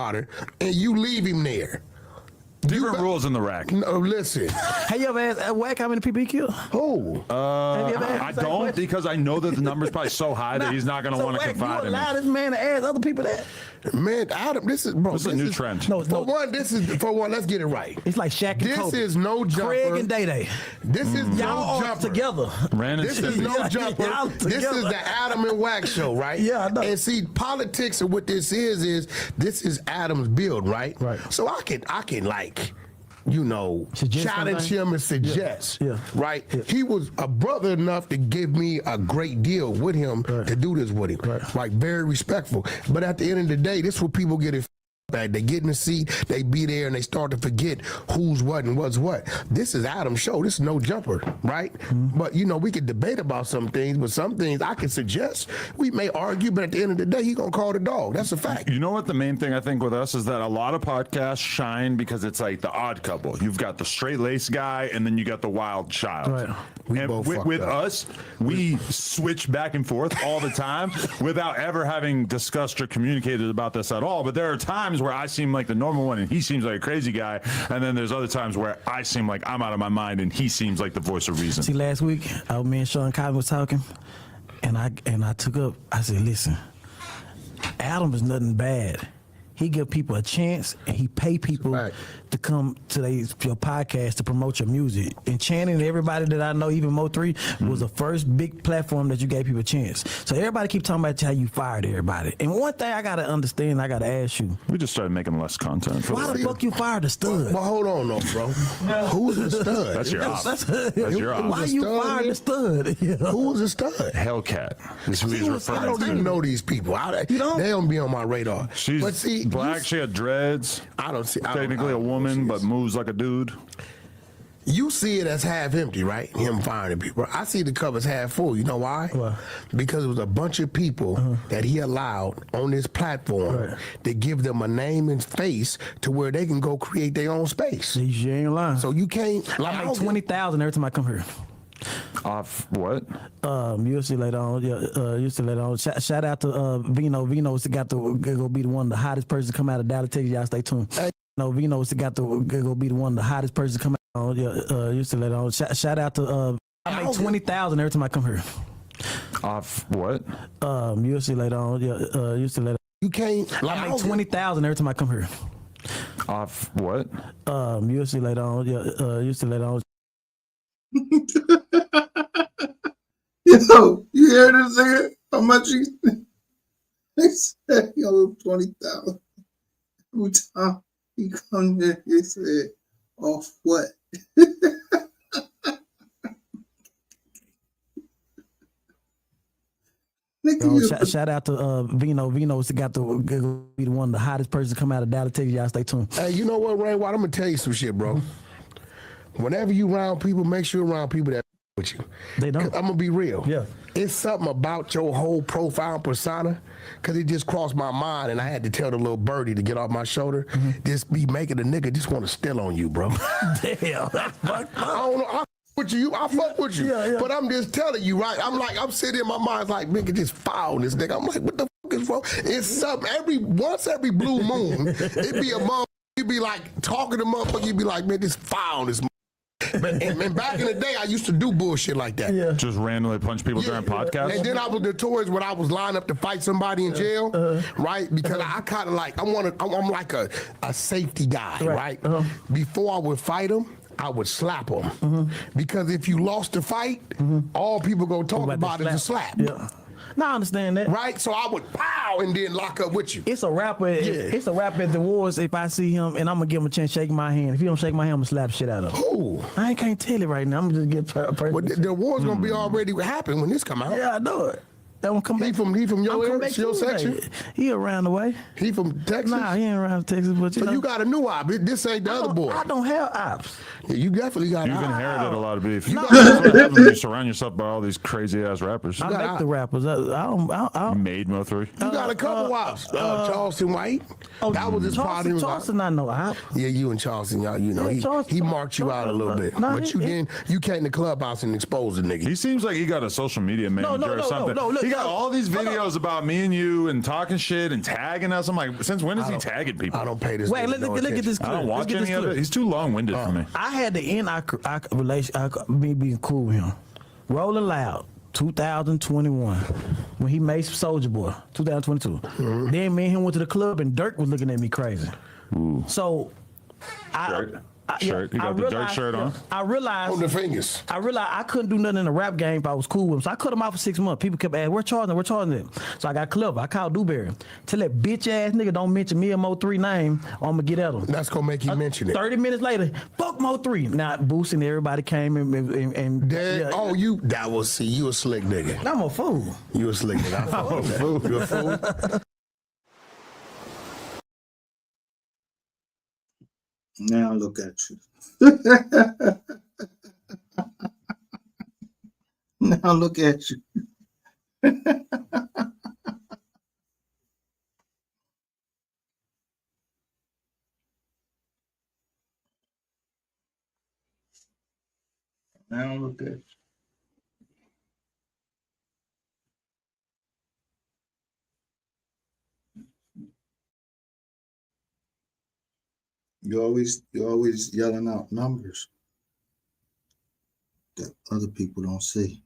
water and you leave him there. Different rules in the rack. No, listen. Have you ever asked Wack how many people he killed? Who? I don't, because I know that the number's probably so high that he's not going to want to confide you in allow me. this man to ask other people that? Man, Adam, this is bro. This is a new trend. No, For one, let's get it right. It's like Shaq and This Kobe. is no jumper. Craig and Day-Day. This is Y'all no are jumper. together. This is no jumper. Y'all This is together. the Adam and Wack show, right? Yeah, I know. And see, politics of what this is this is Adam's build, right? Right. So I can like, Suggest challenge something? him and suggest, Yeah. right? He was a brother enough to give me a great deal with him to do this with him, like very respectful. But at the end of the day, this is what people get it. They get in the seat, they be there, and they start to forget who's what and what's what. This is Adam's show. This is no jumper, right? But we could debate about some things, but some things I can suggest. We may argue, but at the end of the day, he gonna call the dog. That's a fact. You know what the main thing I think with us is that a lot of podcasts shine because it's like the odd couple. You've got the straight-laced guy, and then you got the wild child. Right. We And both with fucked up. us, we switch back and forth all the time without ever having discussed or communicated about this at all. But there are times where I seem like the normal one and he seems like a crazy guy, and then there's other times where I seem like I'm out of my mind and he seems like the voice of reason. See, last week, me and Sean Cotton was talking, and I took up. I said, "Listen, Adam is nothing bad. He give people a chance, and he pay people to come to your podcast to promote your music. And Channing and everybody that I know, even Mo3, was the first big platform that you gave people a chance. So everybody keep talking about how you fired everybody. And one thing I gotta understand, I gotta ask you, We just started making less content. why the fuck you fired the stud? Well, hold on, though, bro. Who's the stud? That's your op. That's your op. Why you fired the stud? Who was the stud? Hellcat is who he's I referring don't to. even know these people. They don't be on my radar. She's but see, black. She had dreads. I don't see. Technically a woman, but moves like a dude. You see it as half empty, right? Him firing people. I see the cup's half full. You know why? Because it was a bunch of people that he allowed on this platform to give them a name and face to where they can go create their own space. You ain't lying. So you can't. I make 20,000 every time I come here. Off what? You'll see later on. You'll see later on. Shout out to Vino. Vino's got to go be the one, the hottest person to come out of Dallas, Texas. Y'all stay tuned. No, Vino's got to go be the one, the hottest person to come out. You'll see later on. Shout out to I make 20,000 every time I come here. Off what? You'll see later on. You'll see later. You can't. I make 20,000 every time I come here. Off what? You'll see later on. You'll see later on. Yo, you hear this nigga? How much he said, yo, 20,000. Every time he come here, he said, off what? Shout out to Vino. Vino's got to go be the one, the hottest person to come out of Dallas, Texas. Y'all stay tuned. Hey, you know what, Ray Watt? I'm gonna tell you some shit, bro. Whenever you around people, make sure you're around people that with you. They don't. I'm gonna be real. Yeah. It's something about your whole profile and persona, because it just crossed my mind, and I had to tell the little birdie to get off my shoulder. Just be making a nigga just want to steal on you, bro. Damn, that's fucked up. I don't know. I with you. I fuck with you. But I'm just telling you, right? I'm sitting in my mind like, nigga, just foul this nigga. I'm like, what the fuck is wrong? It's something once every blue moon, it be a motherfucker. You be like talking to motherfucker. You be like, man, just foul this. And back in the day, I used to do bullshit like that. Yeah. Just randomly punch people during podcasts. And then I was notorious when I was lined up to fight somebody in jail, right? Because I kind of like I'm like a safety guy, right? Before I would fight him, I would slap him because if you lost the fight, all people gonna talk about is a slap. Yeah. No, I understand that. Right? So I would pow and then lock up with you. It's a rapper. It's a rapper at the wars. If I see him and I'm gonna give him a chance, shake my hand. If he don't shake my hand, I'm gonna slap shit out of him. Who? I can't tell it right now. I'm just get a person. Well, the war's gonna be already happen when this come out. Yeah, I know it. That one come back. He from your area, your section. He around the way. He from Texas. Nah, he ain't around Texas, but so you got a new op. This ain't the other boy. I don't have ops. Yeah, you definitely got. You've inherited a lot of beef. You You surround yourself by all these crazy ass rappers. I like the rappers. I don't. Made Mo3. You got a couple ops. Charleston White. That was his party. Charleston, not no op. Yeah, you and Charleston, y'all. You know, he marked you out a little bit, but you came to Clubhouse and exposed the nigga. He seems like he got a social media manager or something. No, look, He got all these videos about me and you and talking shit and tagging us. I'm like, since when is he tagging people? I don't pay this. Wait, nigga let's no get this attention. I don't watch any of it. He's too long-winded for me. I had to end our me being cool with him. Rolling Loud, 2021, when he made Soulja Boy, 2022. Then me and him went to the club and Dirk was looking at me crazy. Ooh. So, Shirt. You got the Dirk shirt on. I realized. Hold the fingers. I realized I couldn't do nothing in the rap game if I was cool with him. So I cut him out for 6 months. People kept asking, we're charging it. So I got clever. I called Dewberry. Tell that bitch ass nigga don't mention me and Mo3 name, or I'm gonna get at him. That's gonna make you mention it. 30 minutes later, fuck Mo3. Now boosting, everybody came and Dad, yeah. you a slick nigga. I'm a fool. You a slick nigga. I'm a fool. You a fool? Now look at you. Now look at you. Now look at you. You're always yelling out numbers that other people don't see.